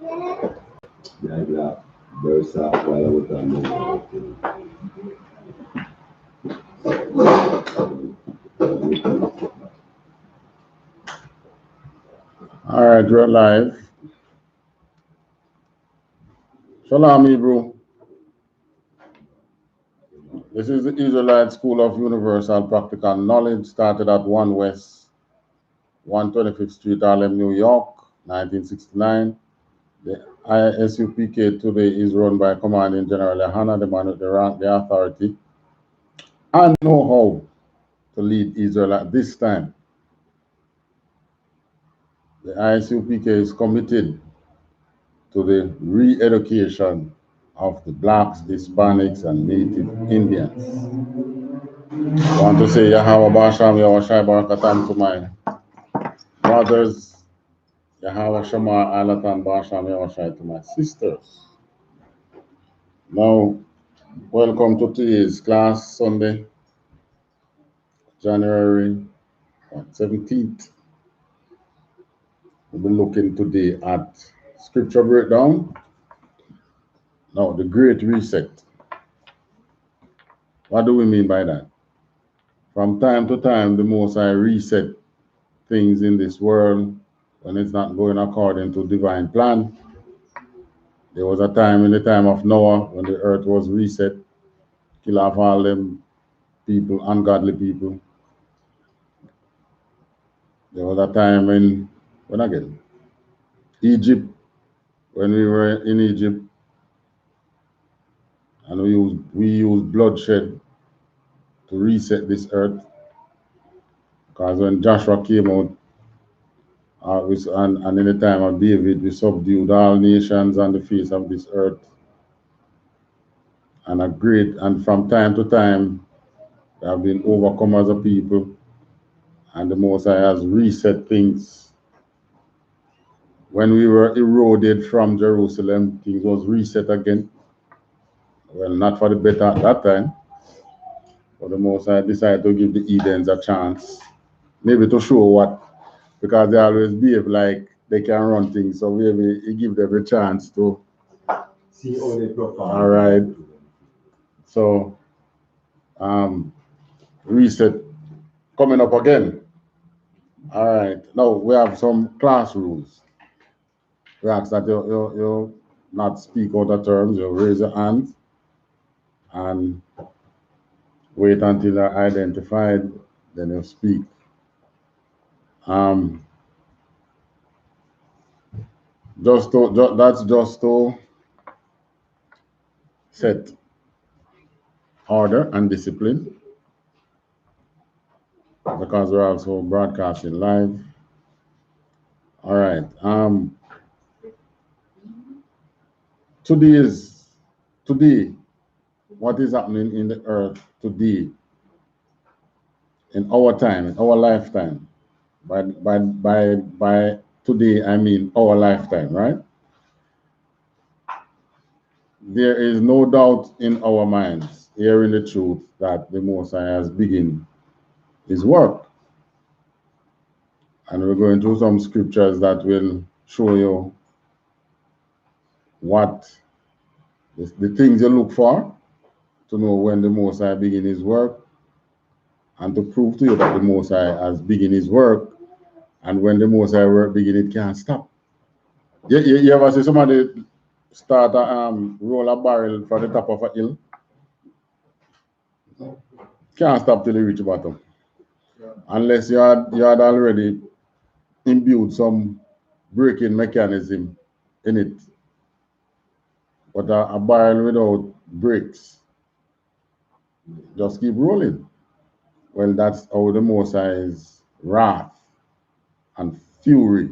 All right, we're live. Shalom, Hebrew. This is the Israelite School of Universal Practical Knowledge, started at 1 West 125th Street, Harlem, New York, 1969. The I.S.U.P.K. today is run by Commanding General YAHANNA, the man with the rank, the authority, and know-how to lead Israel at this time. The I.S.U.P.K. is committed to the re-education of the blacks, the Hispanics, and Native Indians. I want to say Yahweh Basham, Yahweh Shai Barakatam to my brothers, Yahweh Shema Alatan Basham, Yahweh Shai to my sisters. Now, welcome to today's class, Sunday, January 17th. We'll be looking today at scripture breakdown. Now, the Great Reset. What do we mean by that? From time to time, the Most High reset things in this world when it's not going according to divine plan. There was a time in the time of Noah when the earth was reset, kill off all them people, ungodly people. There was a time when again? Egypt, when we were in Egypt, and we used bloodshed to reset this earth. Because when Joshua came out, and in the time of David, we subdued all nations on the face of this earth. And from time to time, we have been overcome as a people, and the Most High has reset things. When we were eroded from Jerusalem, things was reset again. Well, not for the better at that time, but the Most High decided to give the Edens a chance, maybe to show what, because they always behave like they can run things, so maybe he give them a chance to see how they perform. All right. So, reset coming up again. All right. Now we have some class rules. We ask that you not speak out of terms. You raise your hand and wait until you're identified. Then you speak. That's just to set order and discipline, because we're also broadcasting live. All right. Today, what is happening in the earth today, in our time, in our lifetime. By today, I mean our lifetime, right? There is no doubt in our minds, hearing the truth, that the Most High has begun his work. And we're going through some scriptures that will show you what the things you look for to know when the Most High begin his work, and to prove to you that the Most High has begun his work, and when the Most High work begin, it can't stop. You ever see somebody start a roll a barrel from the top of a hill? Can't stop till you reach the bottom. Yeah. Unless you had already imbued some braking mechanism in it. But a barrel without brakes just keep rolling. Well, that's how the Most High's wrath and fury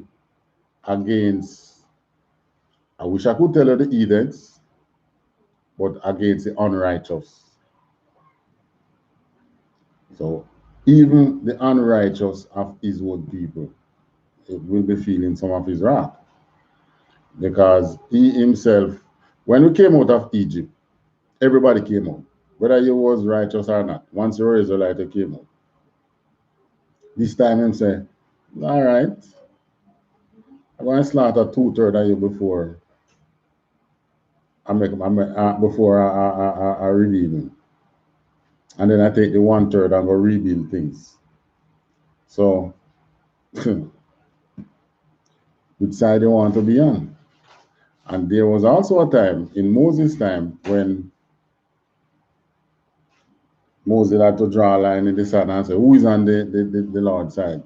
against, I wish I could tell you the Edens, but against the unrighteous. So even the unrighteous of his own people, it will be feeling some of his wrath. Because he himself, when we came out of Egypt, everybody came out. Whether you was righteous or not, once you were Israelite, you came out. This time him say, all right, I'm going to slaughter 2/3 of you before before I redeem it. And then I take the 1/3 and go rebuild things. So, which side you want to be on? And there was also a time in Moses' time when Moses had to draw a line in the sand and say, who is on the Lord's side?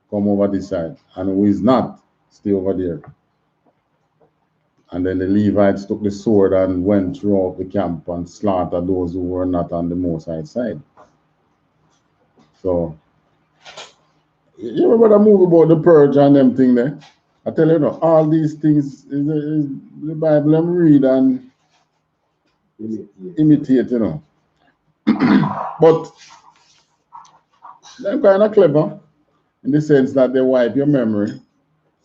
Come over this side. And who is not? Stay over there. And then the Levites took the sword and went throughout the camp and slaughtered those who were not on the Most High side. So, you remember the movie about the purge and them thing there? I tell you, all these things is the Bible I'm read and imitate, But they're kind of clever in the sense that they wipe your memory.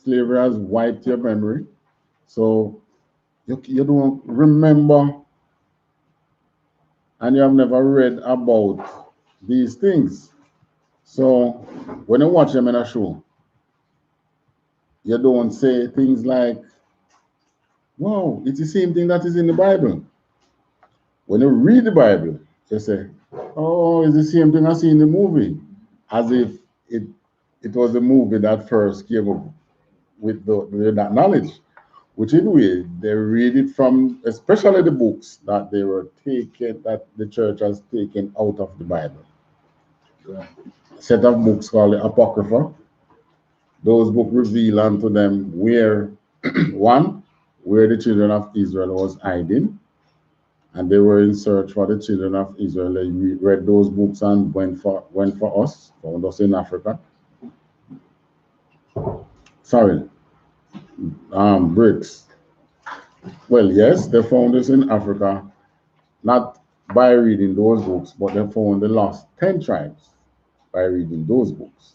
Slavery has wiped your memory. So you don't remember and you have never read about these things. So when you watch them in a show, you don't say things like, wow, it's the same thing that is in the Bible. When you read the Bible, you say, oh, it's the same thing I see in the movie, as if it was the movie that first came up with that knowledge, which in a way, they read it from, especially the books that they were taken, that the church has taken out of the Bible. A set of books called the Apocrypha. Those books reveal unto them where, one, where the children of Israel was hiding, and they were in search for the children of Israel. They read those books and went for us, found us in Africa. Sorry, bricks. Well, yes, they found us in Africa, not by reading those books, but they found the lost 10 tribes by reading those books,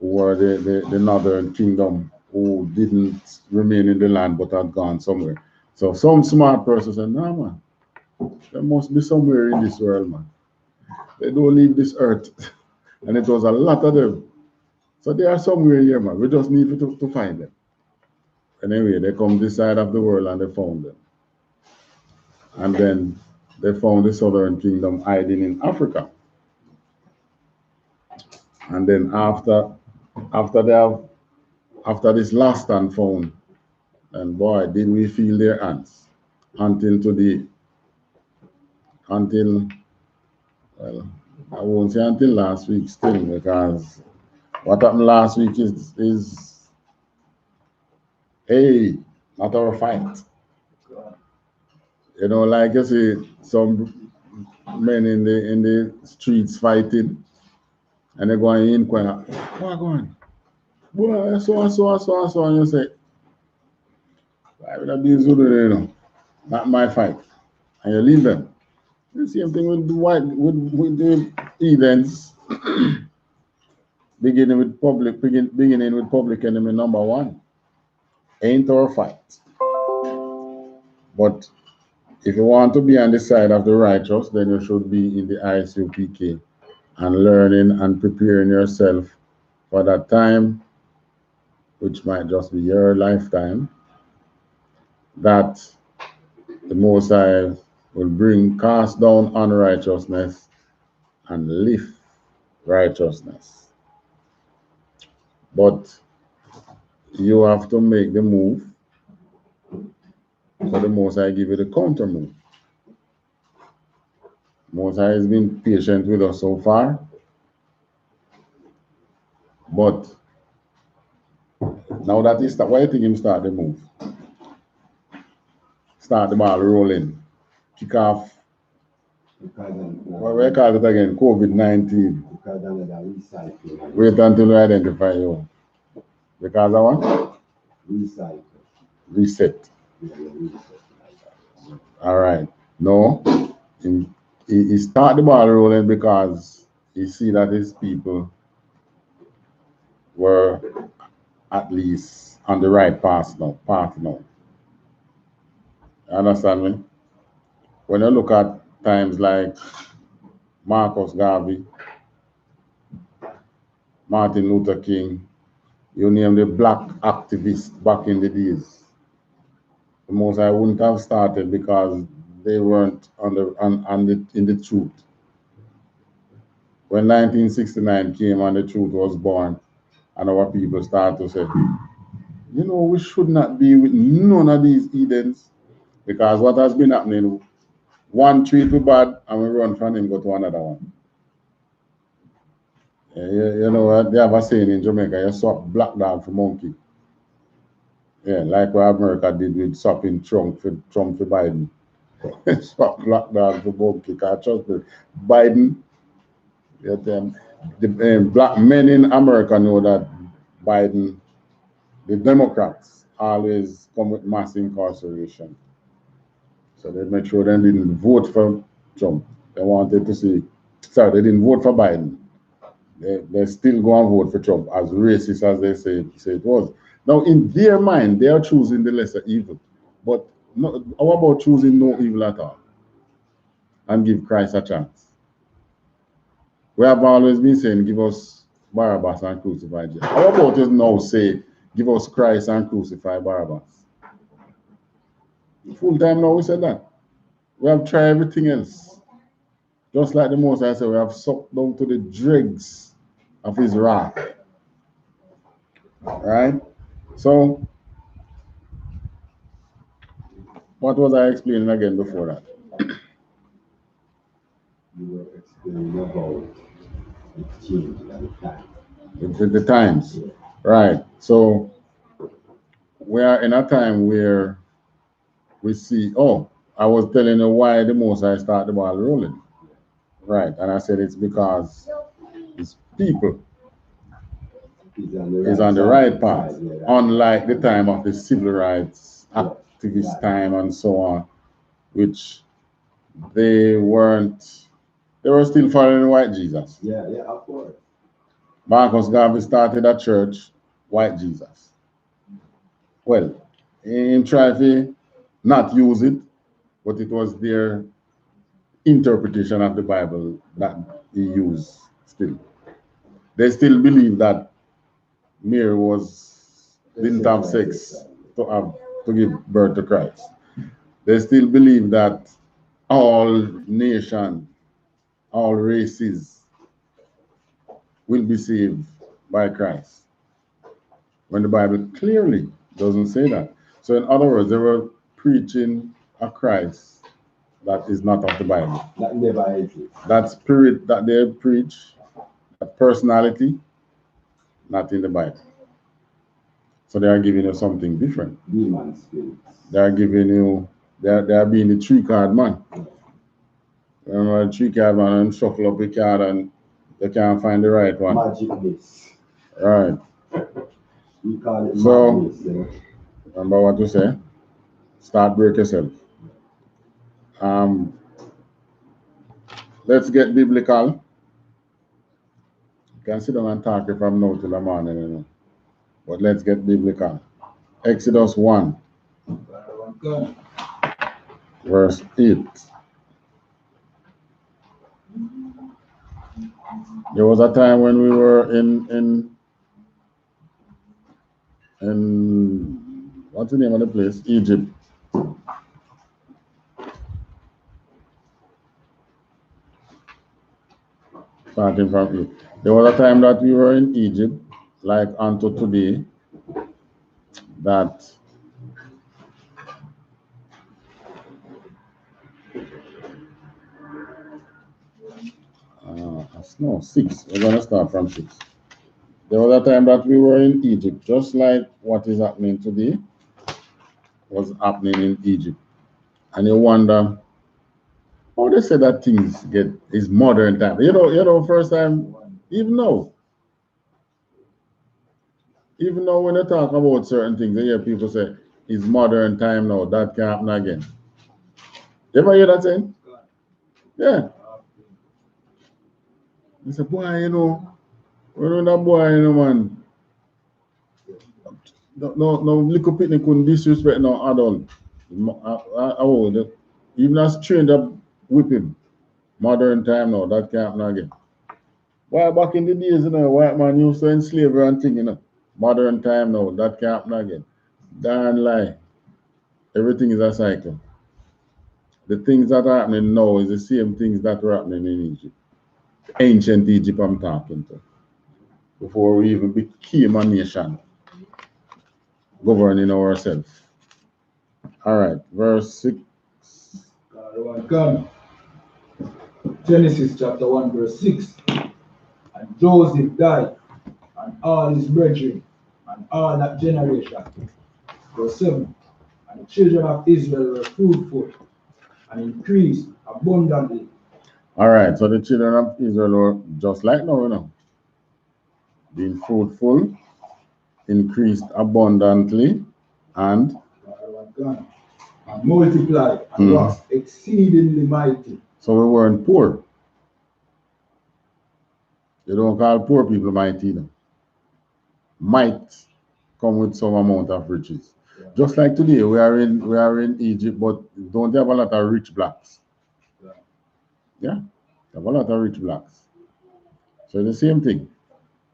who were the northern kingdom, who didn't remain in the land but had gone somewhere. So some smart person said, no, man, there must be somewhere in this world, man. They don't leave this earth. And it was a lot of them. So they are somewhere here, man. We just need to find them. Anyway, they come this side of the world and they found them. And then they found the southern kingdom hiding in Africa. And then after this last and found, and boy, did we feel their hands until today. Until, well, I won't say until last week still, because what happened last week is hey, not our fight. Like you see, some men in the streets fighting, and they go and inquire, what going? Boy, so and you say, I would have been Zulu, not my fight. And you leave them. The same thing with the heathens, beginning with public enemy number one. Ain't our fight. But if you want to be on the side of the righteous, then you should be in the I.S.U.P.K and learning and preparing yourself for that time, which might just be your lifetime, that the Most High will cast down unrighteousness and lift righteousness. But you have to make the move, so the Most High give you the counter move. Most High has been patient with us so far, but now that is why do you think him start the move? Start the ball rolling, kick off. What we call it again? COVID-19. Wait until we identify you. Because of what? Reset. All right. No, he start the ball rolling because he see that his people were at least on the right path now. You understand me? When you look at times like Marcus Garvey, Martin Luther King, you name the black activists back in the days the Most High wouldn't have started because they weren't in the truth. When 1969 came and the truth was born, and our people started to say, you know, we should not be with none of these Edens, because what has been happening, one treat we bad and we run from him, go to another one. You know what they have a saying in Jamaica, you swap black dog for monkey. Yeah, like what America did with swapping Trump for Biden. Swap black dog for monkey, because trust me, Biden, the black men in America know that Biden, the Democrats, always come with mass incarceration. So they made sure they didn't vote for Trump. They wanted to see, sorry, they didn't vote for Biden. They still go and vote for Trump, as racist as they say it was. Now, in their mind, they are choosing the lesser evil. But how about choosing no evil at all and give Christ a chance? We have always been saying, give us Barabbas and crucify Jesus. How about us now say, give us Christ and crucify Barabbas? Full time now we said that. We have tried everything else. Just like the Most High said, we have sucked down to the dregs of his wrath. Right? So, what was I explaining again before that? You were explaining about the change in the time. The times. Yeah. Right. So, we are in a time where we see, oh, I was telling you why the Most High start the ball rolling. Right. And I said it's because his people is on the right path, unlike the time of the civil rights activist time and so on, which they were still following white Jesus. Yeah, of course. Marcus Garvey started a church, white Jesus. Well, he tried to not use it, but it was their interpretation of the Bible that he used still. They still believe that Mary didn't have sex to give birth to Christ. They still believe that all nations, all races will be saved by Christ, when the Bible clearly doesn't say that. So in other words, they were preaching a Christ that is not of the Bible. That never exists. That spirit that they preach, that personality, not in the Bible. So they are giving you something different. Demon spirits. They are giving you, they are being the 3-card man. Remember the 3-card man and shuffle up a card and they can't find the right one. Magicness. Right. We call it So, madness. remember what to say? Start break yourself. Let's get biblical. You can sit down and talk from now till the morning, you know. But let's get biblical. Exodus 1, verse 8. There was a time when we were in what's the name of the place? Egypt. Starting from it. There was a time that we were in Egypt, like unto today, that no, 6. We're going to start from 6. There was a time that we were in Egypt, just like what is happening today was happening in Egypt. And you wonder, how they say that things is modern time. You know, first time, even now when they talk about certain things, you hear people say, it's modern time now, that can't happen again. You ever hear that saying? Yeah. They say, boy, you know that boy, you know, man. No, little picnic couldn't disrespect no adult. Even a stranger whip him. Modern time now, that can't happen again. Why back in the days, you know, white man used to enslave and thing, you know. Modern time now, that can't happen again. Darn lie. Everything is a cycle. The things that are happening now is the same things that were happening in Egypt. Ancient Egypt I'm talking to. Before we even became a nation, governing ourselves. All right, verse 6. Genesis chapter 1, verse 6. And Joseph died, and all his brethren, and all that generation. Verse 7. And the children of Israel were fruitful and increased abundantly. All right, so the children of Israel were just like now, you know, being fruitful, increased abundantly, and multiplied and was exceedingly mighty. So we weren't poor. They don't call poor people mighty either. Might come with some amount of riches. Yeah. Just like today, we are in Egypt, but don't have a lot of rich blacks. Yeah, have a lot of rich blacks. So the same thing.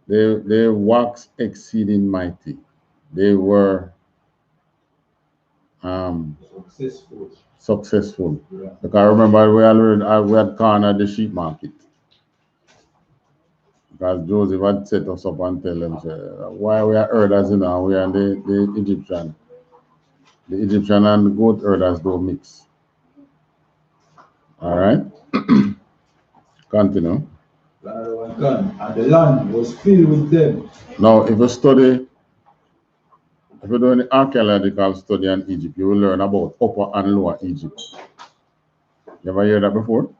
They wax exceeding mighty. They were successful. Yeah. Because I remember we had cornered the sheep market. Because Joseph had set us up and tell them, why we are herders, you know, we are the Egyptian. The Egyptian and the goat herders don't mix. All right? Continue. And the land was filled with them. Now, if you do any archaeological study on Egypt, you will learn about Upper and Lower Egypt. You ever heard that before?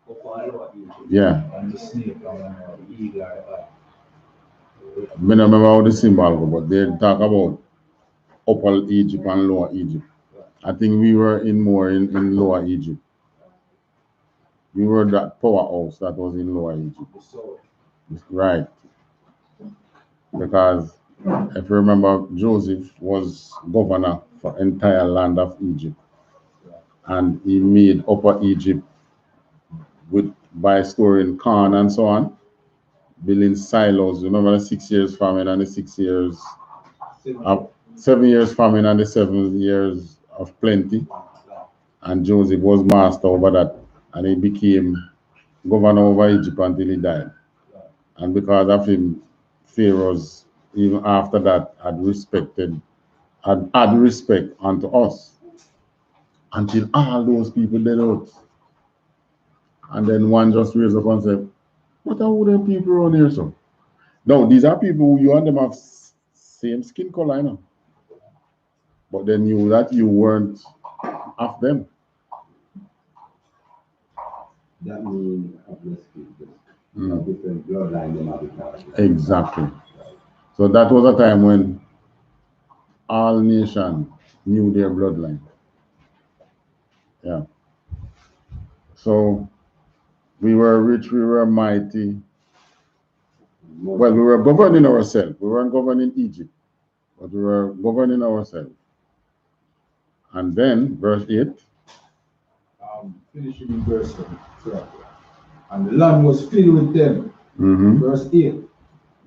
Upper and Lower Egypt. Yeah. And the snake and the eagle. I don't remember how the symbol go, but they talk about Upper Egypt and Lower Egypt. I think we were more in Lower Egypt. We were that powerhouse that was in Lower Egypt. Right. Because if you remember, Joseph was governor for entire land of Egypt. And he made Upper Egypt by storing corn and so on, building silos. Remember the 6 years famine and the 6 years of 7 years famine and the 7 years of plenty. And Joseph was master over that, and he became governor over Egypt until he died. And because of him, pharaohs, even after that, had respect unto us until all those people dead out. And then one just raised up and said, what are them people around here, so? No, these are people who you and them have same skin color, you know. But they knew that you weren't of them. That means of the skin. Different bloodline than other. Exactly. So that was a time when all nations knew their bloodline. Yeah. So we were rich, we were mighty. Well, we were governing ourselves. We weren't governing Egypt, but we were governing ourselves. And then, verse 8. Finishing in verse 7. And the land was filled with them. Verse 8.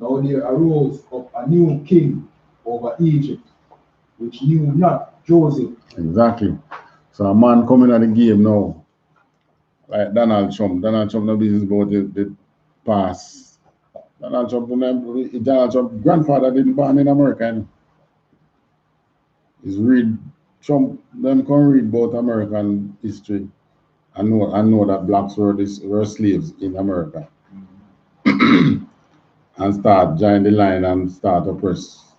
Now there arose up a new king over Egypt, which knew not Joseph. Exactly. So a man coming at the game now, like Donald Trump. Donald Trump no business about the past. Donald Trump's grandfather didn't born in America. You know? Is read Trump, them can read about American history and know that blacks were slaves in America. And start join the line and start oppress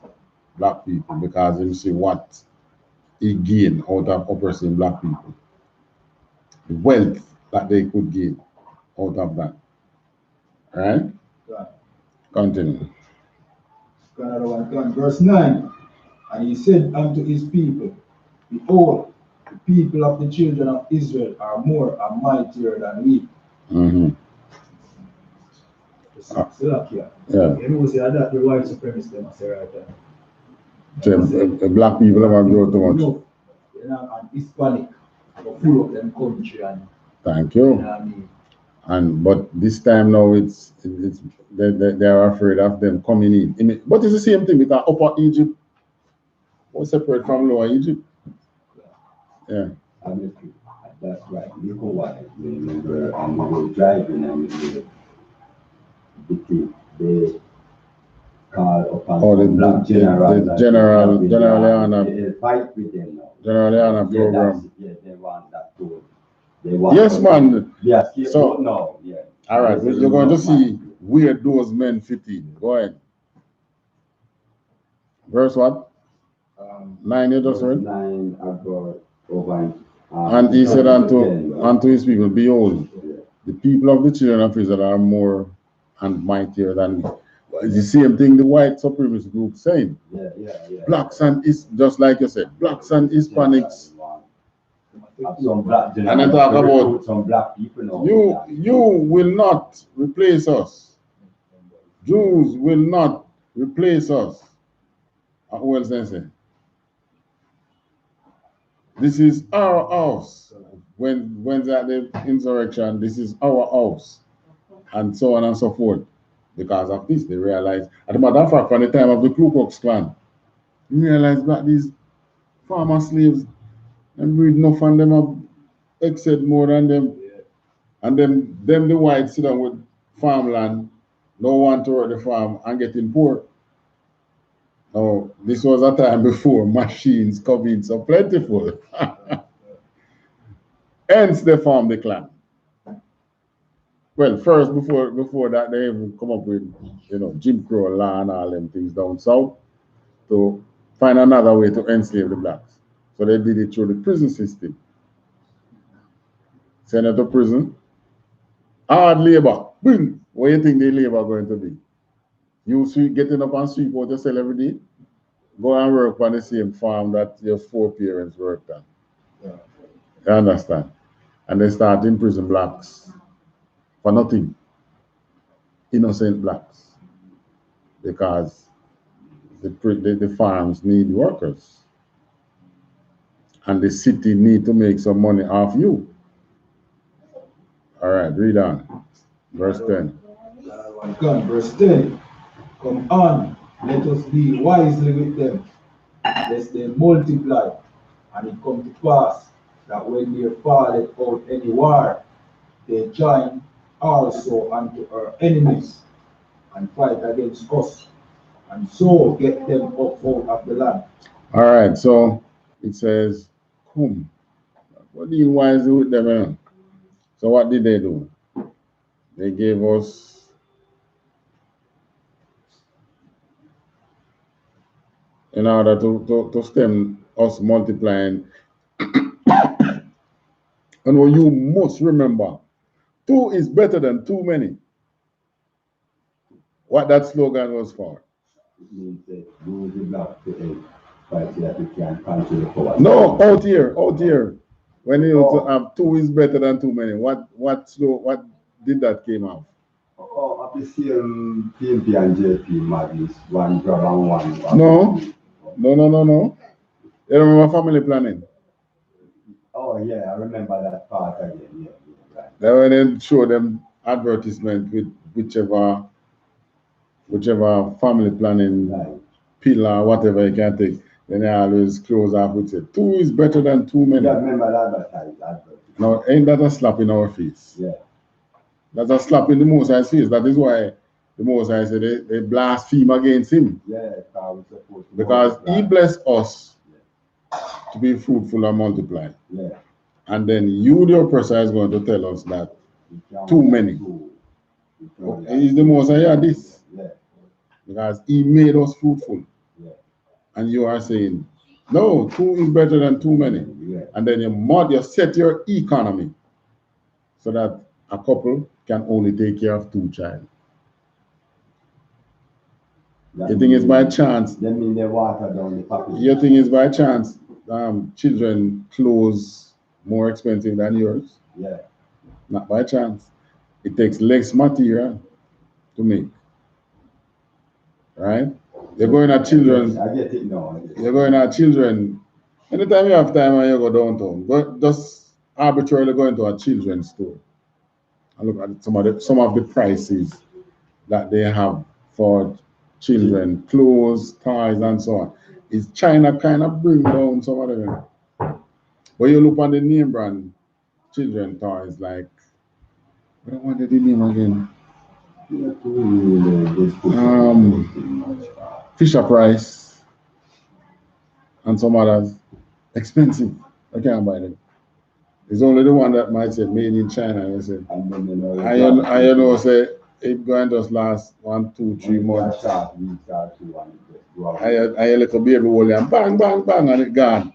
black people because him see what he gained out of oppressing black people. The wealth that they could gain out of that. Right? Yeah. Continue. Verse 9. And he said unto his people, behold, the people of the children of Israel are more and mightier than we. Yeah. You know, say that the white supremacists them say right there. The black people have grown too much. No, you know, and Hispanic, full of them country and. Thank you. You know what I mean? But this time now they are afraid of them coming in. But it's the same thing because Upper Egypt was separate from Lower Egypt. Yeah. That's right. Look why when we were driving and they called upon the General they fight with them now. General YAHANNA program. They want that too. They want Yes, man. Yes, so no, yeah. All right, you're going to see where those men fit in. Go ahead. Verse what? 9 you just read? 9 about over. And he said unto his people, behold, the people of the children of Israel are more and mightier than we. It's the same thing the white supremacist group saying. Blacks and just like you said, blacks and Hispanics. And then talk about some black people now. You will not replace us. Jews will not replace us. Who else they say? This is our house. When the insurrection, this is our house, and so on and so forth. Because of this, they realize. As a matter of fact, from the time of the Ku Klux Klan, you realize that these farmer slaves and breed enough and them have excelled more than them. And then the whites sit down with farmland, no one to work the farm and getting poor. Now, this was a time before machines come in so plentiful. Hence they formed the clan. Well, first before that they even come up with Jim Crow law and all them things down south to find another way to enslave the blacks. So they did it through the prison system. Send them to prison. Hard labor. Boom. What do you think the labor going to be? You getting up and sweep out yourself every day? Go and work on the same farm that your foreparents worked on. You understand? And they start in prison blacks for nothing. Innocent blacks. Because the farms need workers. And the city need to make some money off you. All right, read on. Verse 10. Verse 10. Come on, let us deal wisely with them, lest they multiply, and it come to pass that when they falleth out any war, they join also unto our enemies and fight against us, and so get them up out of the land. All right, so it says, come. What deal wisely with them? So what did they do? They gave us in order to stem us multiplying. And what you must remember, 2 is better than too many. What that slogan was for. No, out here. When you have 2 is better than too many. What did that came out? Oh, I see PMP and JP madness, one grab and one. No. You remember family planning? Oh yeah, I remember that part again. Yeah, right. Then when they show them advertisement with whichever family planning pillar, whatever you can take, then they always close off with it. 2 is better than too many. Yeah, I remember that advertisement. Now, ain't that a slap in our face? Yeah. That's a slap in the Most High's face. That is why the Most High said they blaspheme against him. Yeah, because he blessed us to be fruitful and multiply. Yeah. And then you, the oppressor, is going to tell us that too many. He's the Most High, this. Yeah. Because he made us fruitful. Yeah. And you are saying, no, 2 is better than too many. Yeah. And then you set your economy so that a couple can only take care of 2 children. You think it's by chance? They mean they water down the population. You think it's by chance children clothes more expensive than yours? Yeah. Not by chance. It takes less material to make. Right? You're going at children. I get it now. You're going at children. Anytime you have time and you go downtown, just arbitrarily go into a children's store and look at some of the prices that they have for children, clothes, toys, and so on. is China kind of bring down some of them. But you look on the name brand children toys like, what wanted the name again? Fisher Price and some others. Expensive. I can't buy them. It's only the one that might say made in China. You say, I know say it going to just last 1, 2, 3 months. I a little baby only and bang, bang, bang, and it gone.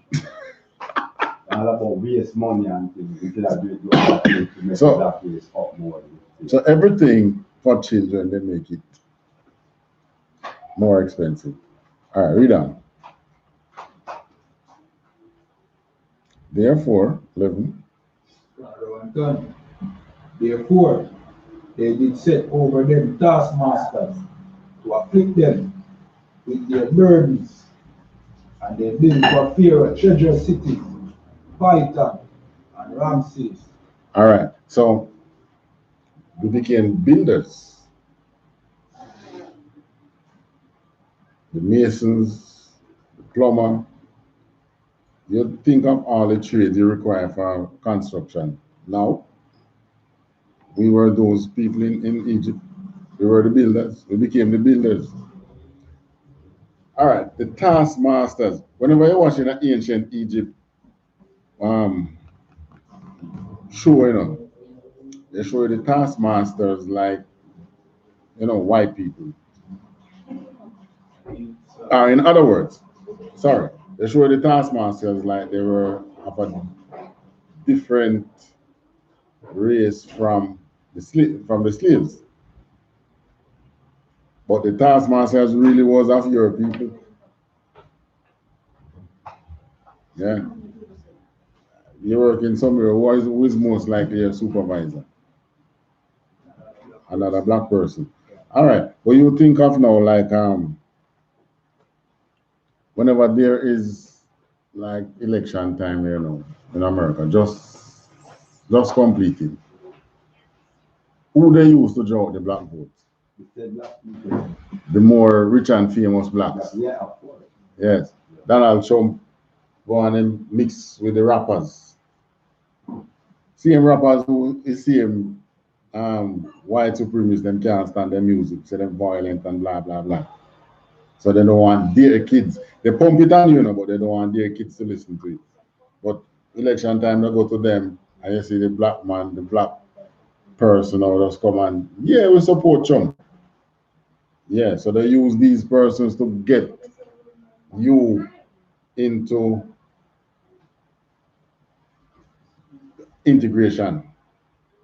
All about waste money and things. Instead of doing that to make that place up more. So everything for children, they make it more expensive. All right, read on. Therefore, 11. Therefore, they did set over them taskmasters to afflict them with their burdens, and they built for Pharaoh treasure cities, Python and Ramses. All right, so we became builders. The masons, the plumber. You think of all the trades you require for construction. Now, we were those people in Egypt. We were the builders. We became the builders. All right, the taskmasters. Whenever you're watching an ancient Egypt show, you know, they show you the taskmasters like, you know, white people. In other words, sorry, they show you the taskmasters like they were of a different race from the slaves. But the taskmasters really was of your people. Yeah. You work in somewhere who is most likely a supervisor? Another black person. All right. What you think of now, like whenever there is like election time, you know, in America, just completed. Who they used to draw out the black votes? The more rich and famous blacks. Yeah, of course. Yes. Donald Trump go on and mix with the rappers. Same rappers who is same white supremacists, them can't stand their music, so they're violent and blah blah blah. So they don't want their kids. They pump it on you know, but they don't want their kids to listen to it. But election time they go to them and you see the black man, the black person or just come and yeah, we support Trump. Yeah, so they use these persons to get you into integration.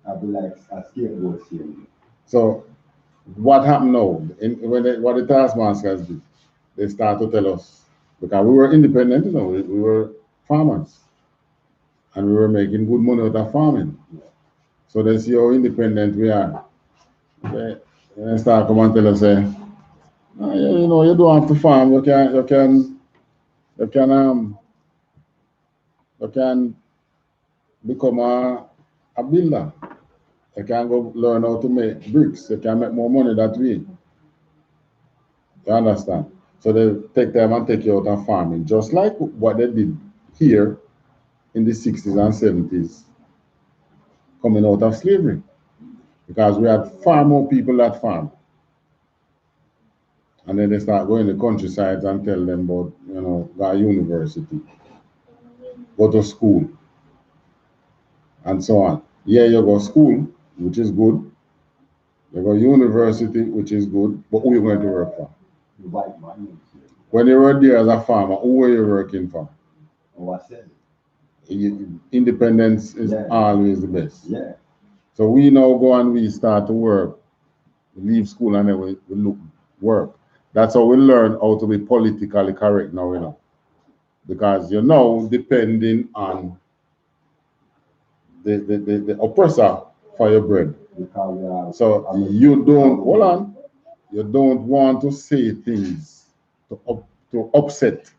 I'd be like a skateboard here. So what happened now? What the taskmasters did, they start to tell us, because we were independent, you know, we were farmers and we were making good money out of farming. So they see how independent we are. They start come and tell us, say, oh, you know, you don't have to farm. You can become a builder. You can go learn how to make bricks. You can make more money that way. You understand? So they take them and take you out of farming, just like what they did here in the 60s and 70s, coming out of slavery. Because we had far more people that farm. And then they start going to the countryside and tell them about, you know, go to university, go to school, and so on. Yeah, you go to school, which is good. You go to university, which is good, but who are you going to work for? The white man. When you were there as a farmer, who were you working for? Oh, I said independence is always the best. Yeah. So we now go and we start to work, leave school and then we look work. That's how we learn how to be politically correct now, you know. Because you're now depending on the oppressor for your bread. So you don't, hold on, you don't want to say things to upset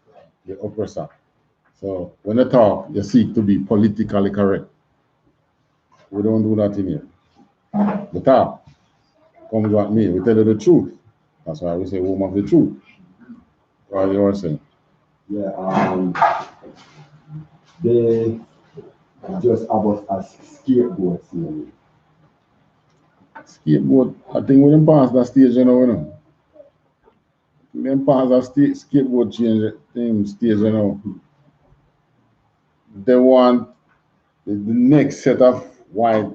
the oppressor. So when you talk, you seek to be politically correct. We don't do that in here. The talk comes with me. We tell you the truth. That's why we say woman of the truth. What you are saying. Yeah, they just have us as scapegoats, really. Scapegoat, I think we didn't pass that stage, you know. We didn't pass that scapegoat change stage, you know. They want the next set of white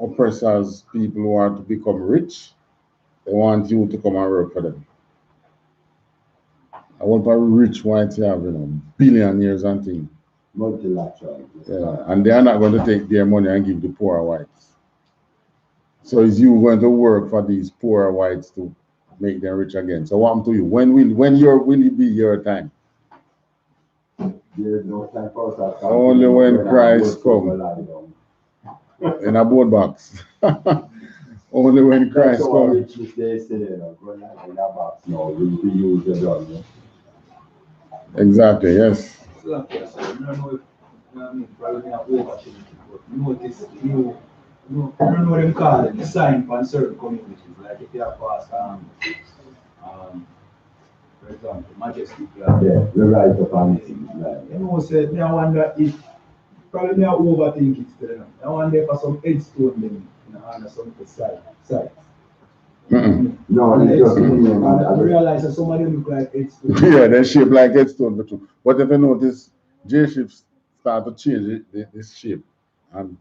oppressors, people who are to become rich. They want you to come and work for them. I want a rich white you have, you know, billionaires and things. Multilateral. Yeah, and they are not going to take their money and give the poor whites. So is you going to work for these poor whites to make them rich again? So what to you? When will it be your time? There's no time for us. Only when Christ comes in a boat box. Only when Christ comes. Exactly, yes. I don't know what them call it, the sign for certain communities. Like if you have passed, for example, Majestic. Yeah, you're right upon it. You know, said, I wonder if, probably me I overthink it still. I wonder for some headstone them under some side. No, it's just I realize that some of them look like headstones. Yeah, they're shaped like headstone, but true. But if you notice, J-ships start to change this shape. And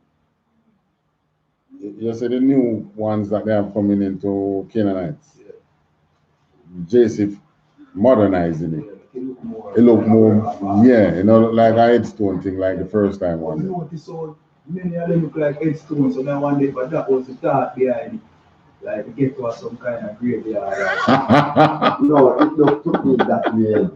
you see the new ones that they are coming into Canaanites. J-ship modernizing it. It look more, yeah, you know, like a headstone thing, like the first time one. You notice so many of them look like headstones, so now one day, but that was the thought behind it. Like to get to some kind of graveyard. No, it don't took me that way.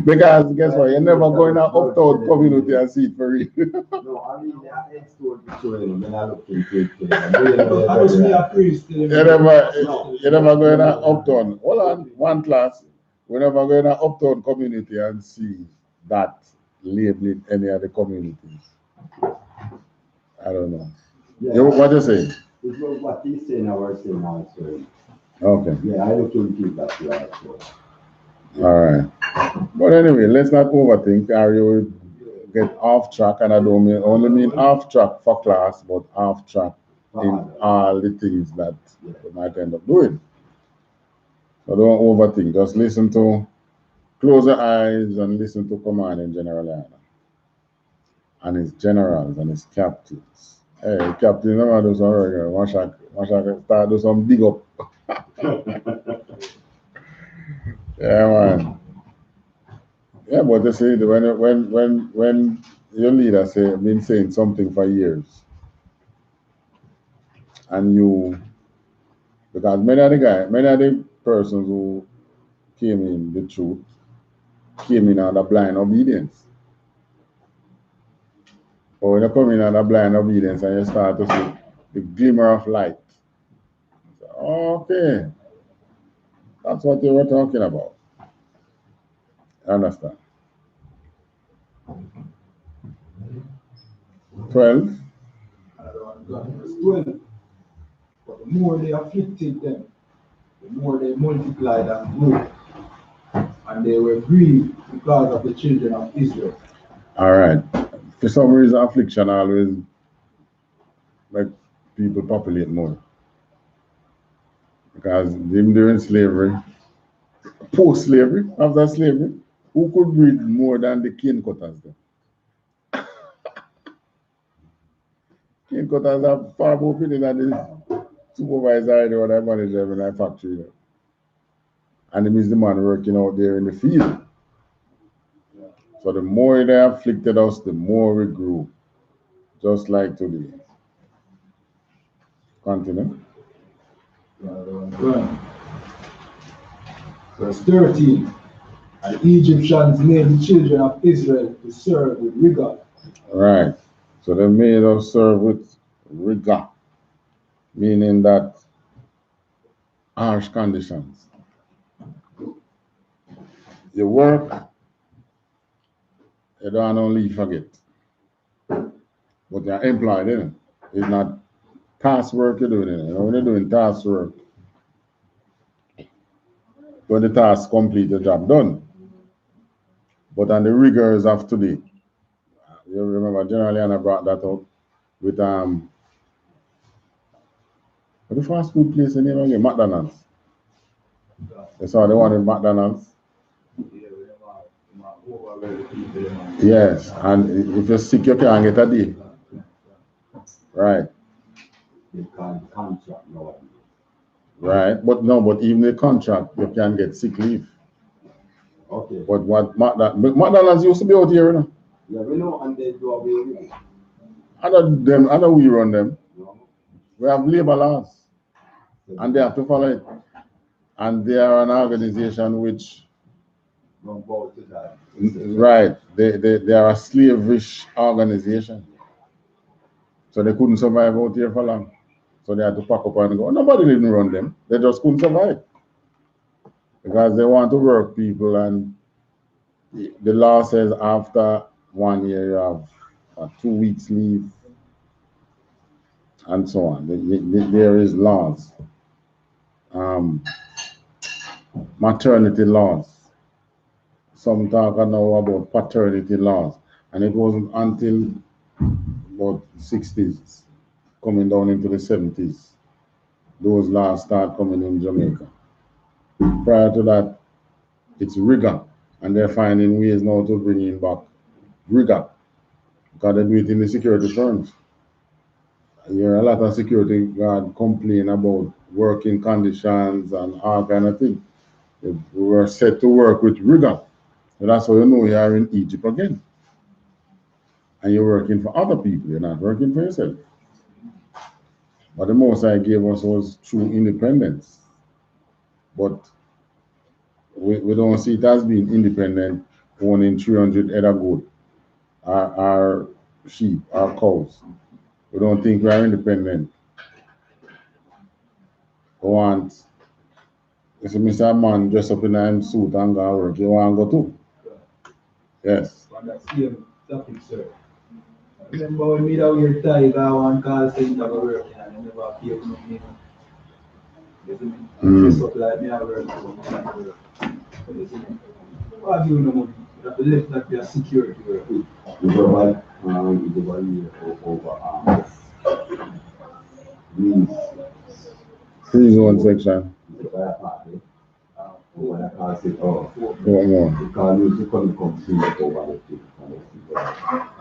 Because guess what? You're never going to uptown community and see it for real. No, I mean, they are headstone showing when I look into it. I was me a priest. You're never going to uptown. Hold on, one class. We're never going to uptown community and see that labeling any of the communities. I don't know. Yeah, What you saying? It was what he's saying, I was saying also. Okay. Yeah, I look into that way also. All right. But anyway, let's not overthink. Or you will get off track, and I don't only mean off track for class, but off track in all the things that you might end up doing. So don't overthink. Just close your eyes and listen to Command in General IANA and his generals and his captains. Hey, captain, never do some regular. Mashak start do some big up. Yeah, man. Yeah, but you see, when your leader been saying something for years, and because many of the persons who came in the truth came in under blind obedience. But when you come in under blind obedience and you start to see the glimmer of light, okay, that's what they were talking about. Understand? 12. 12. But the more they afflicted them, the more they multiplied and grew. And they were grieved because of the children of Israel. All right. For some reason, affliction always make people populate more. Because them during slavery, post-slavery, after slavery, who could breed more than the cane cutters? Cane cutters are far more pretty than the supervisor or the manager in a factory. And him is the man working out there in the field. So the more they afflicted us, the more we grew. Just like today. Continue. Verse 13. And the Egyptians made the children of Israel to serve with rigor. Right. So they made us serve with rigor, meaning that harsh conditions. You work, you don't only forget. But you're employed, isn't it? It's not task work you're doing, you know, when you're doing task work, when the task complete, the job done. But on the rigors of today, you remember General Anna brought that up with what the fast food place the name again? McDonald's. They saw the one in McDonald's. Yes, and if you're sick, you can't get a day. Right. They can't contract nowadays. Right, but even the contract, you can get sick leave. Okay. But what McDonald's used to be out here, you know? Yeah, we know, and they do away with it. I know we run them. No. We have labor laws, and they have to follow it. And they are an organization which, Don't bow to that. right, they are a slavish organization. So they couldn't survive out here for long. So they had to pack up and go. Nobody didn't run them. They just couldn't survive. Because they want to work people, and the law says after 1 year you have 2 weeks leave and so on. There is laws. Maternity laws. Some talk now about paternity laws. And it wasn't until about the 60s, coming down into the 70s, those laws start coming in Jamaica. Prior to that, it's rigor. And they're finding ways now to bring in back rigor. Because they do it in the security firms. You hear a lot of security guard complain about working conditions and all kind of things. We were set to work with rigor. So that's how you know you are in Egypt again. And you're working for other people, you're not working for yourself. But the most I gave us was true independence. But we don't see it as being independent, owning 300 head of goat, our sheep, our cows. We don't think we are independent. We want, if Mr. Man dress up in a suit and go to work, you want to go too? Yes. On that same topic, sir. Remember when me that weird tie, I one call center for work and I never paid nothing. Dress up like me, I work. Why give you no money? You have to lift that your security work. You go by, you go by over Free zone section. When I can't say, oh, One more. you can't use the come see it over the thing.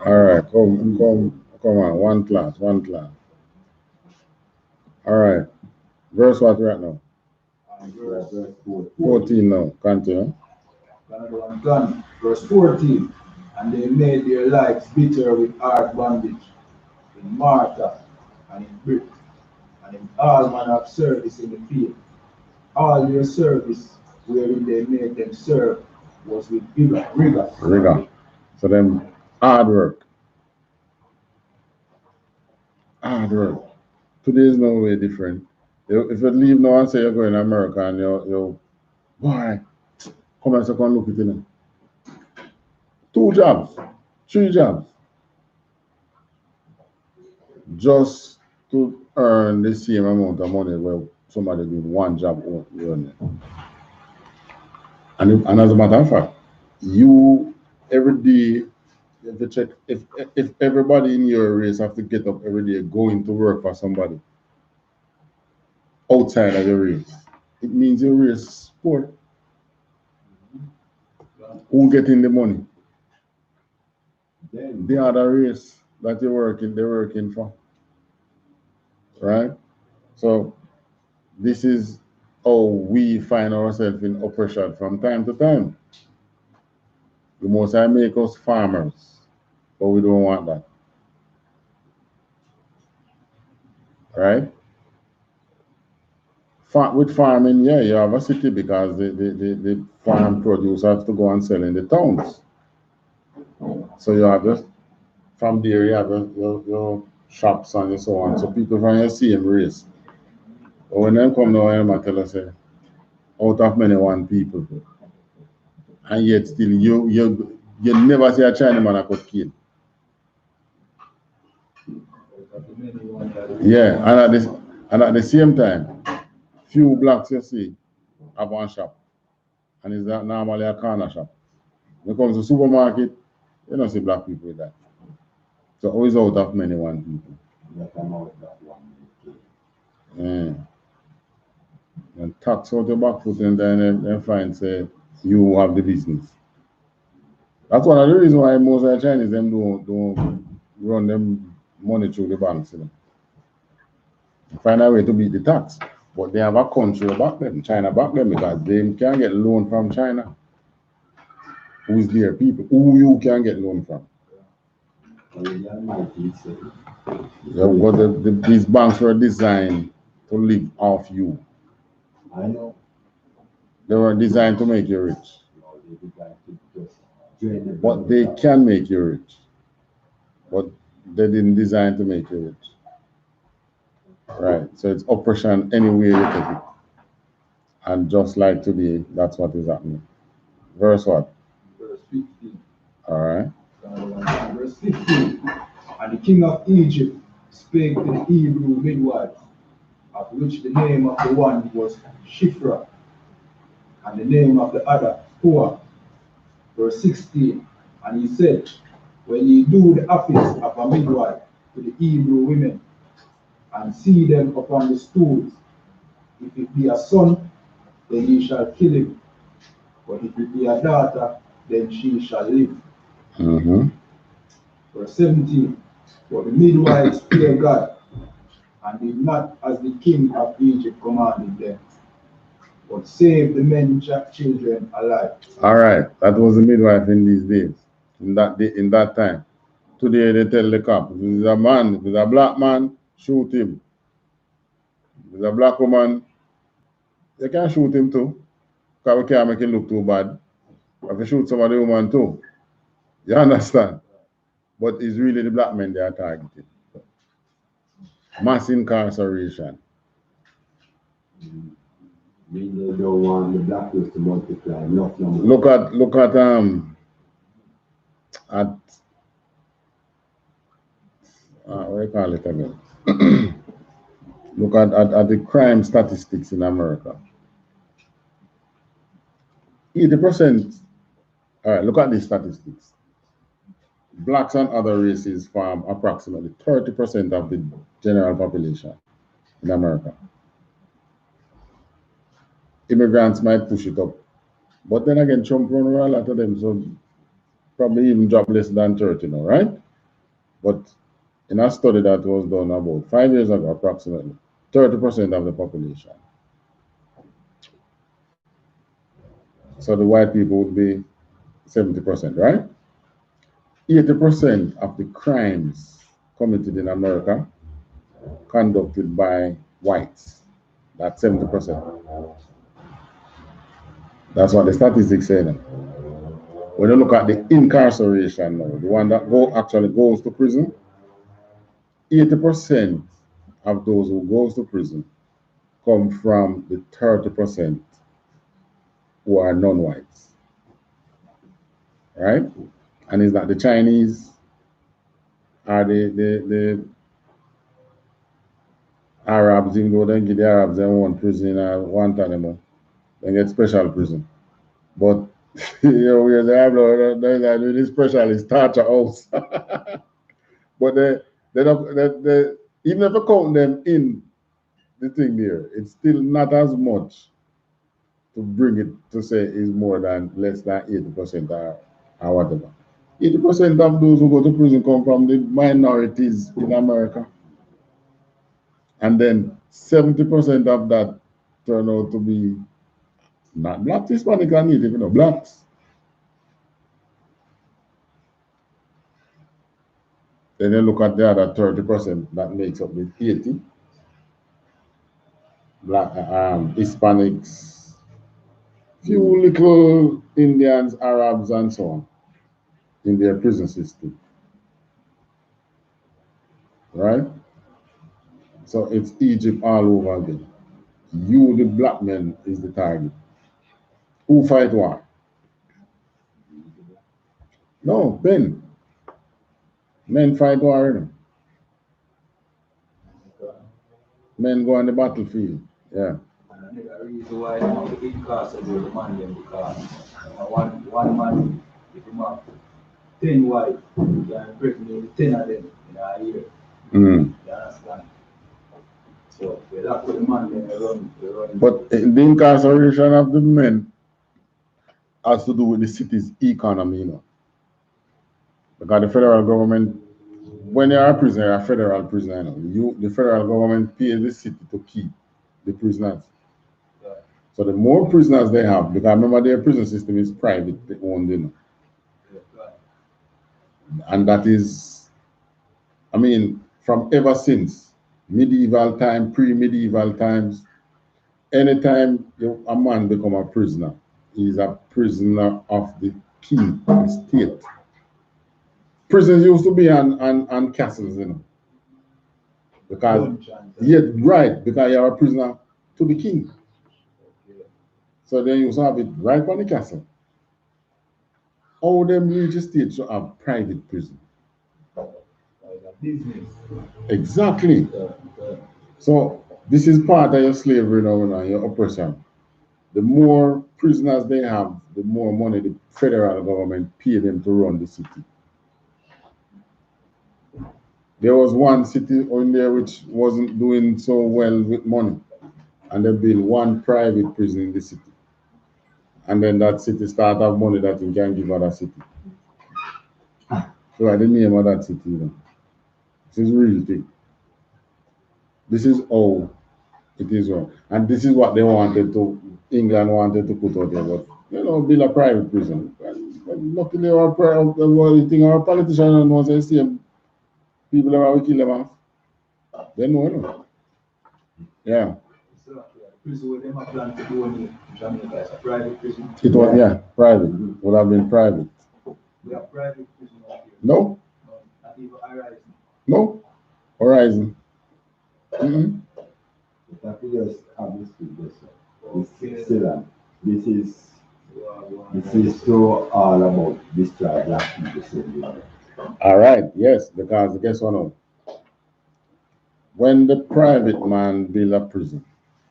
All right, come on, one class. All right. Verse what right now? Verse 14 now. Continue. Done. Verse 14. And they made their lives bitter with hard bondage, in mortar and in brick, and in all manner of service in the field. All their service wherein they made them serve was with rigor. So them hard work. Hard work. Today is no way different. If you leave now and say you're going to America and you're boy, come and look at it. 2 jobs, 3 jobs. Just to earn the same amount of money where somebody doing 1 job earning. And as a matter of fact, you every day, if you check, if everybody in your race have to get up every day going to work for somebody outside of your race, it means your race is poor. Who getting the money? The other race that they're working for. Right? So this is how we find ourselves in oppression from time to time. The Most High make us farmers, but we don't want that. Right? With farming, yeah, you have a city because the farm produce have to go and sell in the towns. So you have from there you have your shops and so on. So people from your same race. But when they come now and tell us, out of many one people, and yet still you never see a Chinaman a cut cane. Yeah, and at the same time, few blacks you see have one shop, and it's not normally a corner shop. When it comes to supermarket, you don't see black people with that. So always out of many one people. Yeah. And tax out your back foot and then find say you have the business. That's one of the reasons why most of the Chinese them don't run them money through the banks, you know. Find a way to beat the tax. But they have a country back them, China back them, because they can't get loan from China. Who is their people? Who you can get loan from? Yeah, but these banks were designed to live off you. I know. They were designed to make you rich. But they can make you rich. But they didn't design to make you rich. Right. So it's oppression any way you take it. And just like today, that's what is happening. Verse what? Verse 15. All right. Verse 15. And the king of Egypt spake to the Hebrew midwives, of which the name of the one was Shiphrah, and the name of the other Puah. Verse 16. And he said, when ye do the office of a midwife to the Hebrew women, and see them upon the stools, if it be a son, then ye shall kill him. But if it be a daughter, then she shall live. Mm-hmm. Verse 17. But the midwives fear God, and did not as the king of Egypt commanded them, but saved the men children alive. All right. That was the midwife in these days, in that time. Today they tell the cop, if it's a man, if it's a black man, shoot him. If it's a black woman, they can shoot him too. Because we can't make it look too bad. If you shoot somebody woman too. You understand? But it's really the black men they are targeting. Mass incarceration. They don't want the black race to multiply. Look at what do you call it again? Look at the crime statistics in America. 80%. All right, look at these statistics. Blacks and other races form approximately 30% of the general population in America. Immigrants might push it up, but then again, Trump run a lot of them, so probably even drop less than 30 now, right? But in a study that was done about 5 years ago, approximately 30% of the population. So the white people would be 70%, right? 80% of the crimes committed in America conducted by whites. That's 70%. That's what the statistics say now. When you look at the incarceration now, the one that actually goes to prison, 80% of those who goes to prison come from the 30% who are non-whites, right? And it's not the Chinese or the Arabs, even though they give the Arabs their own prison or one time, they get special prison. But you know, we have this special is torture house. But they even if you count them in the thing there, it's still not as much to bring it to say is more than less than 80% or whatever. 80% of those who go to prison come from the minorities in America. And then 70% of that turn out to be not black, Hispanic, and Native, you know, blacks. Then you look at the other 30% that makes up the 80. Black, Hispanics, few little Indians, Arabs, and so on in their prison system. Right? So it's Egypt all over again. You, the black men, is the target. Who fight war? No, men. Men fight war. You know? Men go on the battlefield. Yeah. And the reason why they want to incarcerate the man them because one man if you have 10 wives, you can impregnate 10 of them in a year. Mm. You understand? So they have to the man then run. But the incarceration of the men has to do with the city's economy, you know. Because the federal government, when you are a prisoner, you're a federal prisoner, you know. The federal government pays the city to keep the prisoners. Yeah. So the more prisoners they have, because remember their prison system is private owned, you know. Yeah. And that is, I mean, from ever since medieval time, pre-medieval times, anytime a man become a prisoner, he's a prisoner of the king, the state. Prisons used to be on castles, you know. Because, yeah, right, because you're a prisoner to the king. Okay. So then you used to have it right on the castle. All them religious states should have private prison. Business. Exactly. Yeah. So this is part of your slavery now, your oppression. The more prisoners they have, the more money the federal government pay them to run the city. There was one city in there which wasn't doing so well with money, and they built one private prison in the city. And then that city start have money that you can give other city. So I didn't name of that city, you know. This is real thing. This is how it is wrong. And this is what they wanted to, England wanted to put out there, but you know, build a private prison. And luckily our politicians know the same people that will kill them off. They know, you know. Yeah. So the prison where them are planning to do in Jamaica is a private prison. It was, yeah, private. Would have been private. We have private prison out here. No, No, not even Horizon. no. Horizon. Mm-hmm. If I could just have this with this, Shalom. This is so all about destroy black people. All right, yes, because guess what now? When the private man build a prison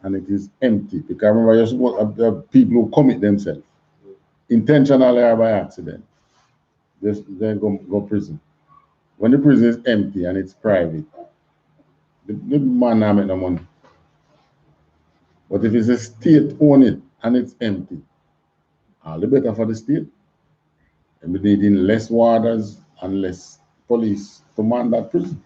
and it is empty, because remember you're supposed to have people who commit themselves intentionally or by accident, they go prison. When the prison is empty and it's private, the man not make no money. But if it's a state own it and it's empty, all the better for the state. And we needing less warders and less police to man that prison.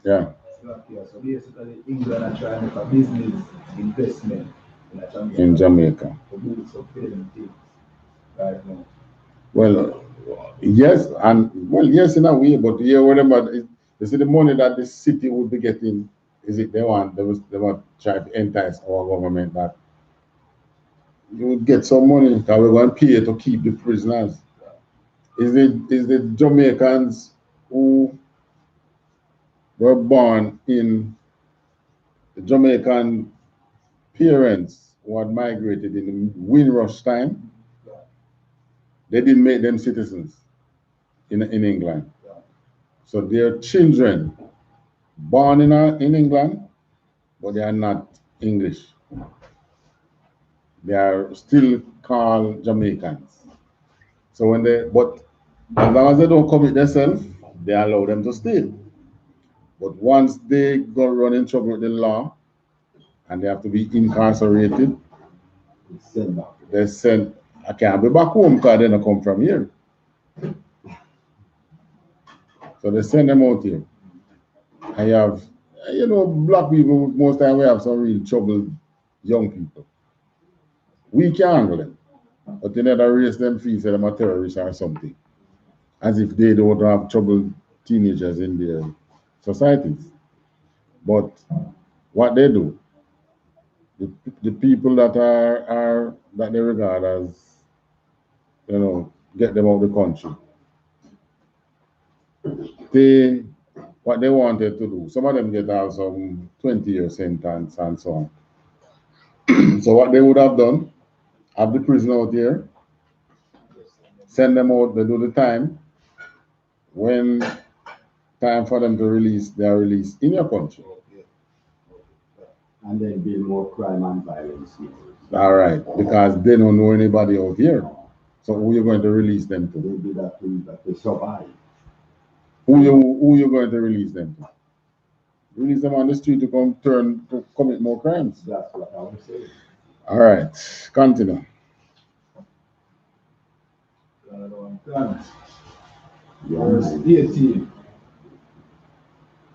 Yeah. So basically, England are trying to make a business investment In Jamaica. to do some failing things right now. Well, yes, and well, yes, in a way, but yeah, whatever. You see, the money that the city would be getting, is it they want try to entice our government that you would get some money that we're going to pay to keep the prisoners. Is the Jamaicans who were born in the Jamaican parents who had migrated in the Windrush time? They didn't make them citizens in England. So their children born in England, but they are not English. They are still called Jamaicans. So but as long as they don't commit themselves, they allow them to stay. But once they go run in trouble with the law and they have to be incarcerated, they send, I can't be back home because they don't come from here. So they send them out here. I have, you know, black people, most time we have some real troubled young people. We can handle them. But they never raise them fees that they're a terrorist or something. As if they don't have troubled teenagers in their societies. But what they do, the people that are that they regard as, you know, get them out of the country. What they wanted to do, some of them get out some 20-year sentence and so on. So what they would have done, have the prison out here, send them out, they do the time. When time for them to release, they are released in your country. And then build more crime and violence. All right, because they don't know anybody out here. So who you going to release them to? They do that to survive. Who you going to release them to? Release them on the street to commit more crimes. That's what I was saying. All right, continue. Verse 18.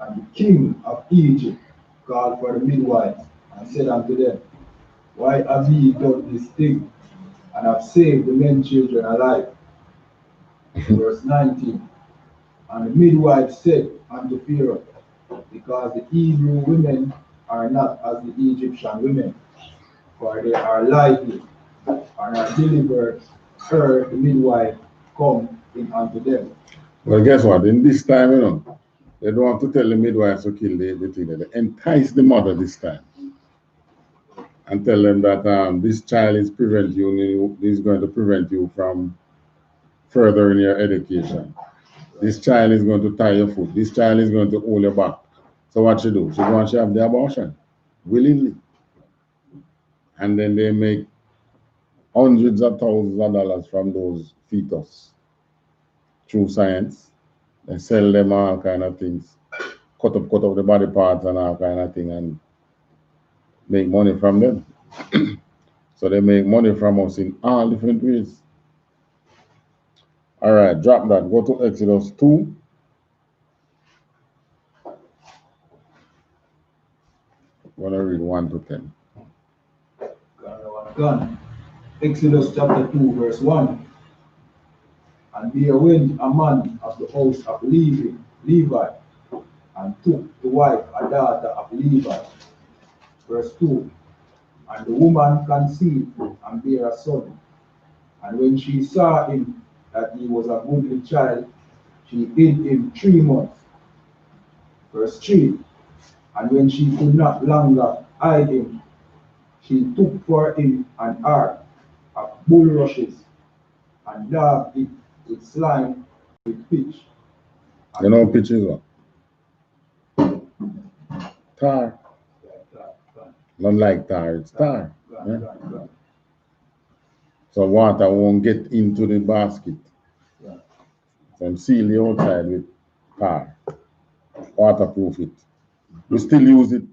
And the king of Egypt called for the midwives and said unto them, Why have ye done this thing, and have saved the men children alive? Verse 19. And the midwives said unto Pharaoh, Because the Hebrew women are not as the Egyptian women, for they are lively, and are delivered her the midwife come in unto them. Well, guess what? In this time, you know, they don't have to tell the midwives to kill the thing. They entice the mother this time and tell them that this child is going to prevent you from furthering your education. This child is going to tie your foot. This child is going to hold your back. So what she do? She go and she have the abortion willingly, and then they make hundreds of thousands of dollars from those fetus through science. They sell them all kind of things, cut up the body parts and all kind of thing, and make money from them. So they make money from us in all different ways. All right, drop that. Go to Exodus 2. I'm going to read 1 to 10. Gun. Exodus chapter 2, verse 1. And there went a man of the house of Levi, and took to wife a daughter of Levi. Verse 2. And the woman conceived and bare a son. And when she saw him that he was a goodly child, she hid him 3 months. Verse 3. And when she could not longer hide him, she took for him an ark of bulrushes, and daubed it with slime with pitch. You know pitch is what? Tar. Not like tar, it's tar. Yeah? So water won't get into the basket. So I'm seal the outside with tar. Waterproof it. We still use it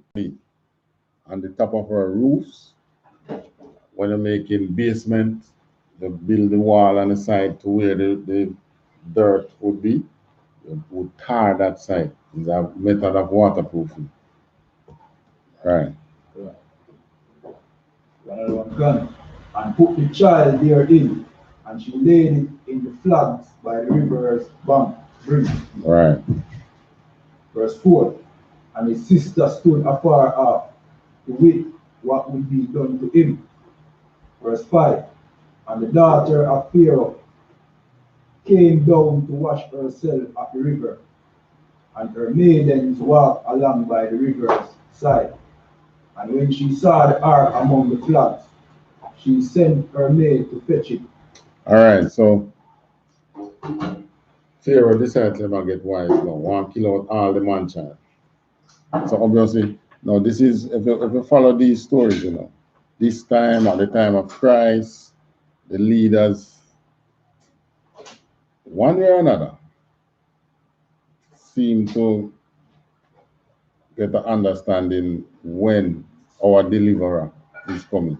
on the top of our roofs. When you're making basement, they build the wall on the side to where the dirt would be. You would tar that side. It's a method of waterproofing. Right. Gun, and put the child therein, and she laid it in the flags by the river's bank. Right. Verse 4. And his sister stood afar off to wait what would be done to him. Verse 5. And the daughter of Pharaoh came down to wash herself at the river, and her maidens walked along by the river's side. And when she saw the ark among the flags, she sent her maid to fetch it. All right, so Pharaoh decided to not get wise now, want to kill out all the man child. So obviously, now this is, if you follow these stories, you know, this time, at the time of Christ, the leaders, one way or another, seem to get the understanding when our deliverer is coming.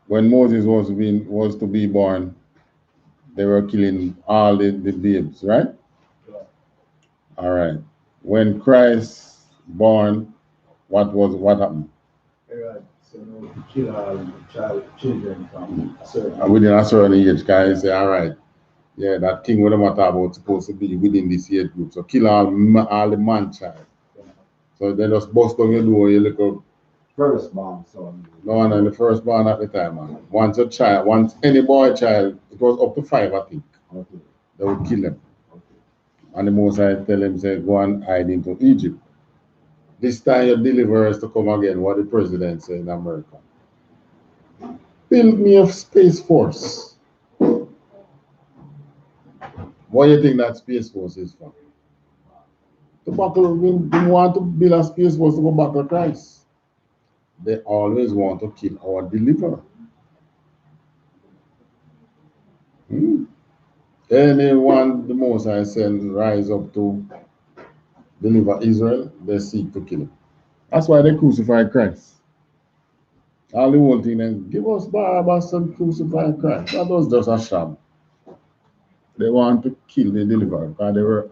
When Moses was to be born, they were killing all the babes, right? Yeah. All right. When Christ born, what happened? Right. So now to kill all the children from a certain And within a certain age, guys say, all right, yeah, that thing we don't talk about supposed to be within this age group. So kill all the man child. So they just bust on your door, you look up. Firstborn son. No, the firstborn at the time, man. Once any boy child, it was up to 5, I think. Okay. They would kill them. Okay. And the Mosai tell him, say, go and hide into Egypt. This time your deliverers to come again, what the president said in America. Build me a space force. What do you think that space force is for? We want to build a space force to go back to Christ. they always want to kill our deliverer. Anyone the Most High send rise up to deliver Israel, they seek to kill him. That's why they crucified Christ. All the whole thing then give us Barabbas and crucify Christ. That was just a sham. They want to kill the deliverer because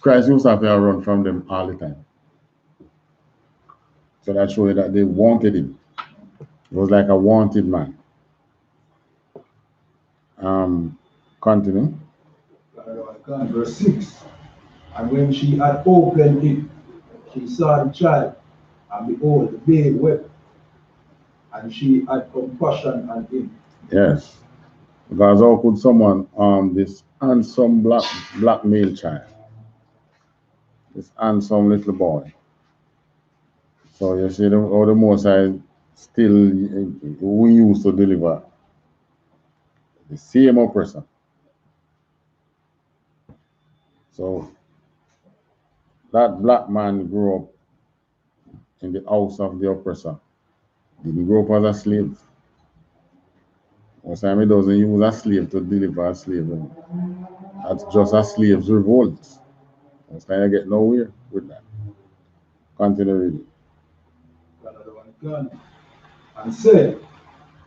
Christ used to have to run from them all the time. So that showed you that they wanted him. It was like a wanted man. Continue. Verse 6. And when she had opened it, she saw the child, and behold, the babe wept, and she had compassion on him. Yes. Because how could someone this handsome black male child, this handsome little boy? So you see how the Most High still we used to deliver the same oppressor. So that black man grew up in the house of the oppressor. Didn't grow up as a slave. Most time he doesn't use a slave to deliver a slave. That's just a slave's revolt. Most time you get nowhere with that. Continue reading. And said,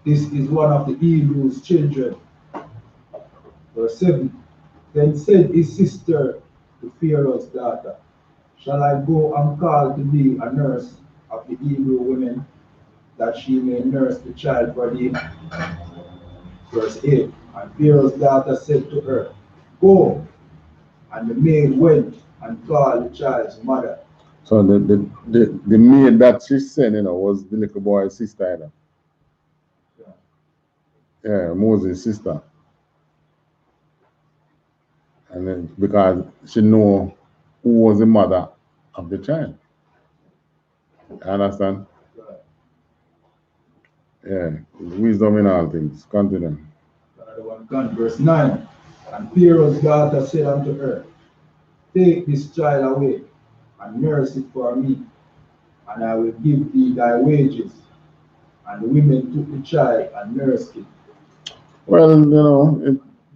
this is one of the Hebrews' children. Verse 7. Then said his sister to Pharaoh's daughter, shall I go and call to thee a nurse of the Hebrew women, that she may nurse the child for thee? Verse 8. And Pharaoh's daughter said to her, go. And the maid went and called the child's mother. So the maid that she sent, was the little boy's sister. Yeah, Moses' sister. And then because she knew who was the mother of the child. You understand? Yeah, wisdom in all things. Continue. Verse 9. And Pharaoh's daughter said unto her, take this child away and nurse it for me, and I will give thee thy wages. And the women took the child and nursed it. Well,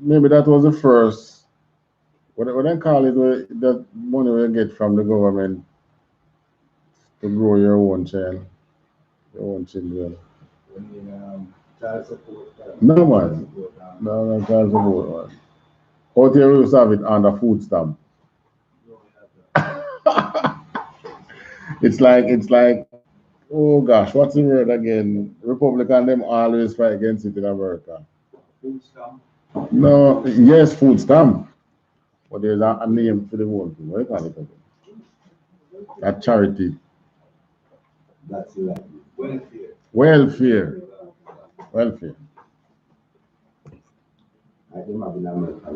maybe that was the first, what they call it, that money you get from the government to grow your own child, your own children. Child support. No, man. No, child support, man. Out here we used to have it under food stamp. It's like, oh gosh, what's the word again? Republican them always fight against it in America. Food stamp. No, yes, food stamp. But there's a name for the whole thing. What do you call it again? A charity. That's like Welfare.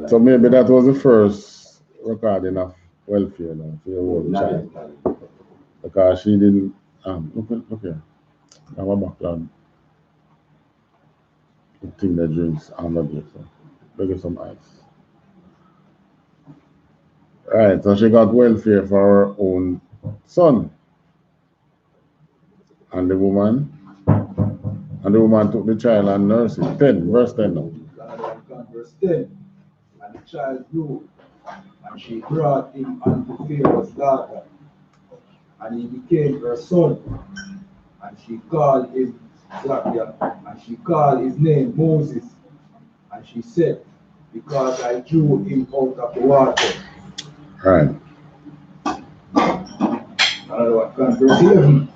So maybe that was the first recording of welfare now for your own child. Because she didn't look here. I have a background. The thing that drinks under there. So get some ice. Right, so she got welfare for her own son. And the woman took the child and nursed it. 10, verse 10 now. Verse 10. And the child grew, and she brought him unto Pharaoh's daughter, and he became her son. And she called his name Moses. And she said, because I drew him out of the water. Right. Verse 11.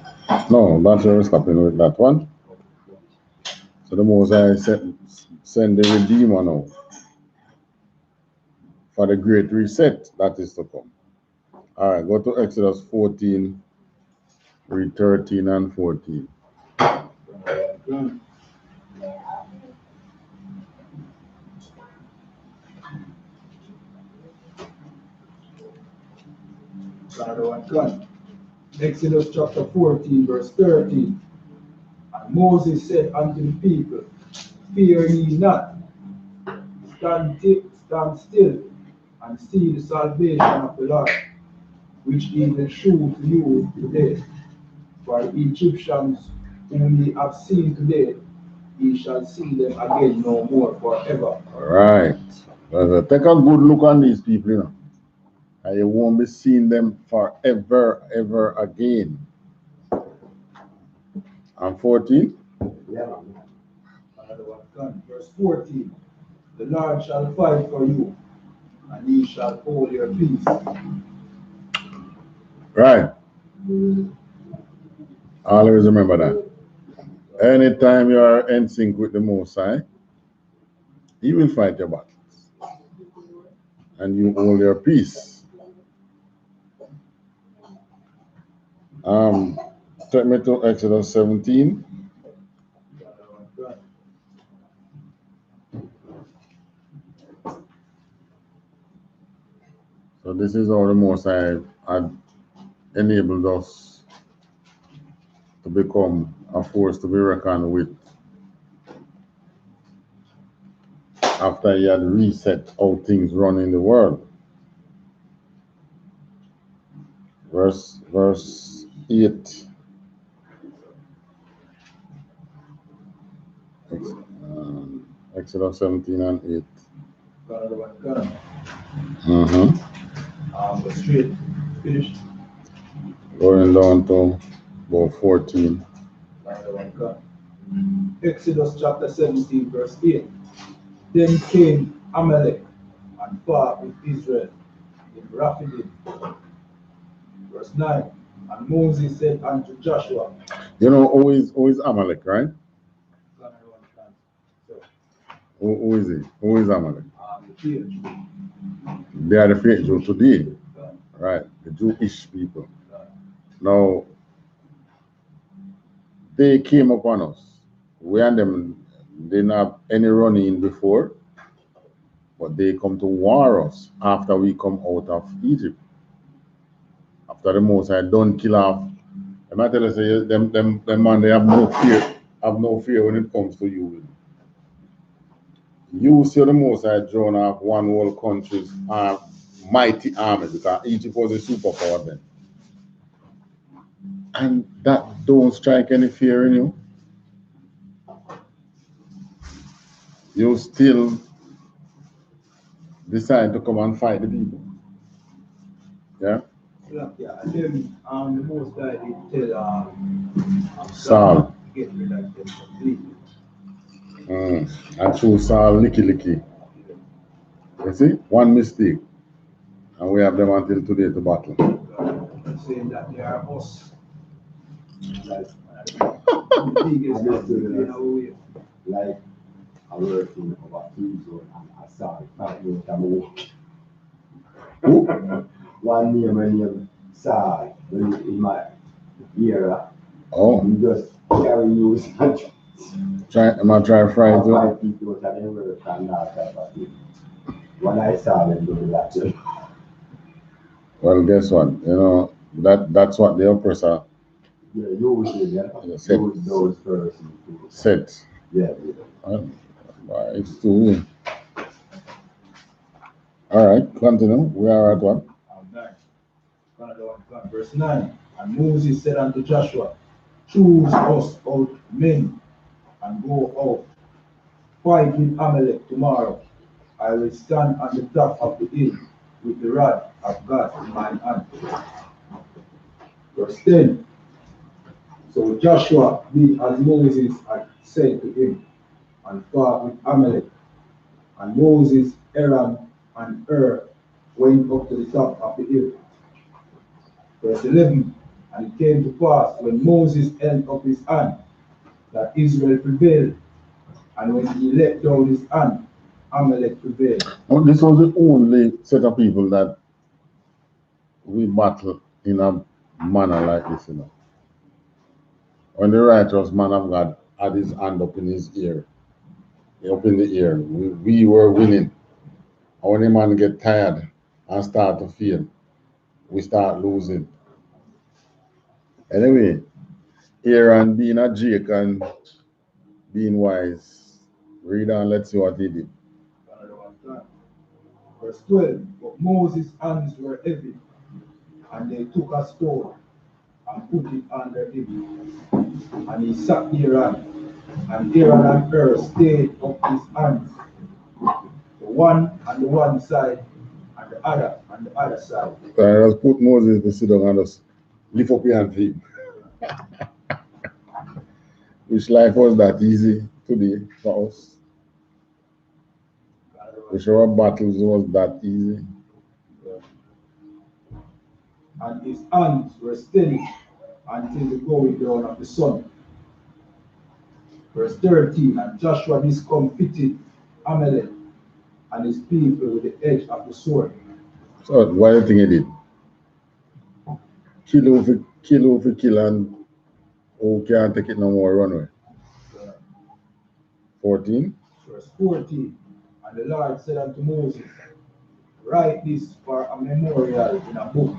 No, that's where we're stopping with that one. So the Most High send the Redeemer now for the great reset that is to come. All right, go to Exodus 14, read 13 and 14. Exodus chapter 14, verse 13. And Moses said unto the people, fear ye not, stand still, and see the salvation of the Lord, which he will shew to you today. For the Egyptians whom ye have seen today, ye shall see them again no more forever. All right. Take a good look on these people, you know. And you won't be seeing them forever, ever again. And 14? Yeah. Another one come. Verse 14. The Lord shall fight for you, and ye shall hold your peace. Right. Always remember that. Anytime you are in sync with the Most High, He will fight your battles. And you hold your peace. Take me to Exodus 17. So this is how the Most High had enabled us to become a force to be reckoned with after He had reset how things run in the world. Verse 8. Exodus 17 and 8. Another one come. Go straight, finished. Going down to about 14. Another one come. Exodus chapter 17, verse 8. Then came Amalek and fought with Israel in Rephidim. Verse 9. And Moses said unto Joshua, You know who is Amalek, right? Who is he? Who is Amalek? the church. They are the faithful today, right? The Jewish people. Now, they came upon us. We and them didn't have any running before, but they come to war us after we come out of Egypt. After the Most High done kill off. I might tell you, say, them man, they have no fear when it comes to you. You see the Most High drawn off one whole country's mighty army, because Egypt was a superpower then. And that don't strike any fear in you. You still decide to come and fight the people. Yeah? Yeah, and then the Most High did tell Saul. to get rid of them completely. And through Saul licky. You see? One mistake. And we have them until today to battle. Saying that they are us. Like, The biggest like I work in about 2 zone and I saw it 5 years ago. One name Saul in my era. Oh. You just carry news and Am I trying to fry it? 5 people that they work and that type of thing. When I saw them do that. Well, guess what? You know, that's what the oppressor Set those persons to set. Yeah. It's too. All right, continue. We are at what? Verse 9. And Moses said unto Joshua, choose us out men and go out, fight with Amalek tomorrow. I will stand on the top of the hill with the rod of God in my hand. Verse 10. So Joshua did as Moses had said to him, and fought with Amalek. And Moses, Aaron, and Hur went up to the top of the hill. Verse 11. And it came to pass when Moses held up his hand that Israel prevailed, and when he let down his hand, Amalek prevailed. Oh, this was the only set of people that we battle in a manner like this, you know. When the righteous man of God had his hand up in his ear, up in the air, we were winning. And when the man get tired and start to feel, we start losing. Anyway, Aaron being a Jake and being wise, read on, let's see what he did. Verse 12. But Moses' hands were heavy, and they took a stone and put it under him. And he sat Aaron, and Aaron and Hur stayed up his hands, the one on the one side, and the other on the other side. So I just put Moses to sit down and just lift up your hand for him. Which life was that easy today for us? Which our battles was that easy? And his hands were steady until the going down of the sun. Verse 13, and Joshua discomfited Amalek and his people with the edge of the sword. So what do you think he did? Kill, and who can't take it no more, run away. 14. Verse 14, and the Lord said unto Moses, write this for a memorial in a book,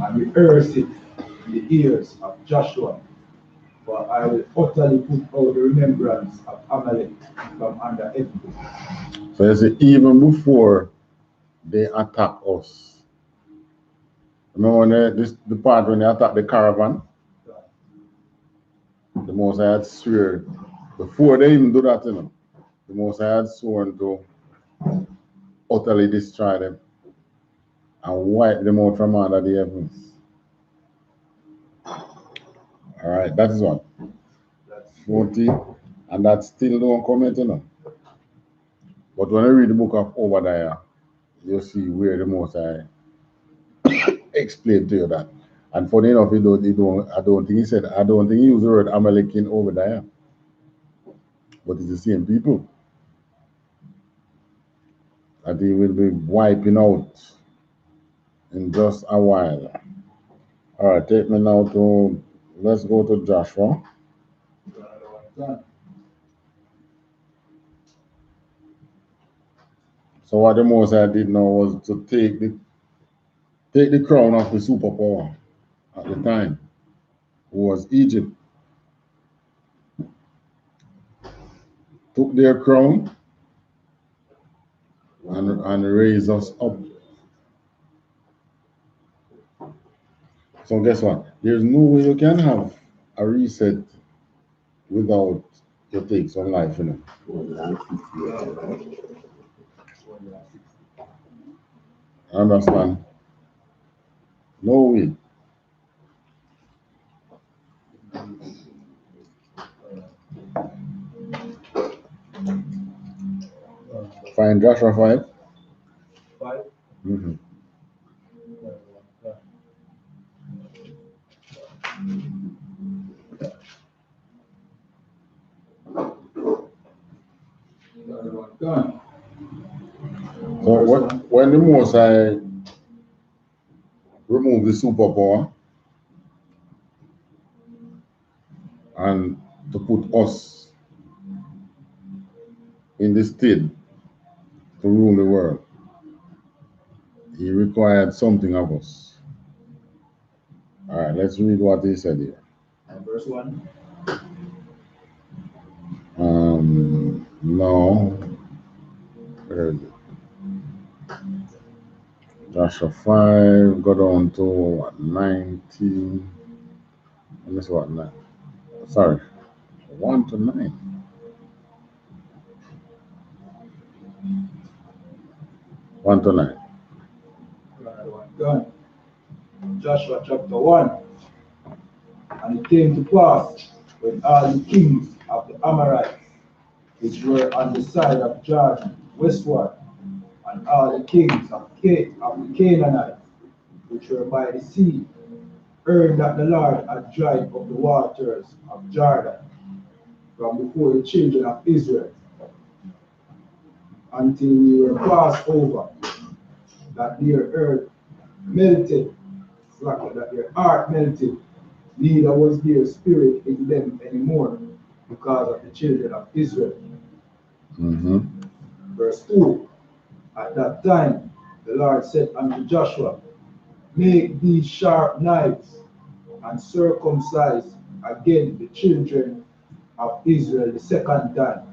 and rehearse it in the ears of Joshua, for I will utterly put out the remembrance of Amalek from under heaven. So you see, even before they attack us, remember when the part when they attacked the caravan? The Most High had swear, before they even do that, you know, the Most High had sworn to utterly destroy them and wipe them out from under the heavens. All right, that is what? That's 14, and that still don't comment, you know. But when I read the book of Obadiah, you see where the Most High explained to you that. And funny enough, I don't think he used the word Amalek in Obadiah. But it's the same people that he will be wiping out in just a while. All right, take me now to, let's go to Joshua. So what the Most High did now was to take the crown of the superpower at the time, who was Egypt. Took their crown and raised us up. So guess what? There's no way you can have a reset without you take some life, you know. Understand? No way. Find Joshua 5. 5. Mm-hmm. So when the Most High remove the superpower and to put us in the state to rule the world, he required something of us. All right, let's read what he said here. Verse 1. No. Where is it? Joshua 5, go down to what, 19. And this what, 9. Sorry, 1 to 9. 1 to 9. Joshua chapter 1. And it came to pass when all the kings of the Amorites, which were on the side of Jordan westward, and all the kings of the Canaanites, which were by the sea, heard that the Lord had dried up the waters of Jordan from before the children of Israel, until we were passed over, that their earth melted, that their heart melted, neither was there spirit in them anymore because of the children of Israel. Mm-hmm. Verse 2. At that time the Lord said unto Joshua, make these sharp knives and circumcise again the children of Israel the second time.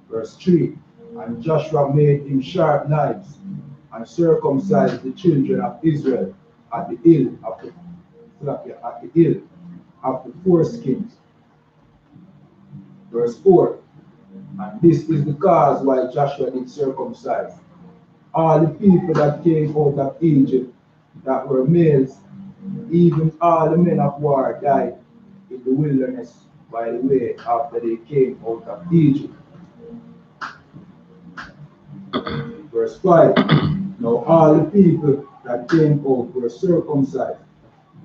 Verse 3. And Joshua made him sharp knives and circumcised the children of Israel at the hill of the at the hill of the foreskins. Verse 4. And this is the cause why Joshua did circumcise all the people that came out of Egypt that were males, even all the men of war died in the wilderness by the way after they came out of Egypt. Verse 5. Now all the people that came out were circumcised,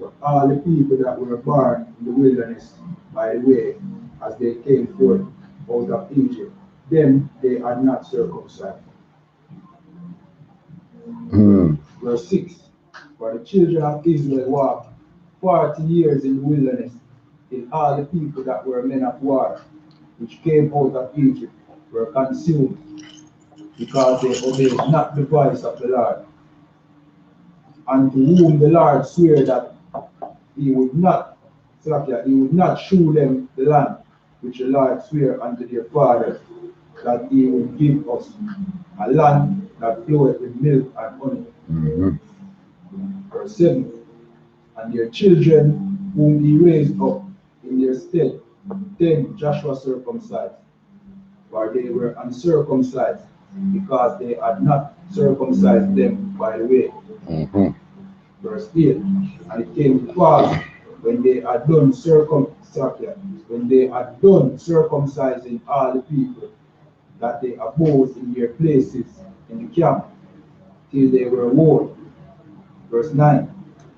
but all the people that were born in the wilderness by the way as they came forth out of Egypt, them they are not circumcised. Verse 6. For the children of Israel walked 40 years in the wilderness, till all the people that were men of war, which came out of Egypt, were consumed, because they obeyed not the voice of the Lord, and to whom the Lord sware that he would not shew them the land which the Lord sware unto their fathers, that he would give us, a land that floweth with milk and honey. Verse 7. And their children whom he raised up in their stead, then Joshua circumcised, for they were uncircumcised, because they had not circumcised them by the way. Verse 8. And it came to pass when they had done circumcising all the people, that they abode in their places in the camp till they were whole. Verse 9.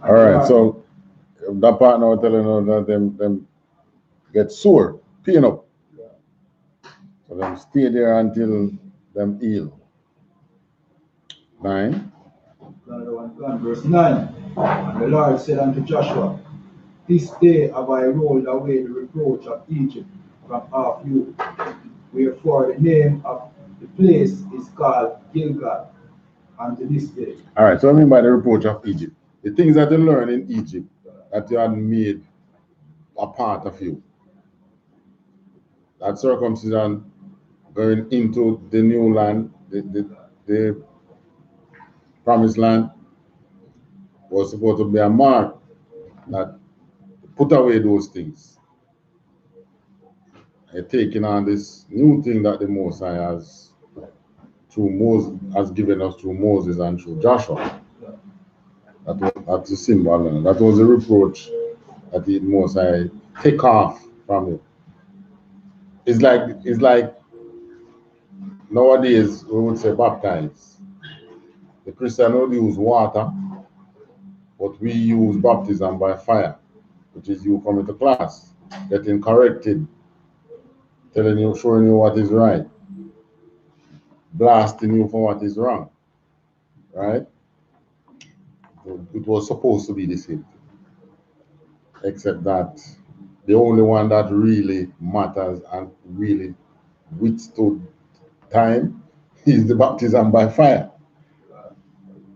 All right, so that part now telling us that them get sore, pain up. So them stay there until them heal. 9. Verse 9. And the Lord said unto Joshua, this day have I rolled away the reproach of Egypt from off you. Wherefore the name of the place is called Gilgal unto this day. All right, so I mean by the reproach of Egypt, the things that you learn in Egypt that you had made a part of you. That circumcision going into the new land, the promised land, was supposed to be a mark that put away those things. And taking on this new thing that the Most High has given us through Moses and through Joshua. That's the symbol. That was a reproach that the Most High take off from you. It's like nowadays we would say baptize. The Christian would use water, but we use baptism by fire, which is you coming to class, getting corrected, telling you, showing you what is right, blasting you for what is wrong, right? It was supposed to be the same thing, except that the only one that really matters and really withstood time is the baptism by fire.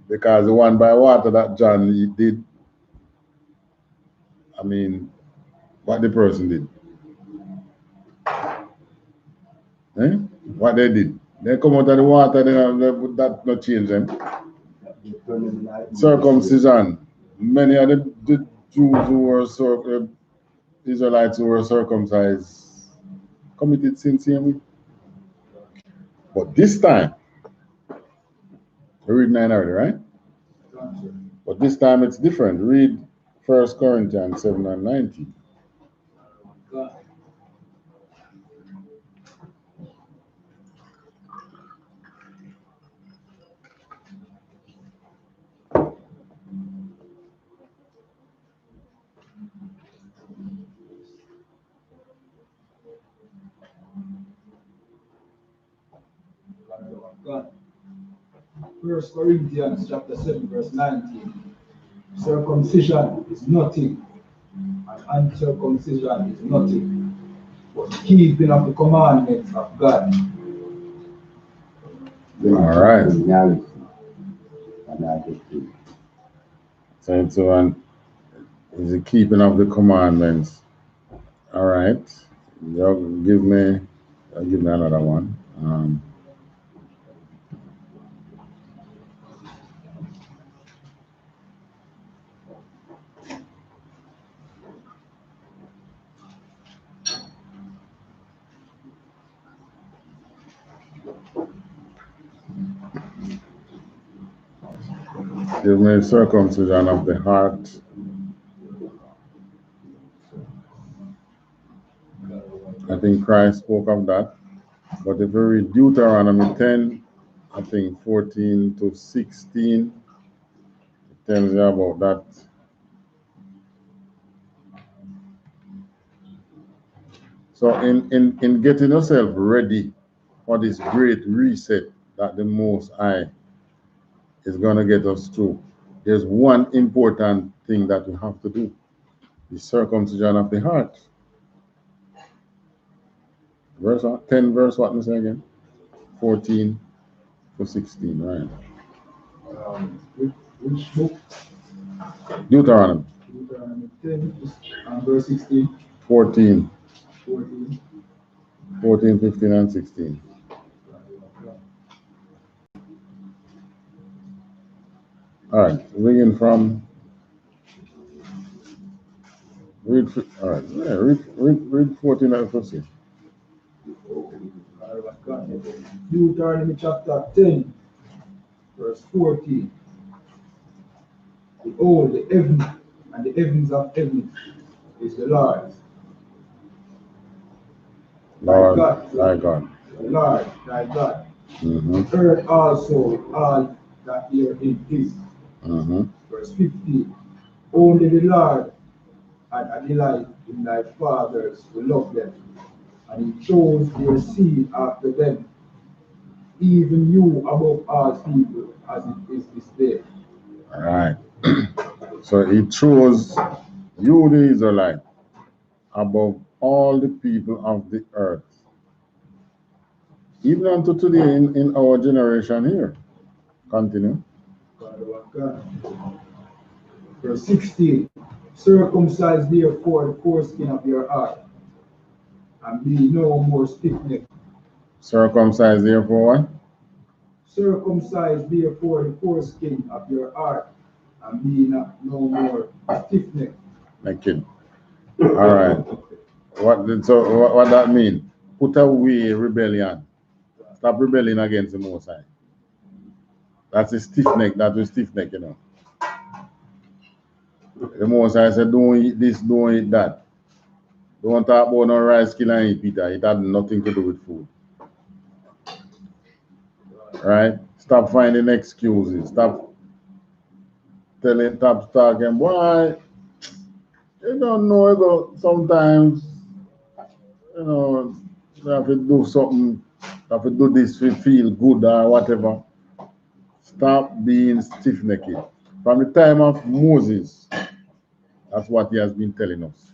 Because the one by water that John he did, I mean, what the person did. What they did. They come out of the water, that not change them. Circumcision. Many of the Jews who were Israelites who were circumcised committed sin same way. But this time, we read 9 already, right? But this time it's different. Read 1 Corinthians 7 and 19. First Corinthians chapter 7 verse 19. Circumcision is nothing, and uncircumcision is nothing, but keeping of the commandments of God. All right. So one is the keeping of the commandments. All right. You give me another one. Give me circumcision of the heart. I think Christ spoke of that. But if we read Deuteronomy 10, I think 14 to 16, it tells you about that. So in getting yourself ready for this great reset that the Most High is going to get us through, there's one important thing that we have to do: the circumcision of the heart. Verse 10, verse what me say again? 14 to 16, right? Which book? Deuteronomy. Deuteronomy 10 and verse 16. 14, 14. 14, 15, and 16. All right, reading from. Read. All right, yeah, read 14 and 15. Deuteronomy chapter 10, verse 14. Behold, the heaven and the heavens of heaven is the Lord's. Lord, thy God. The Lord, thy God. Mm-hmm. The earth also, all that herein is. Mm-hmm. Verse 15. Only the Lord had a delight in thy fathers who love them, and he chose their seed after them, even you above all people, as it is this day. All right. So he chose you, the Israelite, above all the people of the earth. Even unto today in our generation here. Continue. Verse 16. Circumcise therefore the foreskin of your heart, and be no more stiff-necked. Circumcise therefore what? Circumcise therefore the foreskin of your heart, and be no more stiff-necked. Naked. All right. What that mean? Put away rebellion. Stop rebelling against the Most High. That's a stiff neck. That's a stiff neck, you know. The Most High said, don't eat this, don't eat that. Don't talk about no rice, kill and eat, Peter. It had nothing to do with food. Right? Stop finding excuses. Stop talking, boy, you don't know about sometimes, you know, you have to do something, you have to do this to feel good or whatever. Stop being stiff-necked. From the time of Moses, that's what he has been telling us.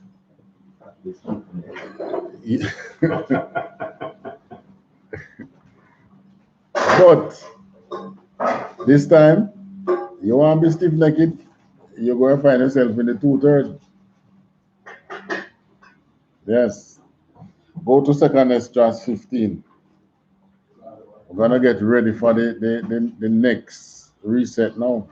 But this time, you want to be stiff-necked, you're going to find yourself in the 2/3. Yes. Go to 2 Esdras 15. We're going to get ready for the next reset now.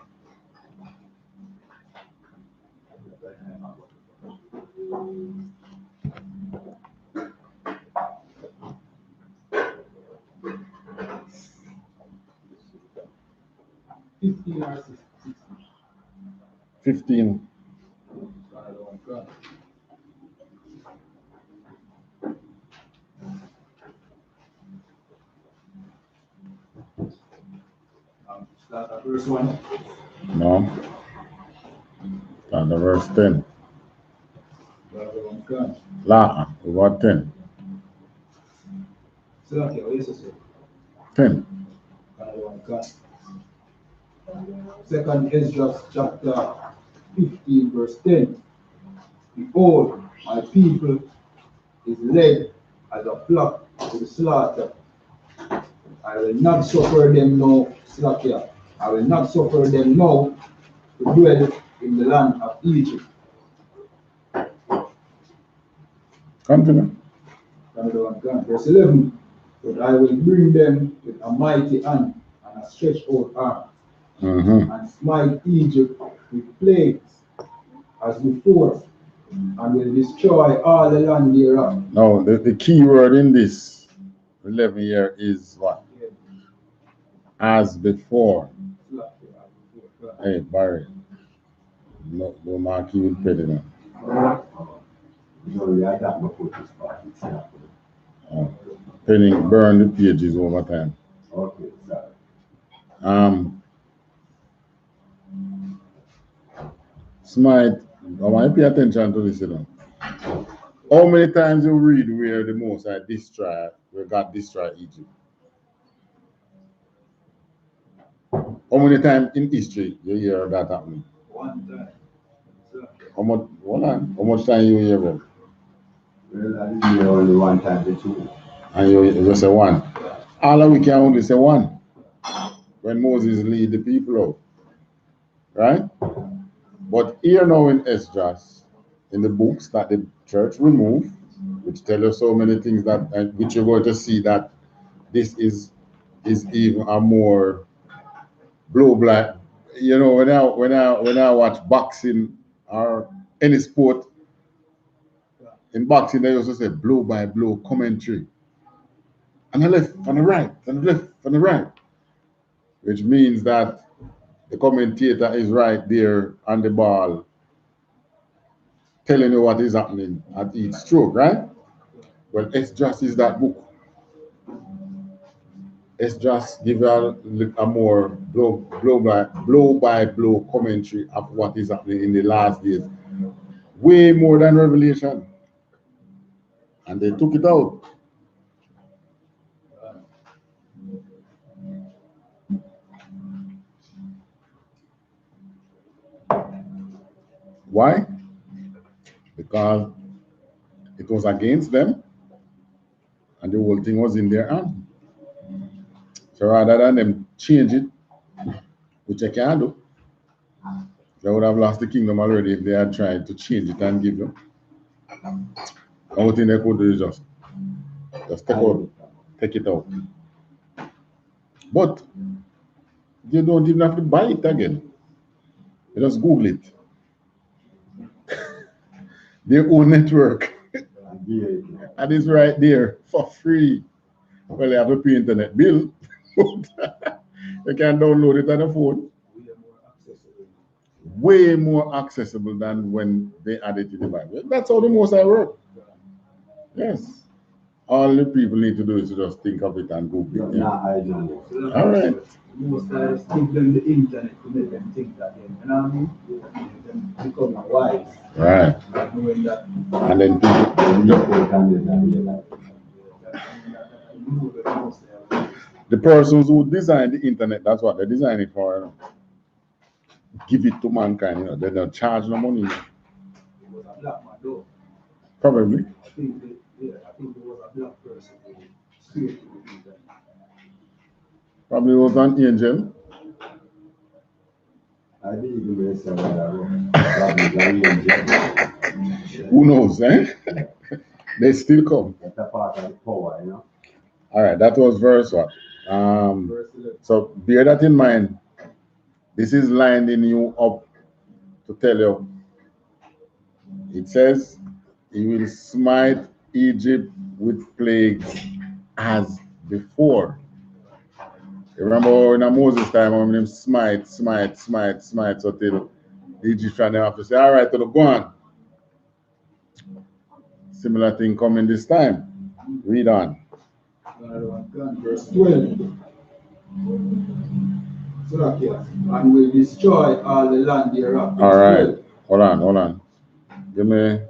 Or 15. Start at verse 1. No. Start at verse 10. La, what 10? 10. Second Esdras chapter 15, verse 10. Behold, my people is led as a flock to the slaughter. I will not suffer them now, slaughter. I will not suffer them now to dwell in the land of Egypt. Continue. Verse 11. But I will bring them with a mighty hand and a stretched out arm, and smite Egypt with plagues as before, and will destroy all the land thereof. Now, the key word in this 11 year is what? As before. Hey, Barry. No, no mark you with penny now. Penny burn the pages over time. Okay, sorry. Smite, I want to pay attention to this, you know. How many times you read where the Most High destroy, where God destroy Egypt? How many times in history you hear that happening? One time. How much? Hold on. How much time you hear about? Well, I didn't hear only one time, the two. And you just say one. All of we can only say one. When Moses lead the people out, right? But here now in Esdras, in the books that the church removed, which tell you so many things that which you're going to see that this is even a more blow black. You know, when I watch boxing or any sport, in boxing they also say blow by blow commentary. On the left, on the right, on the left, on the right. Which means that the commentator is right there on the ball telling you what is happening at each stroke, right? Well, Esdras is that book. Esdras give a more blow by blow commentary of what is happening in the last days. Way more than Revelation. And they took it out. Why? Because it was against them and the whole thing was in their hand. So rather than them change it, which they can't do, they would have lost the kingdom already if they had tried to change it and give them. The only thing they could do is just take it out. But you don't even have to buy it again. You just Google it. Their own network. And it's right there for free. Well, they have a pre-internet bill. You can download it on the phone. Way more accessible than when they added it to the Bible. That's how the Most High work. Yes. All the people need to do is to just think of it and Google it. Yeah. All right. Most guys give them the internet to make them think that you know what I mean? Them become wise. Right. Knowing that. And then the persons who design the internet, that's what they design it for. Give it to mankind, you know, they don't charge no money. It was a black man though. Probably. I think there was a black person who created the internet. Probably was an angel. I didn't even say that. Who knows, eh? They still come. That's a part of the power, you know. All right, that was verse what? So bear that in mind. This is lining you up to tell you. It says, he will smite Egypt with plagues as before. You remember in Moses' time, when him smite, so till the Egyptians have to say, all right, go on. Similar thing coming this time. Read on. Verse 12. And will destroy all the land thereof. All right. Hold on. Give me,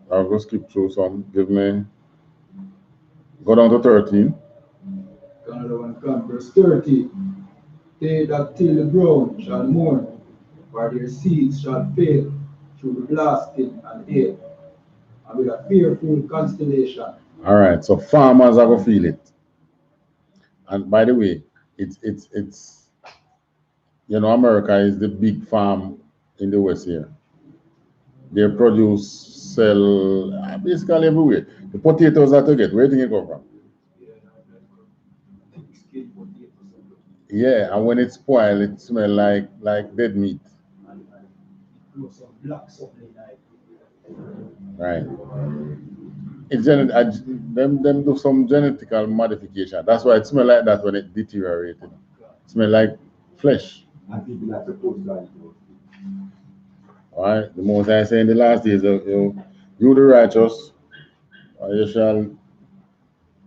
I'll go skip through some. Give me, go down to 13. Verse 30. They that till the ground shall mourn, for their seeds shall fail through the blasting and hail, and with a fearful constellation. All right, so farmers are gonna feel it. And by the way, it's you know, America is the big farm in the West here. They produce, sell basically everywhere. The potatoes that you get, where do you think it come from? Yeah, and when it's spoiled, it smells like dead meat. Right. It's them do some genetical modification. That's why it smells like that when it deteriorated. It smells like flesh. And people are supposed to have those things. All right. The most I say in the last days, you the righteous, you shall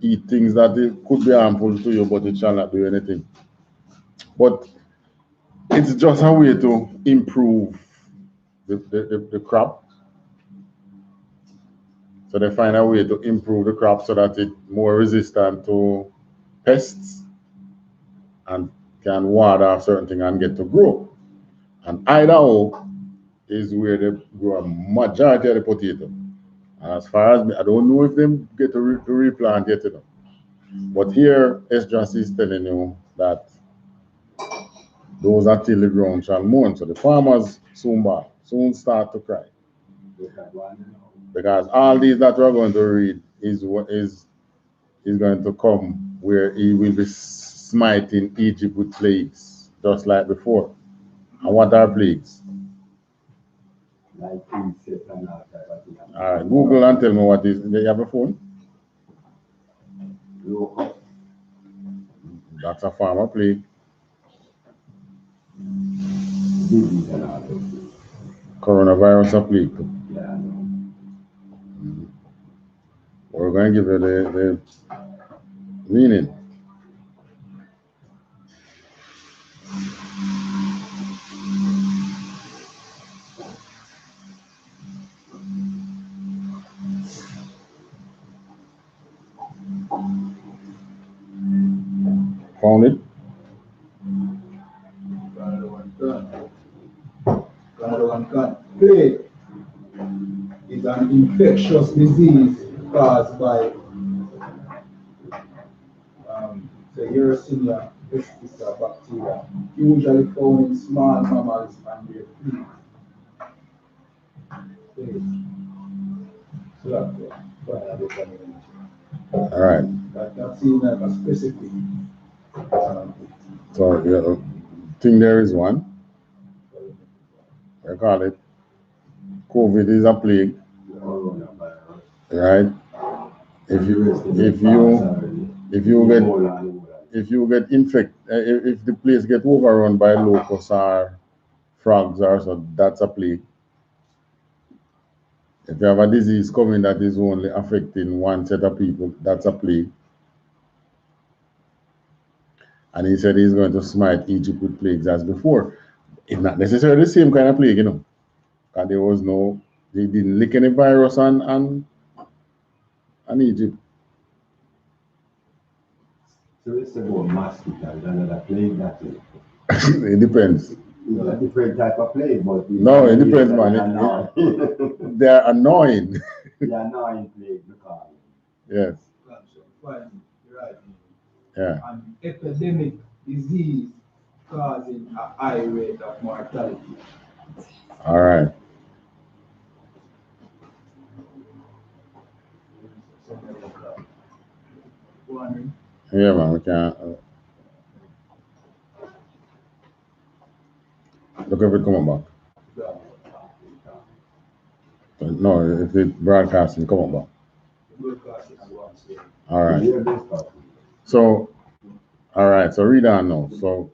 eat things that it could be harmful to you, but it shall not do anything. But it's just a way to improve the crop. So they find a way to improve the crop so that it's more resistant to pests and can ward off certain things and get to grow. And Idaho is where they grow a majority of the potato. And as far as me, I don't know if they get to replant yet, but here Esdras is telling you that those that till the ground shall mourn. So the farmers soon start to cry. Because all these that we're going to read is going to come where he will be smiting Egypt with plagues, just like before. And what are plagues? Like insects and all type of things. All right, Google and tell me what is. Do you have a phone? Locust. That's a farmer plague. Disease and all those things. Coronavirus a plague too. Yeah, I know. We're going to give you the meaning. Found it? Plague is an infectious disease caused by the Yersinia pestis bacteria, usually found in small mammals and their fleas. So All right. that's in like a specific. So the thing there is one. I call it COVID is a plague, Coronavirus. right? If you get infected, if the place get overrun by locusts or frogs or so, that's a plague. If you have a disease coming that is only affecting one set of people, that's a plague. And he said he's going to smite Egypt with plagues as before. It's not necessarily the same kind of plague, because there was they didn't lick any virus on Egypt. So it's about mosquitoes, another plague that is. It depends. It's a different type of plague, but No, it depends, man. They're annoying. They're annoying plague because. Yes. Right. Yeah. An epidemic disease causing a high rate of mortality. All right. Yeah, man, we can. Look if it come back. No, if it's broadcasting, come on back. All right. So, all right. So read on now. So,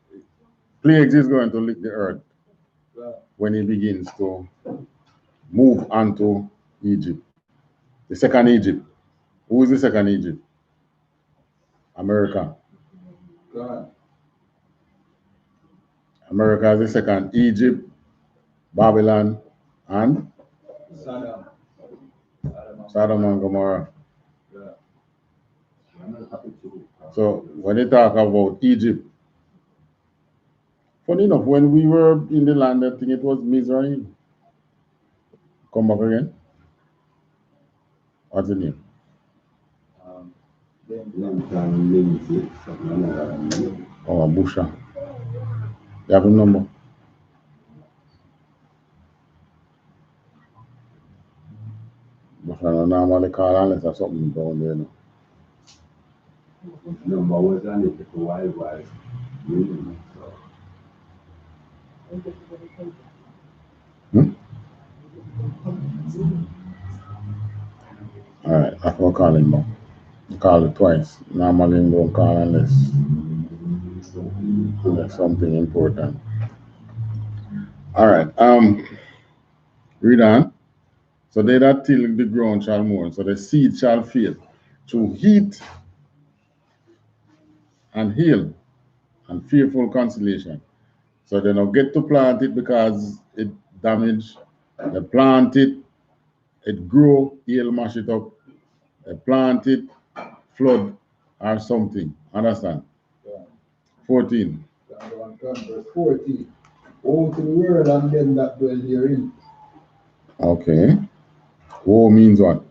plagues is going to lick the earth when it begins to move onto Egypt. The second Egypt. Who is the second Egypt? America. America is the second. Egypt, Babylon, and Sodom and Gomorrah. So when they talk about Egypt, funny enough, when we were in the land, I think it was Mizraim. Come back again. What's the name? Oh, Busha. You have a number? Busha, I normally call unless there's something down there. No? Number was on it for a while. All right, I will call him back. Call it twice. Normally, don't call unless something important. All right. Read on. So they that till the ground shall mourn, so the seed shall fail through heat and hail and fearful consolation. So they don't get to plant it because it damaged. They plant it, it grow, hail mash it up. They plant it, flood or something. Understand? Yeah. 14. Verse 14. Woe to the world and them that dwell therein. Okay. Woe means what?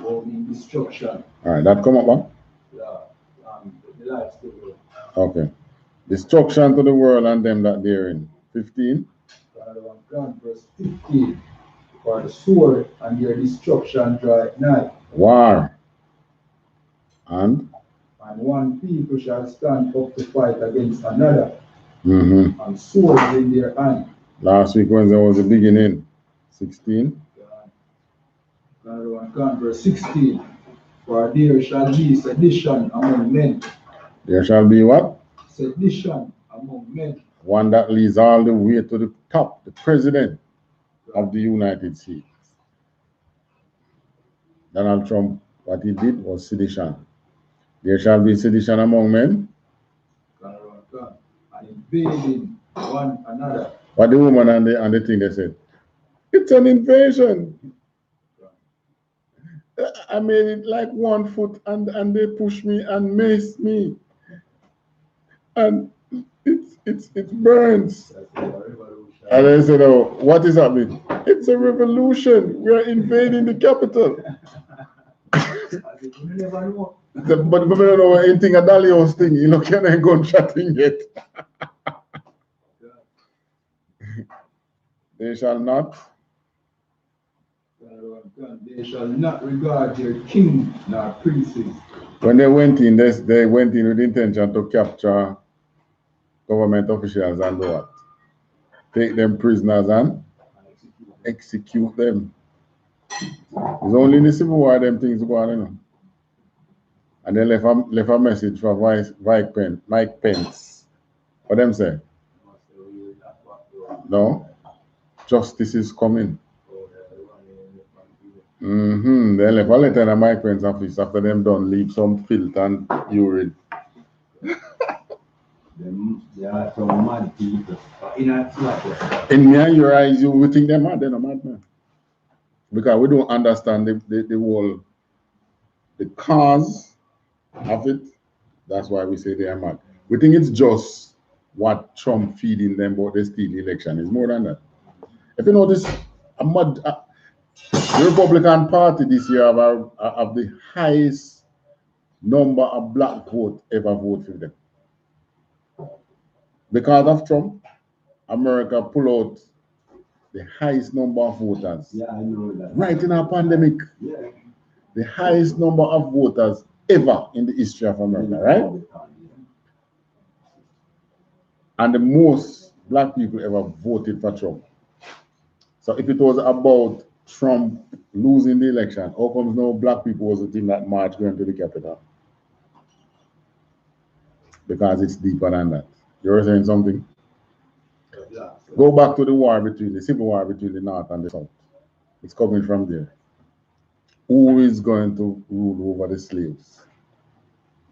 Woe means destruction. All right, that come up, huh? Yeah. The life still. Okay. Destruction to the world and them that therein. 15. Verse 15. For the sword and their destruction draweth nigh. War. And one people shall stand up to fight against another, and swords in their hand. Last week when there was the beginning. 16. Verse 16. For there shall be sedition among men. There shall be what? Sedition among men. One that leads all the way to the top, the president of the United States. Donald Trump, what he did was sedition. There shall be sedition among men. And invading one another. But the woman and the thing they said, it's an invasion. I made it like 1 foot and they pushed me and maced me. And it burns. And I said, oh, what is happening? It's a revolution. We are invading the capital. But we don't know anything a Dalios thing. You know, can I go chatting yet? They shall not. They shall not regard their king nor princes. When they went in, they went in with the intention to capture government officials and do what? Take them prisoners and execute them. It's only in the Civil War them things go on, you know. And they left a message for Mike Pence. What them say? No, justice is coming. They left a letter in Mike Pence's office after them done leave some filth and urine. There are some mad people. In your eyes, you would think they're mad. They're not mad, man. Because we don't understand the whole, the cause of it. That's why we say they are mad. We think it's just what Trump feeding them about the steal election. It's more than that. If you notice, the Republican Party this year have the highest number of black votes ever vote for them. Because of Trump, America pull out the highest number of voters. Yeah, I know that. Right in our pandemic. Yeah. The highest number of voters ever in the history of America, right? And the most black people ever voted for Trump. So if it was about Trump losing the election, how comes no black people was the thing that marched going to the Capitol? Because it's deeper than that. You're saying something? Yeah. Go back to the civil war between the North and the South. It's coming from there. Who is going to rule over the slaves?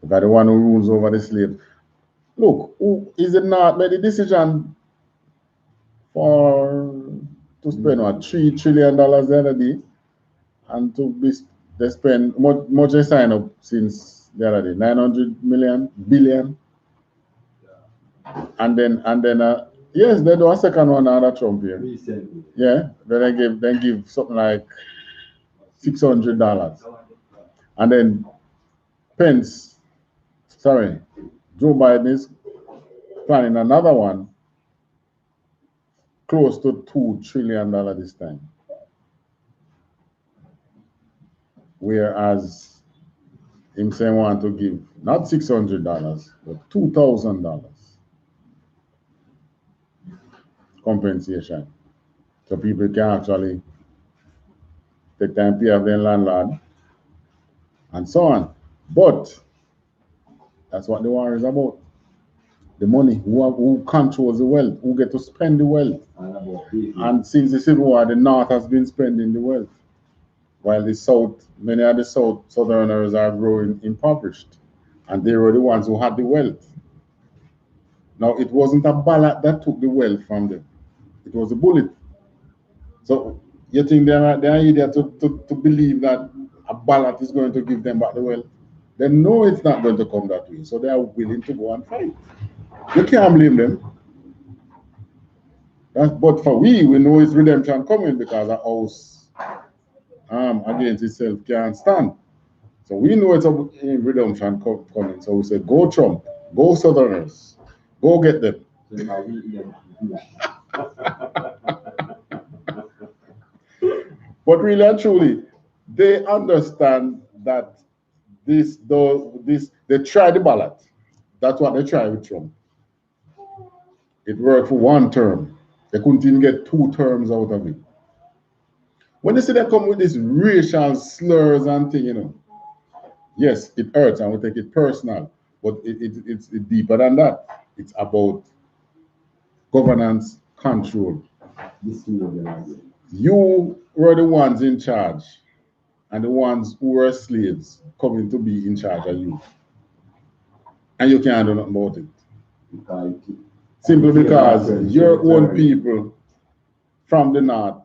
Because the one who rules over the slaves. Look, who is it not made the decision to spend what, $3 trillion the other day, and they spend much they sign up since the other day, 900 billion. And then yes, they do a second one under Trump here. Recently. Yeah, then they give something like $600. And then Joe Biden is planning another one close to $2 trillion this time. Whereas him saying want to give not $600, but $2,000 compensation. So people can actually take time to pay off their landlord and so on. But that's what the war is about. The money, who controls the wealth, who get to spend the wealth. And since the Civil War, the North has been spending the wealth, while the South, many of the Southerners are growing impoverished, and they were the ones who had the wealth. Now, it wasn't a ballot that took the wealth from them; it was a bullet. So you think they're idiot to believe that a ballot is going to give them back the wealth? They know it's not going to come that way, so they are willing to go and fight. You can't blame them. But for we know it's redemption coming, because a house against itself can't stand. So we know it's a redemption coming. So we say, go Trump, go Southerners, go get them. But really and truly, they understand that they tried the ballot. That's what they tried with Trump. It worked for one term. They couldn't even get 2 terms out of it. When they say they come with these racial slurs and things, yes, it hurts and we take it personal, but it's deeper than that. It's about governance, control. You were the ones in charge, and the ones who were slaves coming to be in charge of you. And you can't do nothing about it. Simply because your own people from the North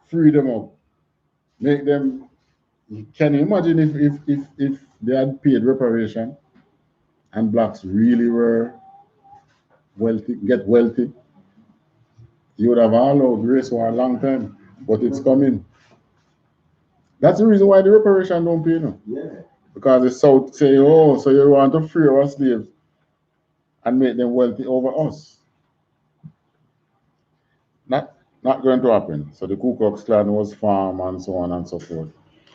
free them up, make them. Can you imagine if they had paid reparation and blacks really were wealthy, get wealthy? You would have allowed race war a long time, but it's coming. That's the reason why the reparation don't pay now. Yeah. Because the South say, oh, so you want to free our slaves and make them wealthy over us. Not going to happen. So the Ku Klux Klan was formed and so on and so forth.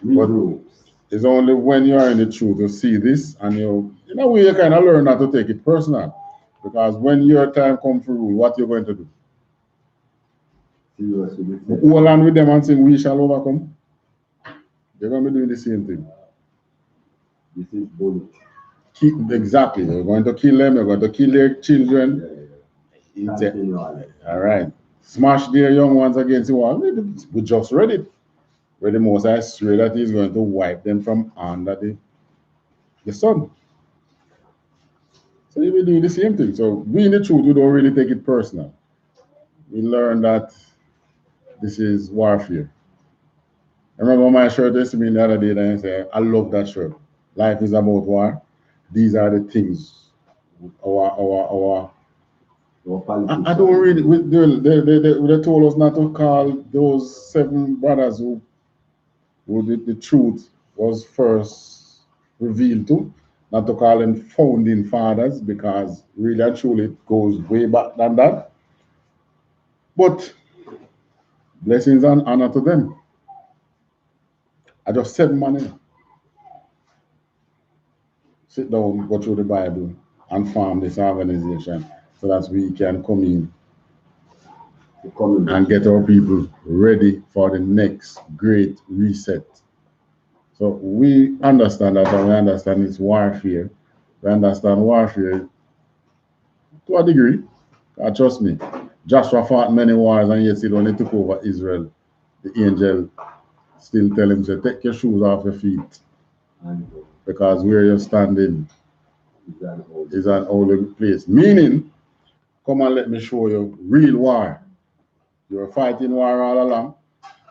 But it's only when you are in the truth to see this, and you kind of learn not to take it personal. Because when your time comes to rule, what you're going to do? Hold on with them and sing, we shall overcome. They're going to be doing the same thing. This is bullet. Exactly. You're going to kill them, you're going to kill their children. All right. Smash their young ones against the wall. We just read it. Where the Most High swear that he's going to wipe them from under the sun. So you will do the same thing. So we in the truth, we don't really take it personal. We learn that this is warfare. I remember my shirt used to be the other day, and I said, I love that shirt. Life is about war. These are the things. I don't really. They told us not to call those 7 brothers who the truth was first revealed to, not to call them founding fathers, because really and truly it goes way back than that. But blessings and honor to them. I just said money. Sit down, go through the Bible, and form this organization so that we can come in and get our people ready for the next great reset. So we understand that, and we understand it's warfare. We understand warfare to a degree. Trust me, Joshua fought many wars, and yet still when he took over Israel, the angel still tell him to take your shoes off your feet, because where you're standing is an holy place. Meaning, come and let me show you real war. You're fighting war all along,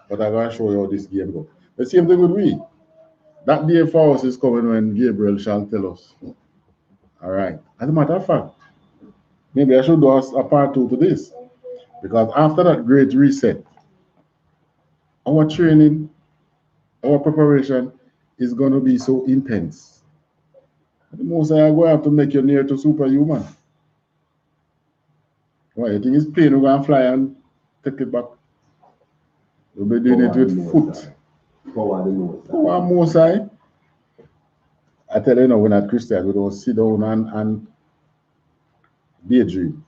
but I'm going to show you how this game goes. The same thing with we. That day for us is coming when Gabriel shall tell us. All right. As a matter of fact, maybe I should do a part 2 to this. Because after that great reset, our training, our preparation is going to be so intense. The most I go have to make you near to superhuman. Why? You think it's plane we're going to fly and take it back? We'll be doing it with foot. Power Most High. I tell you, we're not Christians. We don't sit down and daydream.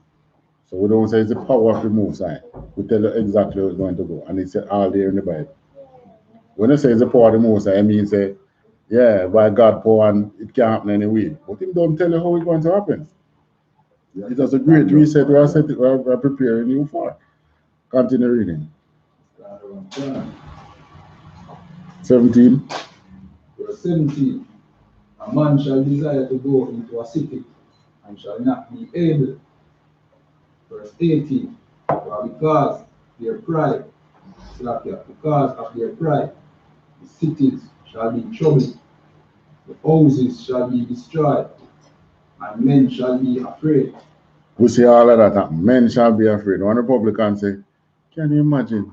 So we don't say it's the power of the Most High. We tell you exactly how it's going to go. And it's all there in the Bible. When you say it's the power of the Most High, I mean, say, yeah, by God power, and it can't happen anyway. But he don't tell you how it's going to happen. It was a great reset. We are preparing you for. Continue reading. 17. Verse 17. A man shall desire to go into a city and shall not be able. Verse 18. Because their pride, because of their pride, the cities shall be troubled, the houses shall be destroyed, and men shall be afraid. We see all of that. Men shall be afraid. One Republican say, can you imagine?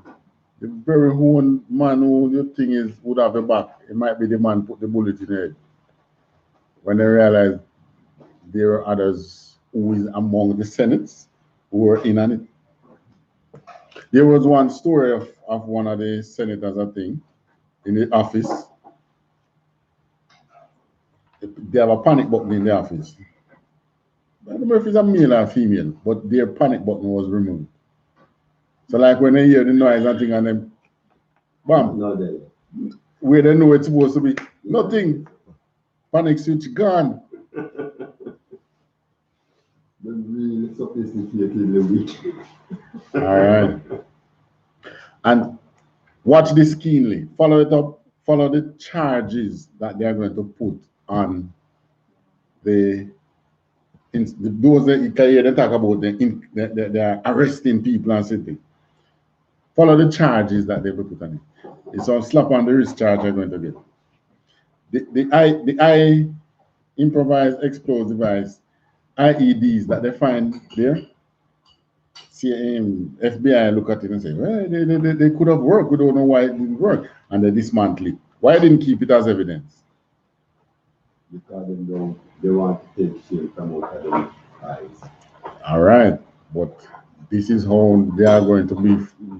The very own man who you think is would have a back, it might be the man put the bullet in the head. When they realize there are others who is among the senates who were in on it. There was one story of one of the senators, I think, in the office. They have a panic button in the office. I don't know if it's a male or female, but their panic button was removed. So like when they hear the noise and thing and them, bam, where they know it's supposed to be, nothing. Panic switch gone. Really sophisticated in the week. All right. And watch this keenly. Follow it up. Follow the charges that they are going to put on those that they talk about. They are arresting people and something. Follow the charges that they will put on it. It's a slap on the wrist charge they're going to get. The improvised explosive device, IEDs that they find there. FBI look at it and say, well, they could have worked. We don't know why it didn't work. And they dismantle it. Why didn't keep it as evidence? Because they want to take shit from out of their eyes. All right. But this is how they are going to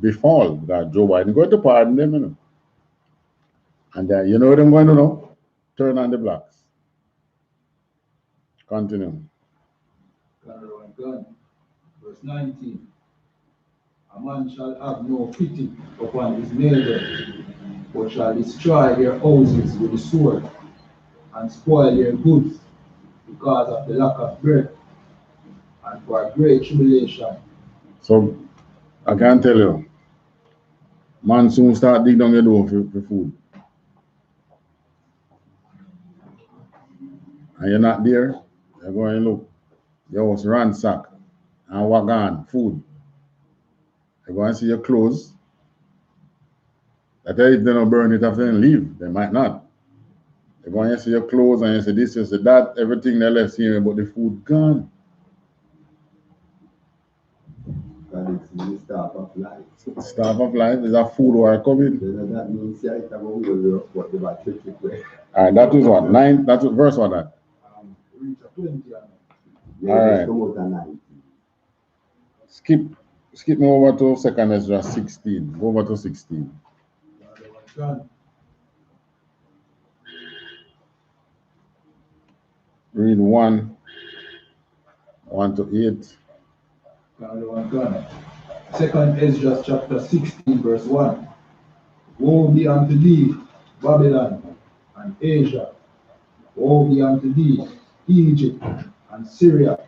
befall that Joe Biden going to pardon them, you know. And you know what I'm going to know? Turn on the blacks. Continue. Verse 19. A man shall have no pity upon his neighbor, but shall destroy their houses with the sword, and spoil their goods because of the lack of bread, and for a great tribulation. So, I can tell you, man soon start dig down your door for food. And you're not there, you're going to look. Your house ransack and wagon, food. You're going to see your clothes. That if they don't burn it after they leave, they might not. You're going to see your clothes and you say this, you say that, everything they left here, but the food gone. And it's the start of life. Start of life is a food war coming. That means it's a what they are tricky way. All right, that was what? 9, that's what verse what that? Reach a 20. All right. Skip me over to 2 Ezra 16. Go over to 16. Read 1 to 8. 2 Ezra chapter 16, verse 1. Woe be unto thee, Babylon and Asia. Woe be unto thee, Egypt and Syria.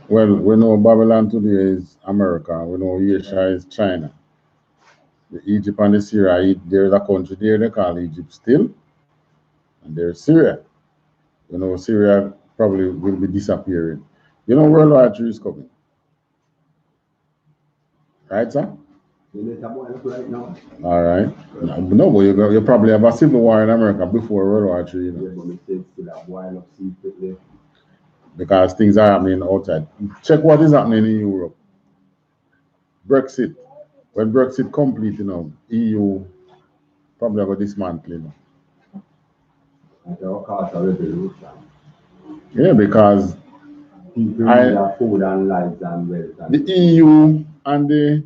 Well, we know Babylon today is America. We know Asia is China. The Egypt and the Syria, there's a country there they call Egypt still. And there's Syria. You know, Syria probably will be disappearing. You know, World War III is coming. Right, sir? Right now. All right. No, but you probably have a civil war in America before World War III. You know? Yeah, because things are happening outside. Check what is happening in Europe. Brexit. When Brexit complete, you know, EU probably have a dismantling. Yeah, because food and lives and wealth. The EU and the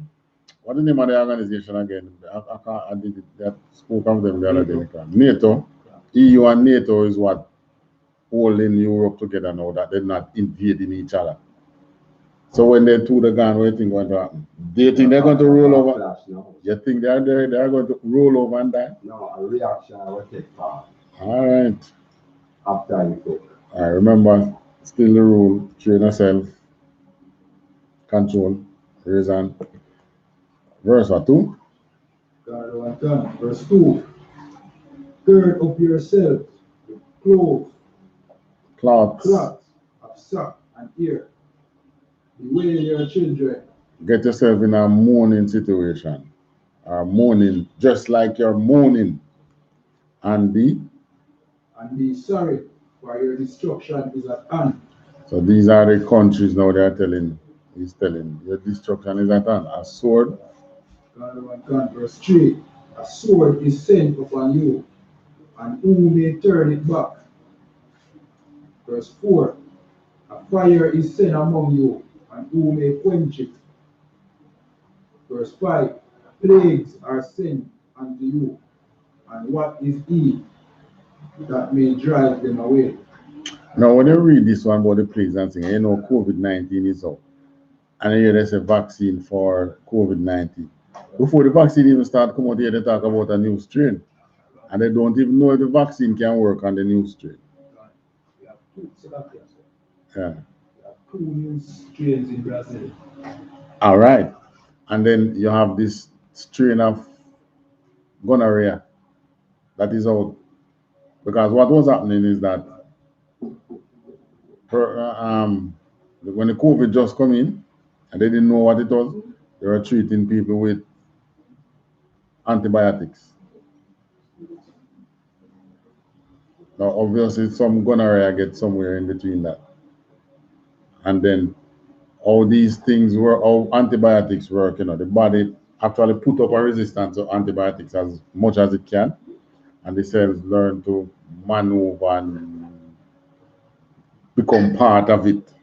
what is the name of the organization again? I did that spoke of them the other day. NATO. EU and NATO is what holding Europe together now that they're not invading each other. So when they two the gun, what do you think going to happen? Do you think they're going to roll over? You think they're going to roll over and die? No, a reaction will take part. All right. After you cook. I remember still the rule, train yourself control. Reason. Verse what 2? Verse 2. Gird up yourselves with cloths of sack and ear. Bewail your children. Get yourself in a mourning situation. Or mourning, just like you're mourning. And be sorry, for your destruction is at hand. So these are the countries now they are telling, he's telling, your destruction is at hand. A sword. Verse 3. A sword is sent upon you, and who may turn it back? Verse 4. A fire is sent among you, and who may quench it? Verse 5. Plagues are sent unto you, and what is he that may drive them away? Now, when you read this one about the plagues and things, you know COVID-19 is out. And here there's a vaccine for COVID-19. Before the vaccine even start come out here, they talk about a new strain. And they don't even know if the vaccine can work on the new strain. Yeah. Two new strains in Brazil. All right. And then you have this strain of gonorrhea that is out. Because what was happening is that when the COVID just come in and they didn't know what it was, they were treating people with antibiotics. Now, obviously, some gonorrhea gets somewhere in between that. And then all these things were, all antibiotics work, you know, the body actually put up a resistance to antibiotics as much as it can. And the cells learn to maneuver and become part of it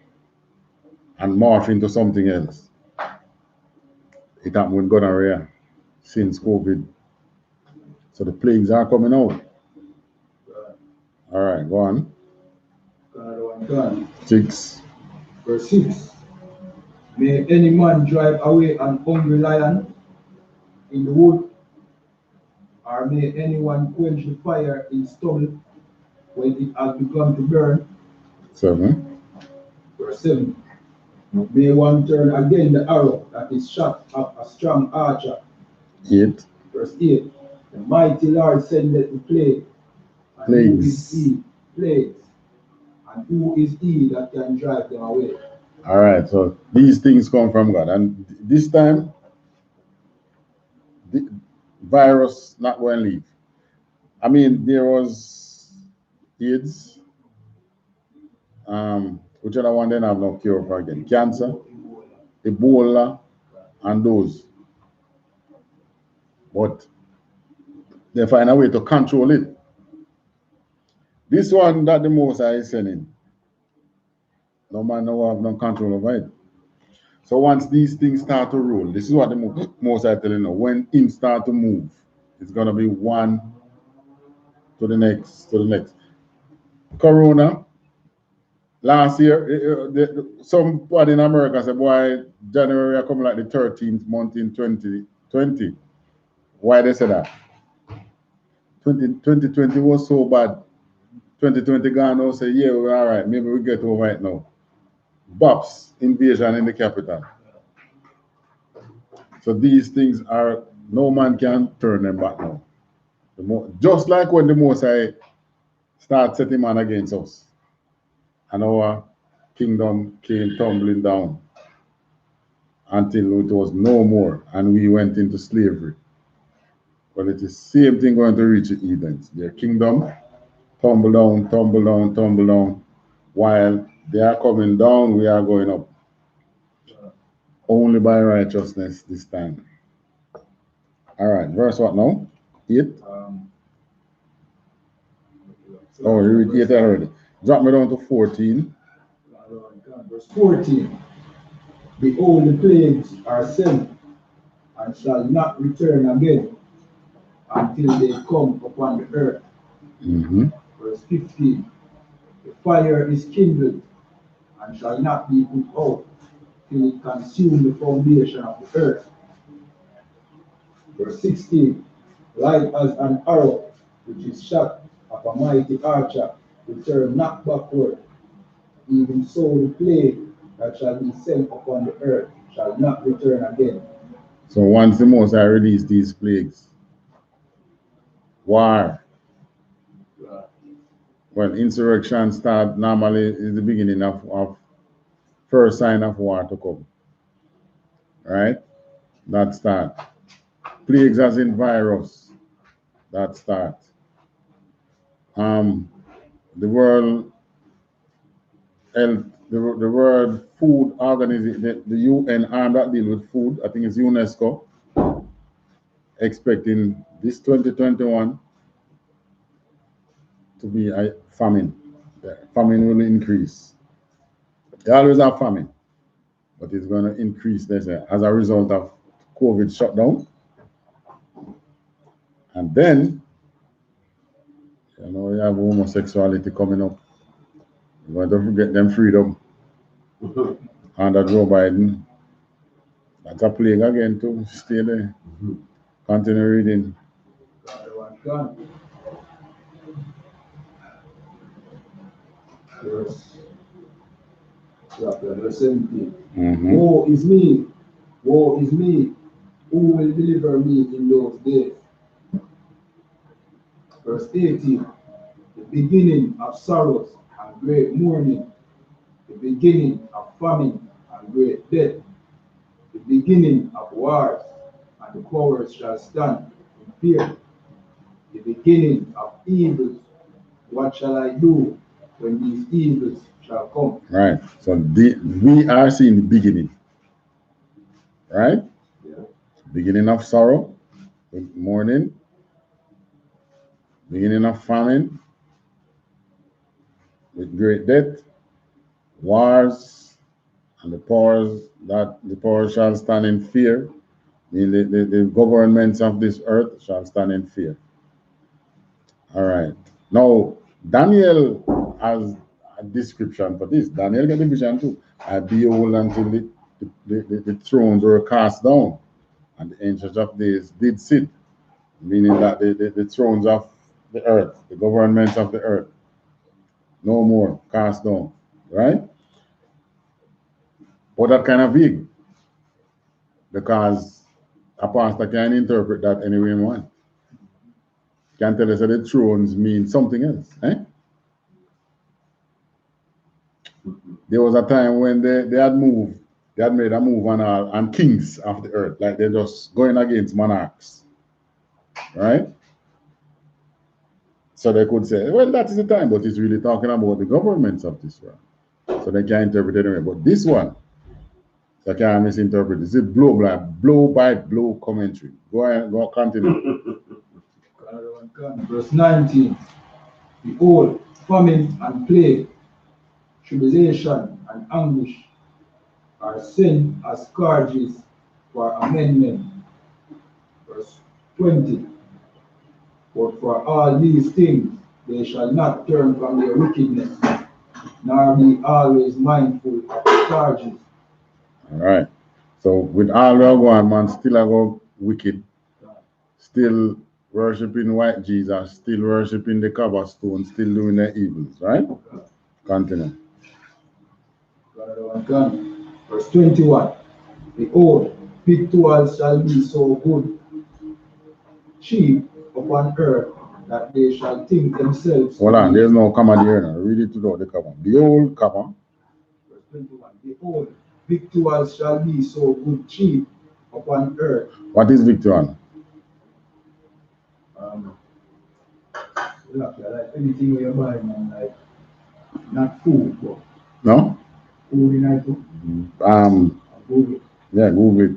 and morph into something else. It happened with gonorrhea since COVID. So the plagues are coming out. All right, go on. 6. Verse 6. May any man drive away an hungry lion in the wood, or may anyone quench the fire in stubble when it has begun to burn. 7. Verse 7. May one turn again the arrow that is shot at a strong archer. 8. Verse 8. The mighty Lord sendeth the plague. And who is he? Plagues. And who is he that can drive them away? All right, so these things come from God. And this time, the virus not going to leave. I mean, there was AIDS, which other one then have no cure for again? Cancer, Ebola, and those. But they find a way to control it. This one that the Most High is sending, no man no have no control over it. So once these things start to roll, this is what the Most High telling you. When him start to move, it's gonna be one to the next, to the next. Corona, last year, somebody in America said, boy, January come like the 13th month in 2020. Why they said that? 2020 was so bad. 2020 gone now, say, yeah, we're all right, maybe we get over it now. BOPS, invasion in the capital. So these things are, no man can turn them back now. Just like when the Most High start setting man against us, and our kingdom came tumbling down until it was no more, and we went into slavery. But it is the same thing going to reach the heathens. Their kingdom tumble down, tumble down, tumble down. While they are coming down, we are going up. Only by righteousness this time. All right, verse what now? 8? Oh, you read 8 already. Drop me down to 14. Verse 14. Behold, the plagues are sent, and shall not return again until they come upon the earth. Verse 15. The fire is kindled, and shall not be put out till it consume the foundation of the earth. Verse 16. Like as an arrow which is shot of a mighty archer, return not backward, even so the plague that shall be sent upon the earth shall not return again. So once the Most High release these plagues, war. Well, insurrection start normally is the beginning of first sign of war to come. Right? That start. Plagues as in virus. That start. The World Health, the World Food Organization, the UN arm that deal with food, I think it's UNESCO, expecting this 2021 to be a famine. The famine will increase. They always have famine, but it's going to increase, they say, as a result of COVID shutdown. And then, you know, we have homosexuality coming up. We're going to get them freedom under Joe Biden. That's a plague again too. Stay there. Continue reading. Verse 17. Woe is me, woe is me, who will deliver me in those days? Verse 18. The beginning of sorrows and great mourning, the beginning of famine and great death, the beginning of wars, and the powers shall stand in fear. The beginning of evils, what shall I do when these evils shall come? Right. So we are seeing the beginning. Right? Yeah. Beginning of sorrow, mourning, beginning of famine, with great death, wars, and the powers shall stand in fear. The governments of this earth shall stand in fear. All right. Now, Daniel has a description for this. Daniel got a vision too. I behold until the thrones were cast down, and the ancients of days did sit, meaning that the thrones of the earth, the governments of the earth, no more cast down, right? But that kind of big, because a pastor can interpret that any way he wants. Can tell us that the thrones mean something else, eh? There was a time when they had made a move on kings of the earth, like they're just going against monarchs, right? So they could say, well, that is the time, but it's really talking about the governments of this world. So they can't interpret it anyway. But this one, they can't misinterpret. This is blow by blow commentary. Go ahead, go continue. Verse 19. Behold, famine and plague, tribulation and anguish are sent as scourges for amendment. Verse 20. But for all these things they shall not turn from their wickedness, nor be always mindful of the charges. All right. So with all we are going, man, still I go wicked, still worshiping white Jesus, still worshiping the cover stone, still doing their evils, right? Continue. Verse 21. Behold, victuals shall be so good, cheap upon earth, that they shall think themselves. Hold on, there's no comma there now. Read it without the comma. Behold, comma. Verse 21. Behold, victuals shall be so good, cheap upon earth. What is victual? Like anything where you're buying, and like not food, but No? food in it. Google it. Yeah, Google it.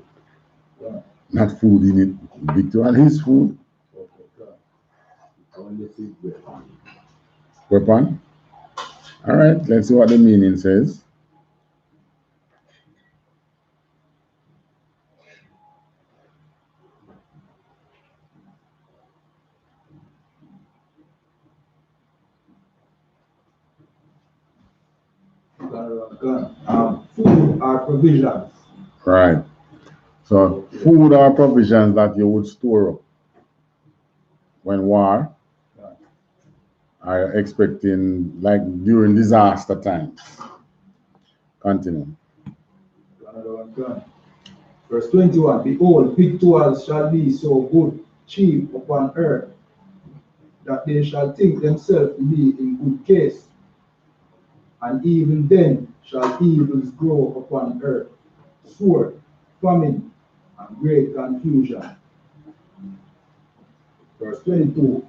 Yeah. Not food in it. Victual is food. Weapon. All right, let's see what the meaning says. Food are provisions. Right. So food are provisions that you would store up when war are expecting, like during disaster times. Continue. Verse 21, behold, victuals shall be so good, cheap upon earth, that they shall think themselves to be in good case. And even then shall evils grow upon earth, sword, famine, and great confusion. Verse 22,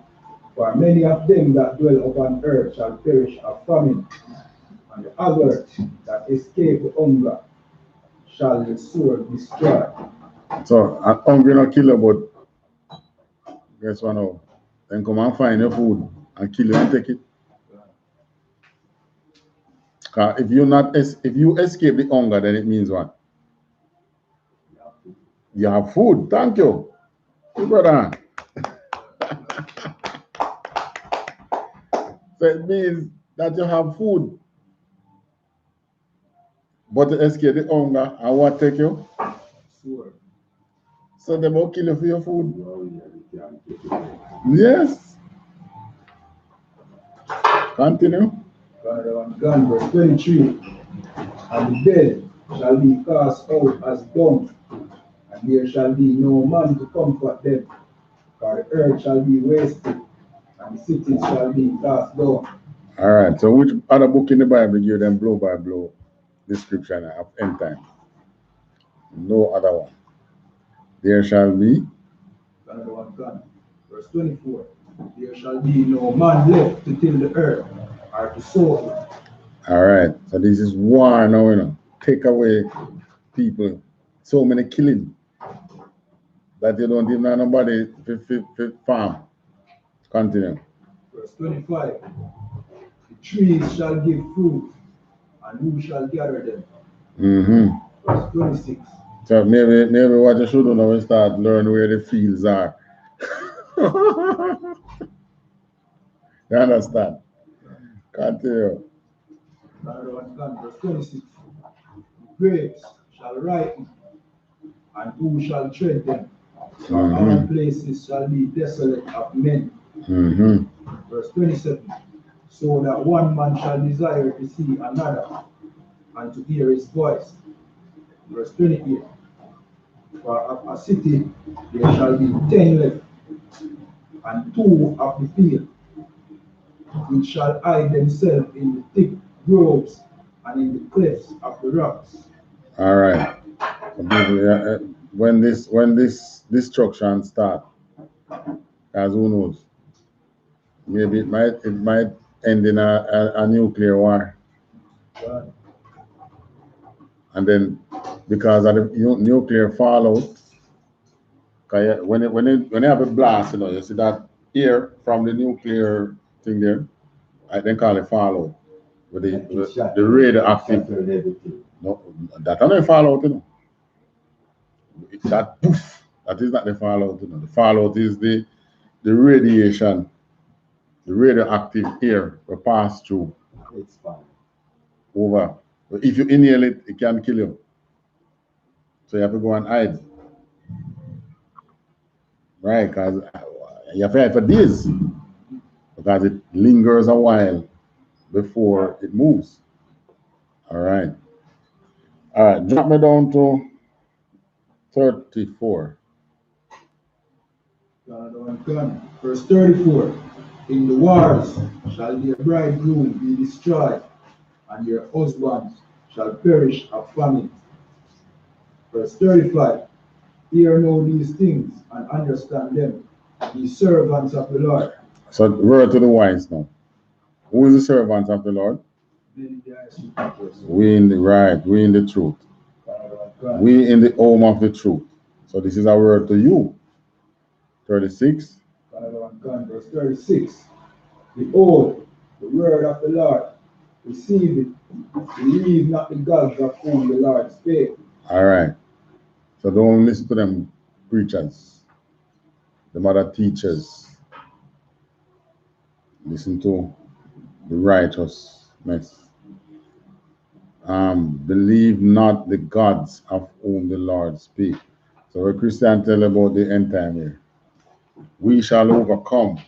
for many of them that dwell upon earth shall perish of famine, and the other that escape hunger shall the sword destroy. So, hungry not kill you, but guess what now? Then come and find your food and kill you and take it. Because if you escape the hunger, then it means what? You have food. Thank you. Good brother. So it means that you have food. But to escape the hunger, and what take you? Sword. So they will kill you for your food. Yes. Continue. Gun, verse 23, and the dead shall be cast out as dung, and there shall be no man to comfort them, for the earth shall be wasted, and the cities shall be cast down. All right. So which other book in the Bible give them blow by blow description of end time? No other one. There shall be. Another one gone. Verse 24, there shall be no man left to till the earth, or to sow it. All right. So this is war now, you know. Take away people. So many killing that you don't even have nobody to farm. Continue. Verse 25, the trees shall give fruit, and who shall gather them? Mm-hmm. Verse 26, So maybe what you should do now is start learn where the fields are. You understand? Continue. another one gone. Verse 26, the grapes shall ripen, and who shall tread them? For all places shall be desolate of men. Mm-hmm. Verse 27, so that one man shall desire to see another, and to hear his voice. Verse 28, for of a city there shall be 10 left, and 2 of the field, which shall hide themselves in the thick groves and in the clefts of the rocks. All right. When this destruction start, as who knows, maybe it might end in a nuclear war, and then because of the nuclear fallout, when you have a blast, you know, you see that air from the nuclear thing there, I then call it fallout. With the radioactive. No, that not fallout, you know. That poof, that is not the fallout, you know. The fallout is the radiation, the radioactive air will pass through. It's fine. Over. But if you inhale it, it can kill you. So you have to go and hide. Right, because you have to hide for days. Because it lingers a while before it moves. All right. All right, drop me down to 34. Verse 34, in the wars shall their bridegroom be destroyed, and their husbands shall perish of famine. Verse 35, hear know these things and understand them, ye servants of the Lord. So word to the wise now. Who is the servant of the Lord? We in the right, we in the truth. We in the home of the truth. So this is a word to you. 36. Verse 36. Behold, the word of the Lord, receive it. Believe not the gods of whom the Lord spake. All right. So don't listen to them preachers, the other teachers. Listen to the righteousness. Believe not the gods of whom the Lord speak. So a Christian tell about the end time here. We shall overcome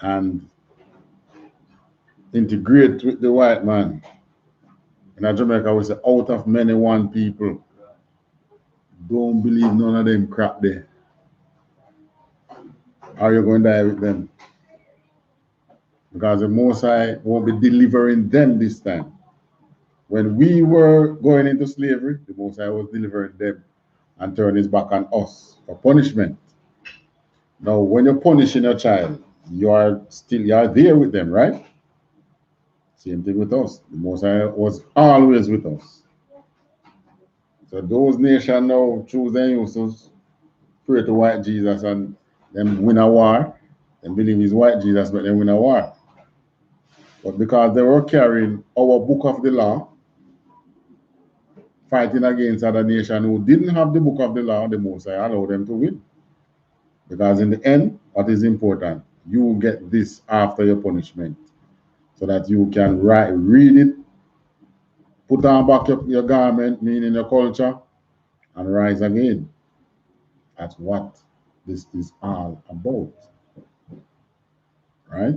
and integrate with the white man. In Jamaica, we say, out of many one people. don't believe none of them crap there. Are you going to die with them? Because the Most High won't be delivering them this time. When we were going into slavery, the Most High was delivering them and turning his back on us for punishment. Now, when you're punishing your child, you are there with them, right? Same thing with us. The Most High was always with us. So those nations now choose their uses, pray to white Jesus and them win a war. Them believe he's white Jesus, but then win a war. But because they were carrying our book of the law, fighting against other nations who didn't have the book of the law, the Most High allowed them to win. Because in the end, what is important? You get this after your punishment, so that you can read it, put on back your garment, meaning your culture, and rise again. That's what this is all about. Right?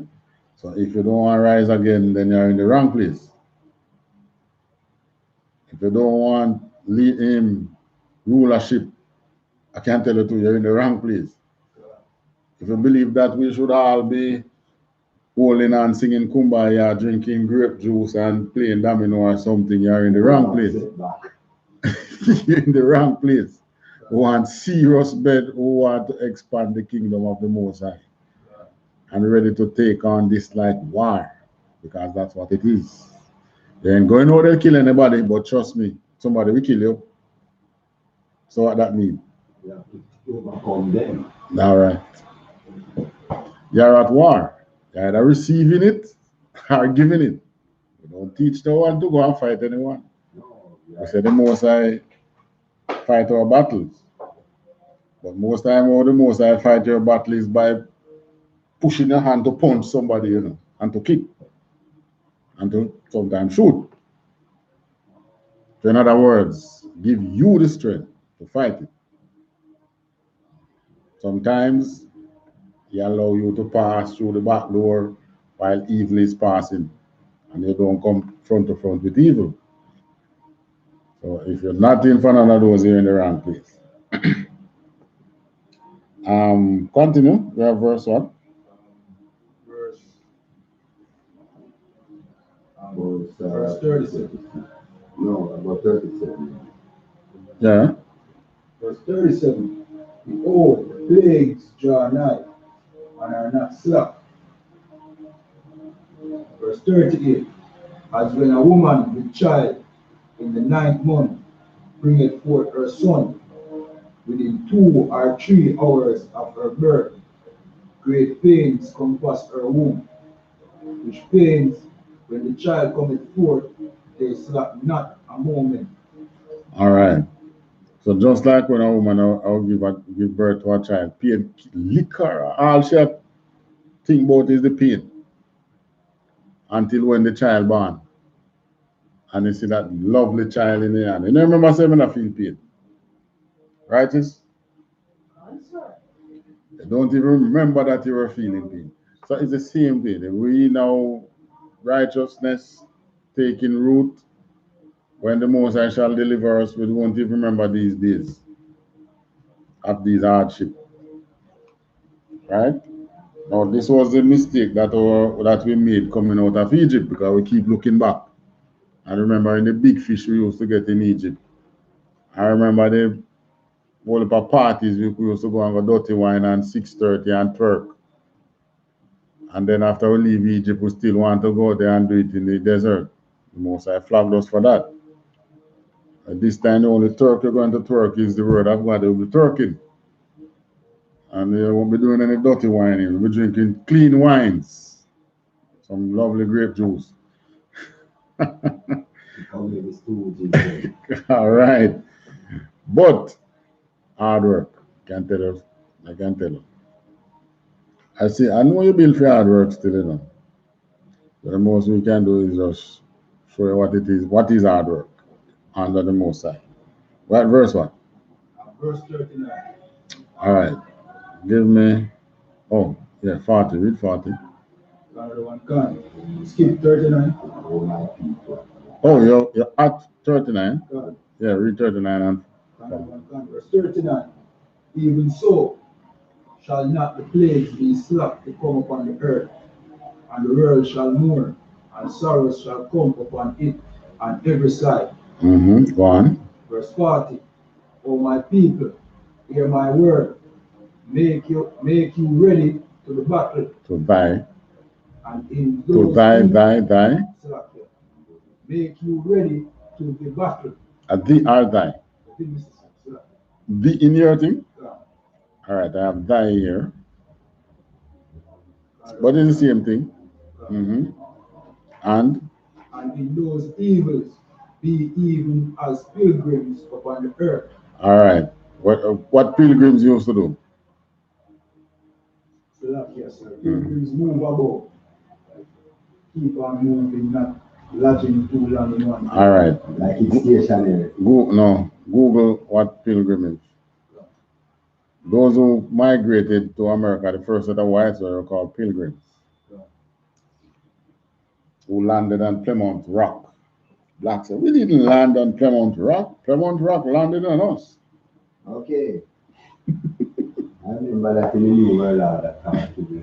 So if you don't want to rise again, then you're in the wrong place. If you don't want lead him rulership, I can tell you too, you're in the wrong place. If you believe that we should all be holding and singing kumbaya, drinking grape juice and playing domino or something, you're in the wrong place. You're in the wrong place. Who want serious men who want to expand the kingdom of the Most High and ready to take on this like war, because that's what it is. They ain't going out there kill anybody, but trust me, somebody will kill you. So what that mean? You have to overcome them. All right. You're at war. You're either receiving it or giving it. You don't teach no one to go and fight anyone. No, We say the Most High fight our battles. But most time, how the Most High fight your battle is by pushing your hand to punch somebody, you know, and to kick, and to sometimes shoot. So in other words, give you the strength to fight it. Sometimes he allow you to pass through the back door while evil is passing, and you don't come front to front with evil. So if you're not in front of those, you're in the wrong place. Continue. We have verse 1. Verse 37. No, about 37. Yeah. Verse 37. Behold, the plagues draw nigh and are not slack. Verse 38. As when a woman with child in the 9th month bringeth forth her son, within 2 or 3 hours of her birth, great pains compass her womb, which pains, when the child cometh forth, they slack not a moment. All right. So just like when a woman will give birth to a child, pain liquor, all she think about is the pain until when the child born. And you see that lovely child in the hand. You remember saying I feel pain. Righteous? You don't even remember that you were feeling pain. So it's the same thing. We now righteousness taking root. When the Most High shall deliver us, we won't even remember these days of these hardships. Right? Now, this was the mistake that we made coming out of Egypt, because we keep looking back. I remember in the big fish we used to get in Egypt. I remember the whole heap of parties we used to go and go dirty wine and 6:30 and twerk. And then after we leave Egypt, we still want to go there and do it in the desert. The Most High flagged us for that. At this time, the only twerk you're going to twerk is the word of God. You'll be twerking. And you won't be doing any dirty wine. You'll be drinking clean wines. Some lovely grape juice. All right. But hard work. I can tell you. I know you build for hard work still, you know. But the most we can do is just show you what it is. What is hard work under the Most High? What verse 1? Verse 39. All right. Give me, 40. Read 40. Another one can. Skip 39. Oh, you're at 39? God. Yeah, read 39 and Verse 39. Even so shall not the plagues be slack to come upon the earth, and the world shall mourn, and sorrows shall come upon it on every side. Go on. Verse 40. O my people, hear my word. Make you ready to the battle. To die. And in To those die. Make you ready to the battle. The or die. The in your thing? All right, I have die here. But it's the same thing. And in those evils be even as pilgrims upon the earth. All right. What pilgrims used to do? Yes, sir. Pilgrims move about. Keep on moving, not lodging too long in one. All right. Like it's stationary. Google what pilgrim is. Those who migrated to America, the first set of whites were called pilgrims. Who landed on Plymouth Rock. Blacks said, we didn't land on Plymouth Rock. Plymouth Rock landed on us. Okay. I remember that in the New World Order that to be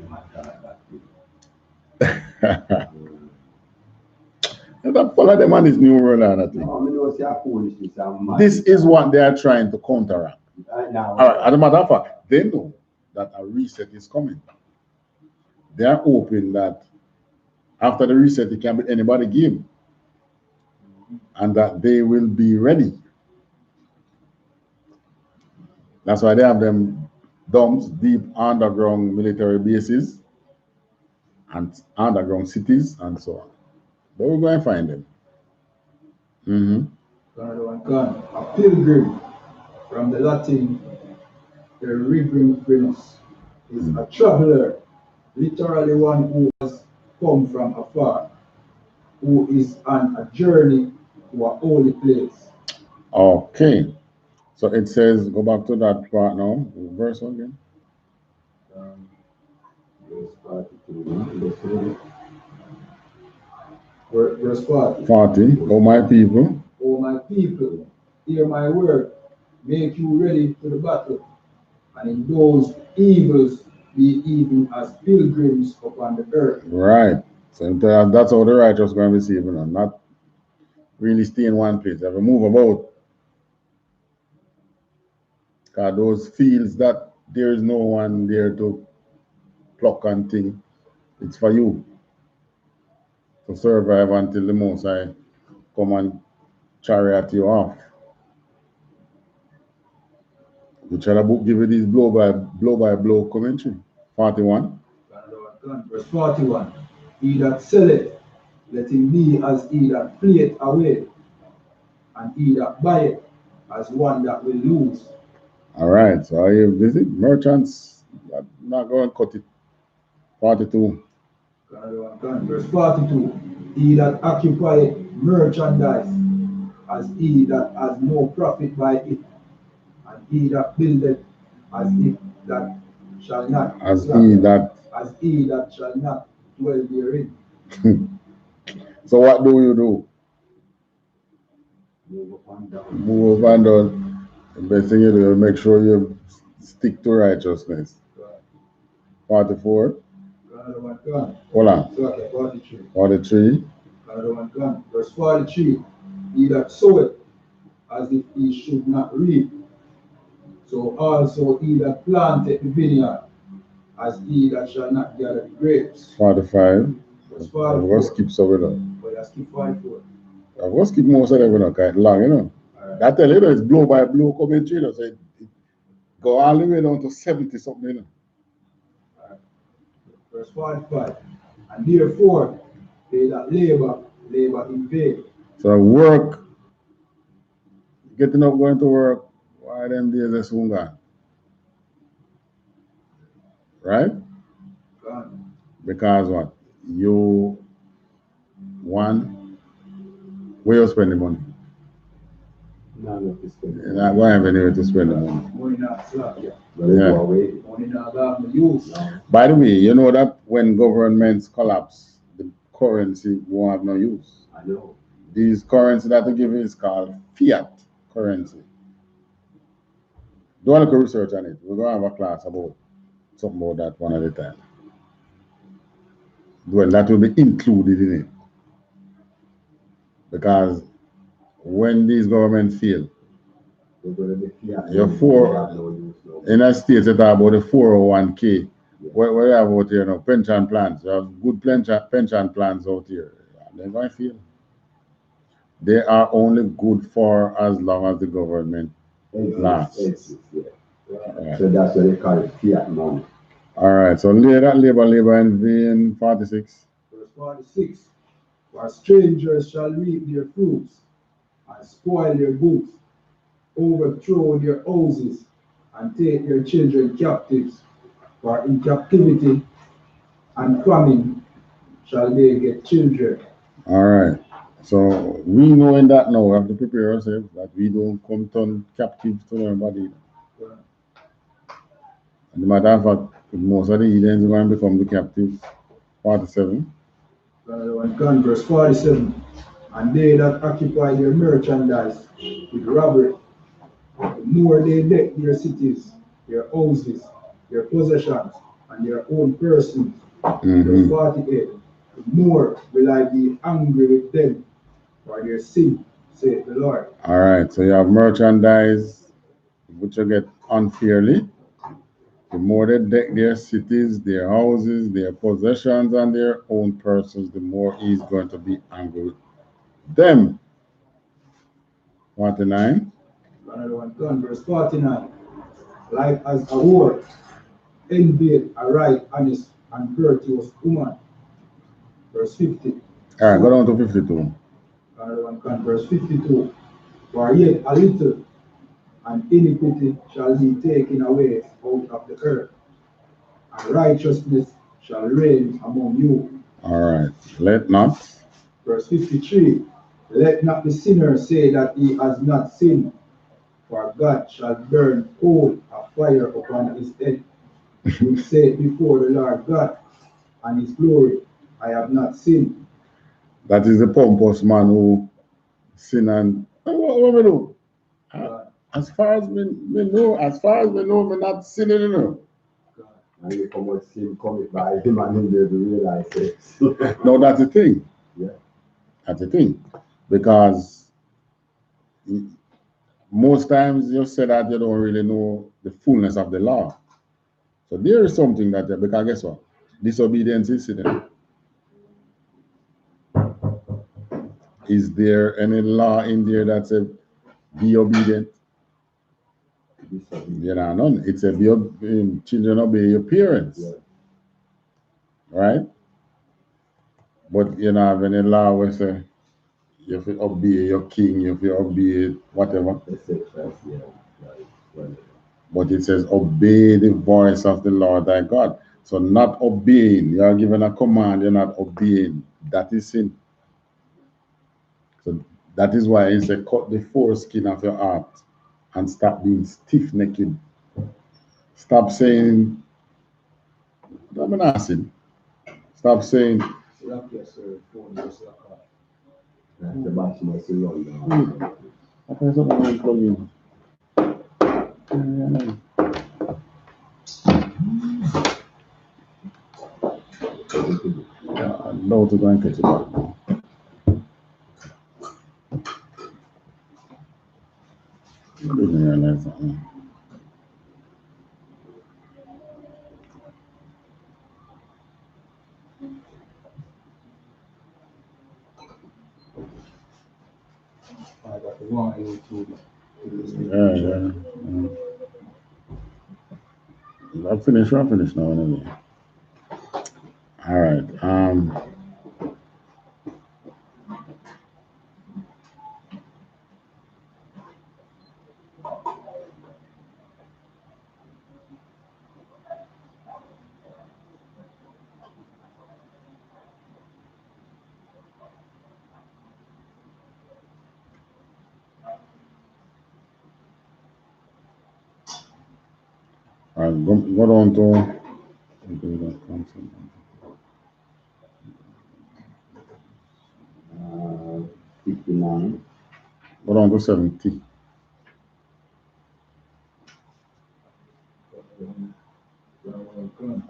That follow them on this New World Order thing. No, this is what they are trying to counteract. All right, as a matter of fact, they know that a reset is coming. They are hoping that after the reset, it can be anybody game, and that they will be ready. That's why they have them dumps, deep underground military bases and underground cities and so on. But we're going to find them. A pilgrim, from the Latin peregrinus, is a traveler, literally one who has come from afar, who is on a journey to a holy place. Okay. So it says, go back to that part now, verse again. Verse 40. 40. O my people. O my people, hear my word, make you ready to the battle, and in those evils be even as pilgrims upon the earth. Right. So that's how the righteous going to receive, not really stay in one place. They have to move about. Because those fields that there is no one there to pluck and thing, it's for you to survive until the Most High come and chariot you off. Which other book give you this blow by blow commentary? 41. Verse 41. He that selleth, let him be as he that fleeth away, and he that buyeth as one that will lose. All right, so I visit merchants. I'm not going to cut it. 42. Verse 42. He that occupieth merchandise, as he that has no profit by it, and he that buildeth, as if that shall not, as he that shall not dwell therein. So what do you do? Move up and down. The best thing you do is make sure you stick to righteousness. 44. Hold on. 43. Verse 43. He that soweth as if he should not reap, so also he that planteth the vineyard, as he that shall not gather the grapes. 45. Verse 44. I'm going to skip some of them. But I skip 44. I'm going to skip most of them, quite long, Right. That tell you, it's blow by blow commentary, so it go all the way down to 70 something, Right. Verse 45. And therefore, they that labor in vain. So work, getting up, going to work, why them days are soon gone? Right? Because what? You, one, where you spend the money? You're not going to have anywhere to spend the money. Money not slack, yeah. Money not have no use. By the way, you know that when governments collapse, the currency won't have no use. I know. These currency that they give is called fiat currency. Do a little research on it. We're going to have a class about something about that one at a time. Well, that will be included in it. Because when these governments fail, your in a state you talk about the 401k. What you have out here now? Pension plans. You have good pension plans out here. They're going to fail. They are only good for as long as the government lasts. Yeah. So that's what they call it, fiat money. All right, so labor in vein 46. Verse 46. For strangers shall reap their fruits, and spoil their goods, overthrow their houses, and take their children captives. For in captivity and famine shall they get children. All right. So we know in that now, we have to prepare ourselves that we don't come turn captive to nobody. Yeah. And the matter of fact, most of the Edens are going to become the captives. 47. Verse 47. And they that occupy their merchandise with robbery, the more they deck their cities, their houses, their possessions, and their own persons. Verse 48. The more will I be angry with them for their sin, saith the Lord. All right, so you have merchandise which you get unfairly. The more they deck their cities, their houses, their possessions, and their own persons, the more he's going to be angry with them. 49. Another one done, verse 49. Like as a whore, envied a right, honest, and virtuous woman. Verse 50. All right, go down to 52. Another one done, verse 52. For yet a little, and iniquity shall be taken away out of the earth, and righteousness shall reign among you. All right, let not. Verse 53. Let not the sinner say that he has not sinned, for God shall burn coal of fire upon his head, which said before the Lord God and his glory, I have not sinned. That is the pompous man who sin and what we do? As far as we know, we're not sinning, you know. And you come out sin commit by him and him they realize it. No, that's the thing. Yeah. That's the thing. Because most times you say that you don't really know the fullness of the law. So there is something that, because guess what? Disobedience is sin. Is there any law in there that says be obedient? You know, none. It says children obey your parents. Yeah. Right? But you don't have any law where say you have to obey your king, you have to obey whatever. But it says obey the voice of the Lord thy God. So not obeying, you are given a command, you're not obeying. That is sin. So that is why it says cut the foreskin of your heart and stop being stiff-necked. Stop saying, I'm not asking. Stop saying, The battery must be low now. okay, so I'm going to plug in. Yeah, I'd love to go and catch it back now. Didn't realize that. I got the wrong YouTube. Yeah. I'm finished now anyway. All right. Go down to 59. Go down to 70. $14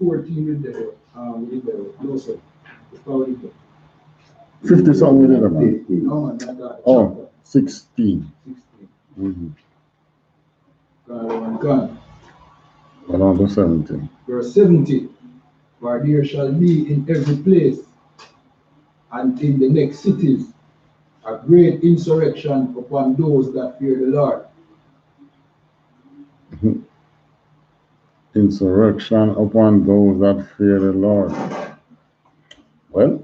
with the closer. 50 something with it, man. 50. No, man, not that. Oh, 16. 16. Mm-hmm. Gun. But on to 17. Verse 70. For there shall be in every place and in the next cities a great insurrection upon those that fear the Lord. Insurrection upon those that fear the Lord. Well,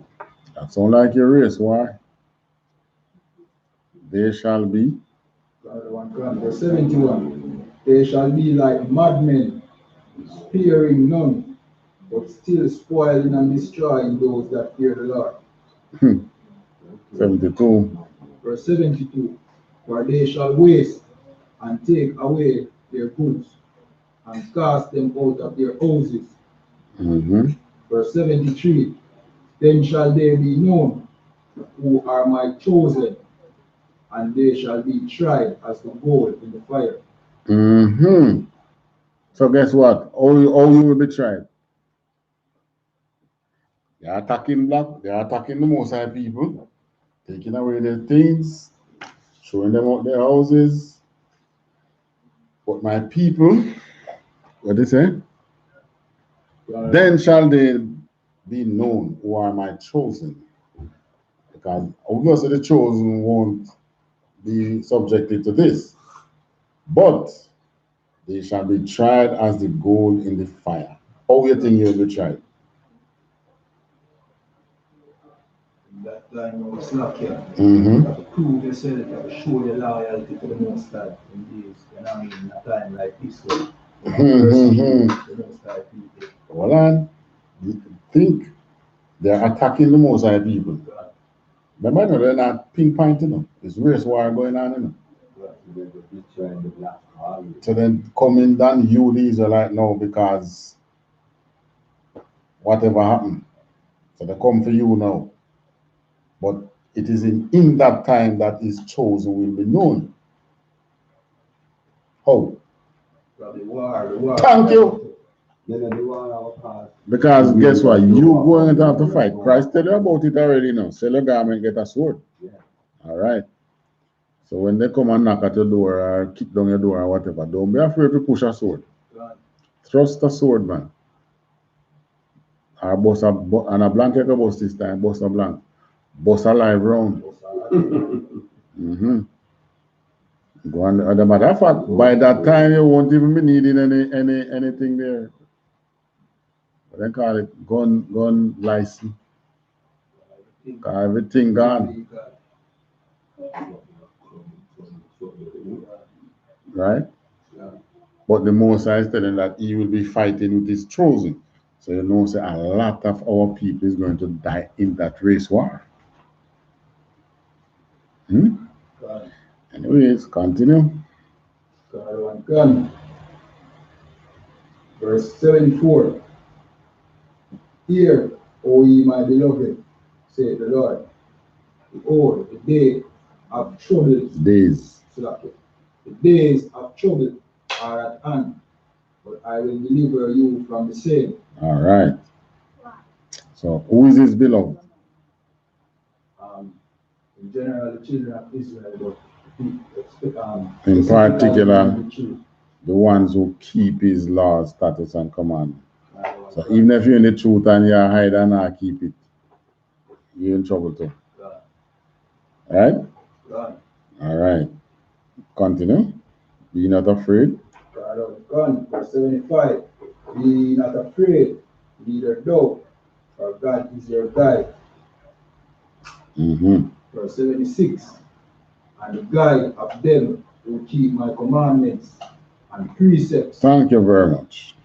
that sounds like a race war. They shall be. Verse 71. They shall be like madmen, sparing none, but still spoiling and destroying those that fear the Lord. 72. Verse 72. For they shall waste and take away their goods and cast them out of their houses. Mm-hmm. Verse 73. Then shall they be known who are my chosen, and they shall be tried as the gold in the fire. Mm-hmm. So guess what? All you will be tried. They are attacking black, they are attacking the Most High people, taking away their things, showing them out their houses. But my people, what they say? Then shall they be known who are my chosen. Because obviously the chosen won't be subjected to this. But they shall be tried as the gold in the fire. How do you think you'll be tried? That time you slack here. Mm-hmm. You have to prove yourself, you have to show your loyalty to the Most High in this, in a time like this one. Mm-hmm. The Most High people. Hold on. Think they're attacking the Most High people. Remember, they're not pinpointing them. It's race war going on, you know. So then coming down you the Israelite now because whatever happened. So they come for you now. But it is in that time that his chosen will be known. How? The war. Thank you. Because guess what? You going to have to fight. Christ tell you about it already now. Sell your garment, get a sword. All right. So when they come and knock at your door or kick down your door or whatever, don't be afraid to push a sword. Trust a sword, man. Or bust and a blanket go bust this time, bust a blank. Bust a live round. Mm-hmm. Go on. As a matter of fact, by that time you won't even be needing anything there. What they call it? Gun license. Everything gone. Right? But the Most High is telling that he will be fighting with his chosen. So you know, say a lot of our people is going to die in that race war. Anyways, continue. Verse 74. Hear, O ye my beloved, saith the Lord. Behold, the day of trouble. Days. The days of trouble are at hand, but I will deliver you from the same. All right. So who is his beloved? In general, the children of Israel, but in particular, the ones who keep his laws, statutes, and commandments. So even if you're in the truth and you hide and not keep it, you're in trouble too. Right? All right. Continue. Be not afraid. Verse 75. Be not afraid, neither doubt, for God is your guide. Verse 76. And the guide of them who keep my commandments and precepts. Thank you very much.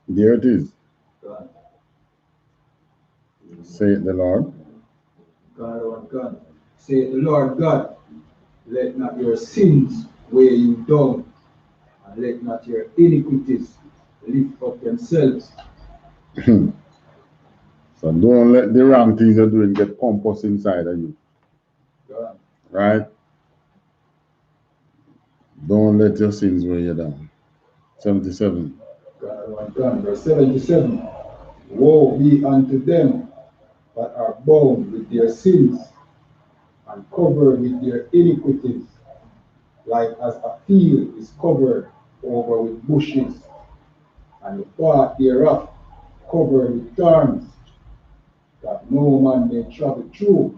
There it is. Say the Lord. God. Say the Lord God, let not your sins weigh you down, and let not your iniquities lift up themselves. So don't let the wrong things you're doing get pompous inside of you. God. Right? Don't let your sins weigh you down. 77. Verse 77. Woe be unto them that are bound with their sins and covered with their iniquities, like as a field is covered over with bushes, and the path thereof covered with thorns, that no man may travel through.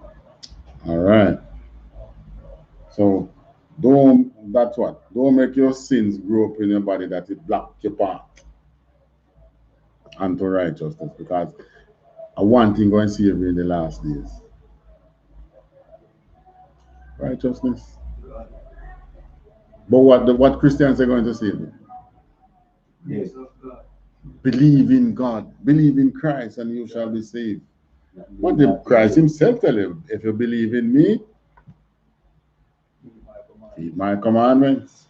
All right. So that's what? Don't make your sins grow up in your body that it block your path unto righteousness, because I one thing going to see you in the last days. Righteousness. But what Christians are going to say? Yes. Believe in God, believe in Christ, and you shall be saved. What did Christ himself tell you? If you believe in me, keep my commandments.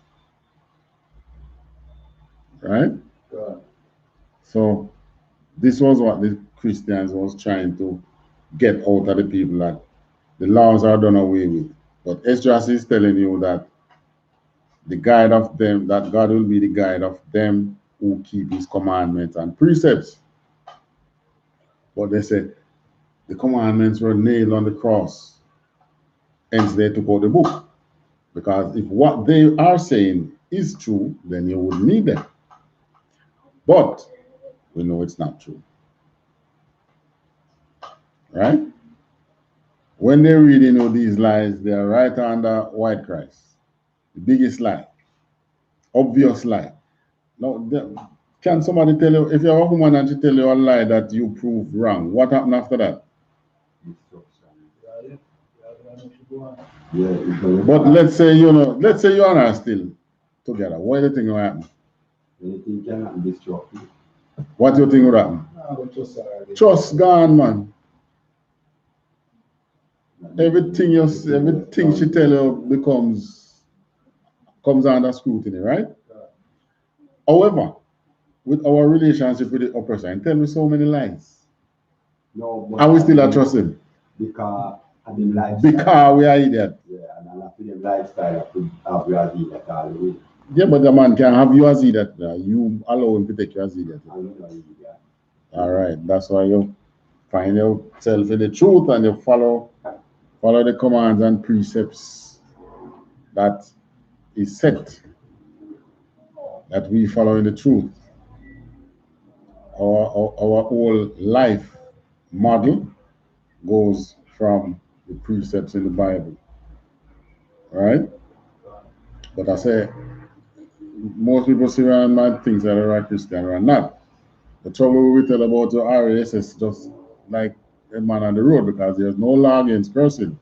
Right? So this was what the Christians was trying to get out of the people, that the laws are done away with. But Esdras is telling you that the guide of them, that God will be the guide of them who keep his commandments and precepts. But they said the commandments were nailed on the cross. Hence they took out the book. Because if what they are saying is true, then you would need them. But we know it's not true. Right? When they're reading these lies, they are right under white Christ. The biggest lie. Obvious lie. Now, can somebody tell you, if you're a woman and she tell you a lie that you prove wrong, what happened after that? But let's say, let's say you and I are still together. What do you think will happen? Anything can happen destructive. What do you think will happen? Trust gone, man. Everything she tell you comes under scrutiny, right? However, with our relationship with the oppressor, and tell me so many lies. No, but and we still trust him. Because of the lifestyle. Because we are idiot. Yeah, and I feel the lifestyle of we are idiot all the way. Yeah, but the man can have you as idiot. You allow him to take you as idiot. All right, that's why you find yourself in the truth and you follow the commands and precepts that is set, that we follow in the truth. Our whole life model goes from the precepts in the Bible, right? But I say, most people see around mad things that are right Christian or not. The trouble we tell about the RAS is just like a man on the road, because there's no law against cursing,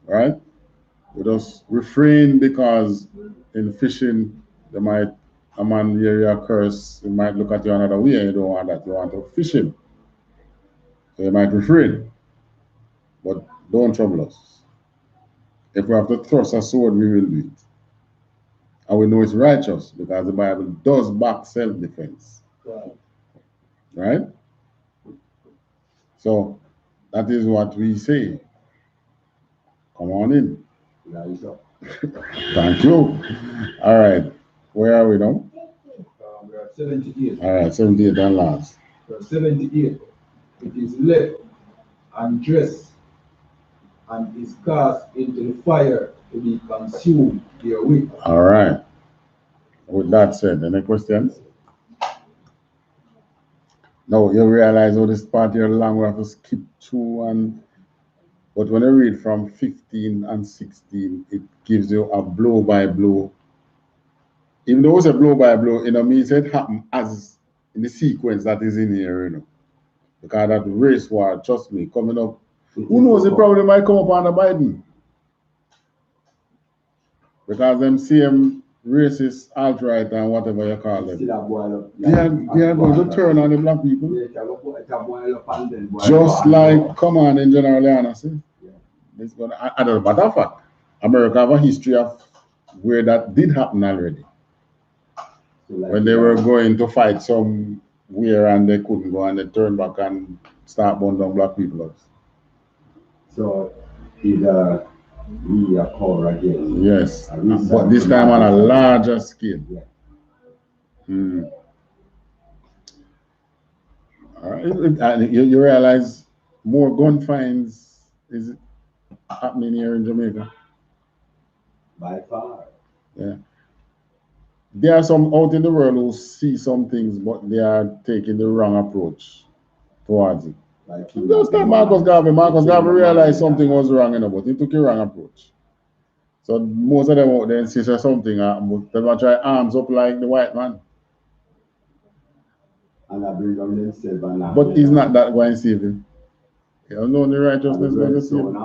right? We just refrain, because in fishing, a man hear you curse, he might look at you another way, and you don't want that. You want to fish him. So you might refrain. But don't trouble us. If we have to thrust a sword, we will do it. And we know it's righteous, because the Bible does back self-defense. Right? So that is what we say. Come on in. Thank you. All right. Where are we now? We're at 78. All right, 78 and last. Verse 78. It is left and dressed and is cast into the fire to be consumed therewith. All right. With that said, any questions? No, you realize how this part here long, we have to skip through, but when you read from 15 and 16, it gives you a blow by blow. Even though it's a blow by blow, means it happened as in the sequence that is in here, Because that race war, trust me, coming up. Who knows, it probably might come up under Biden. Because them same racist, alt-right, and whatever you call them, they are going to turn on the black people. Just like Command in General Leanna said. I don't know, but in fact, America have a history of where that did happen already. When they were going to fight somewhere and they couldn't go, and they turned back and start burning down black people. So either reoccur again. Yes, but this time on a larger scale. Yeah. All right. You realize more gun finds is happening here in Jamaica? By far. Yeah. There are some out in the world who see some things, but they are taking the wrong approach towards it. Like Just like Marcus Garvey. Marcus Garvey realized something was wrong, but he took a wrong approach. So most of them out there insist on something, but they want to try arms up like the white man. And I bring them themselves. But he's not that going to save him. You know the righteousness going to save him.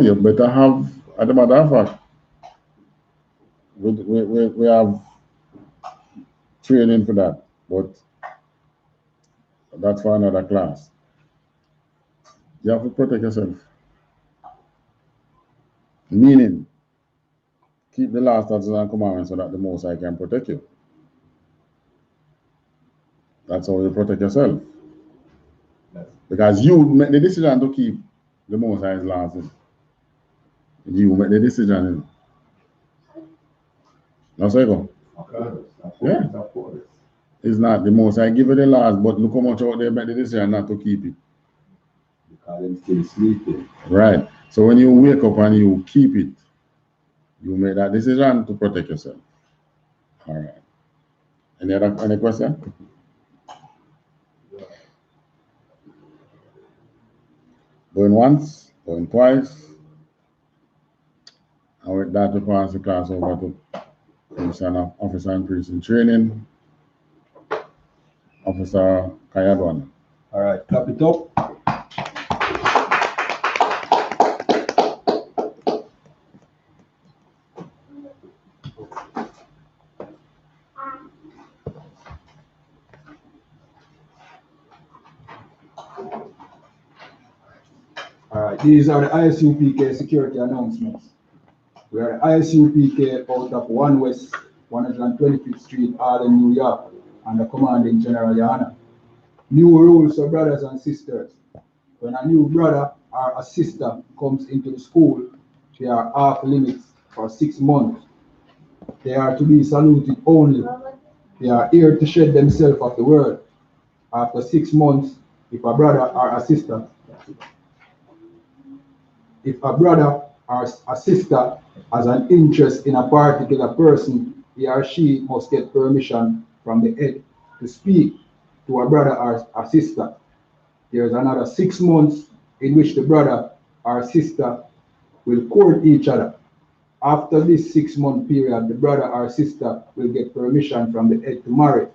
You better have, as a matter of fact, we have training for that, but that's for another class. You have to protect yourself. Meaning, keep the law, statutes, and commandments so that the Most High can protect you. That's how you protect yourself. Because you make the decision to keep the Most High's laws. You make the decision. That's how you go. Yeah. It's not the Most High give you the laws, but look how much out there make the decision not to keep it. Because they're still sleeping. Right. So when you wake up and you keep it, you make that decision to protect yourself. All right. Any question? Going once, going twice. And with that, we pass the class over to Officer Increase in Training, Officer Kayadwana. All right, clap it up. All right, these are the I.S.U.P.K security announcements. We are the I.S.U.P.K out of 1 West 125th Street, Harlem, New York, under commanding General Yahanna. New rules for brothers and sisters. When a new brother or a sister comes into the school, they are off limits for 6 months. They are to be saluted only. They are here to shed themselves of the world. After 6 months, if a brother or a sister has an interest in a particular person, he or she must get permission from the head to speak to a brother or a sister. There is another 6 months in which the brother or sister will court each other. After this 6-month period, the brother or sister will get permission from the head to marry.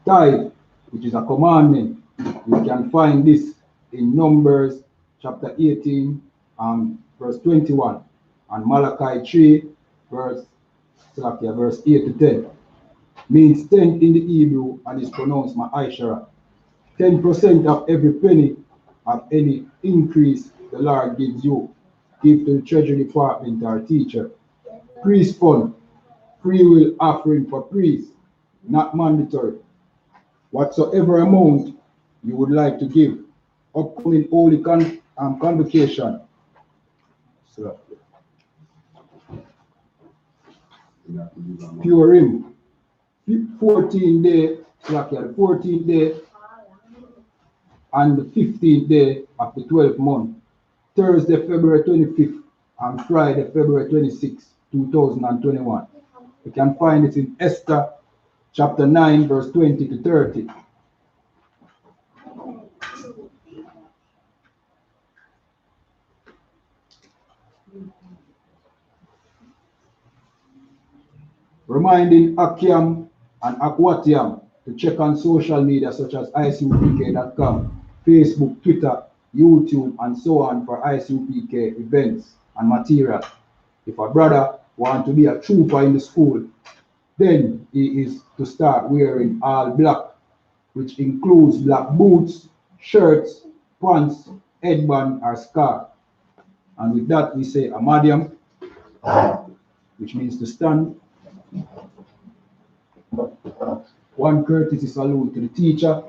Tithe, which is a commandment, we can find this in Numbers chapter 18, verse 21, and Malachi 3, verse 8 to 10. Means 10 in the Hebrew and is pronounced Ma'aishara. 10% of every penny of any increase the Lord gives you, give to the Treasury Department or teacher. Priest fund, free will offering for priests, not mandatory. Whatsoever amount you would like to give, upcoming holy convocation. Purim, 14th day, the 14th day and the 15th day of the 12th month. Thursday, February 25th and Friday, February 26th, 2021. You can find it in Esther chapter 9, verse 20 to 30. Reminding Akiam and Akwatiam to check on social media such as ISUPK.com, Facebook, Twitter, YouTube, and so on for ISUPK events and material. If a brother wants to be a trooper in the school, then he is to start wearing all black, which includes black boots, shirts, pants, headband, or scarf. And with that, we say Amadiam, which means to stand. One courtesy salute to the teacher.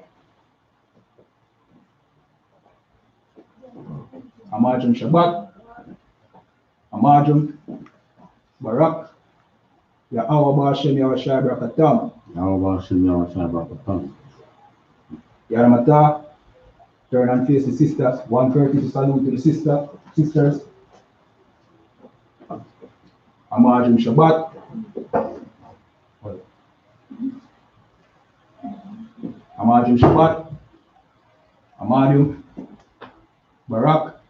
Amajum Shabbat, Amajum Barak, Yahweh Bashem Yahushua Barakatam, Yaramata, turn and face the sisters, 130 to salute to the sisters. Amajum Shabbat, Amajum Shabbat, Amajum Barak,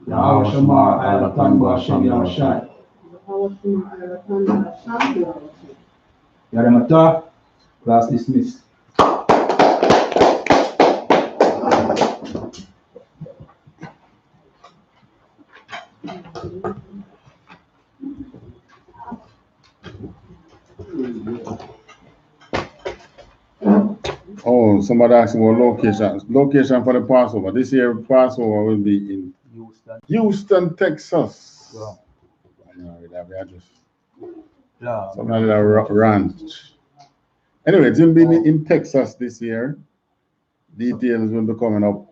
Yahweh Shema Alatan Bashem Yahushua. Yaramata, class dismissed. Oh, somebody asked about location. Location for the Passover. This year, Passover will be in Houston, Texas. Wow. Something like that ranch. Anyway, it's going to be in Texas this year. Details will be coming up.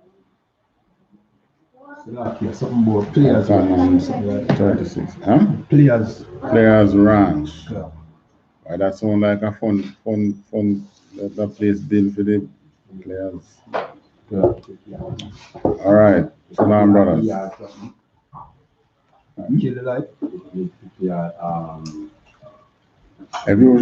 Something about players. 36. Huh? Players Ranch. Yeah. Why that sound like a fun that place built for the players. All right. Shalom, brothers. Kill the light. Yeah, Have you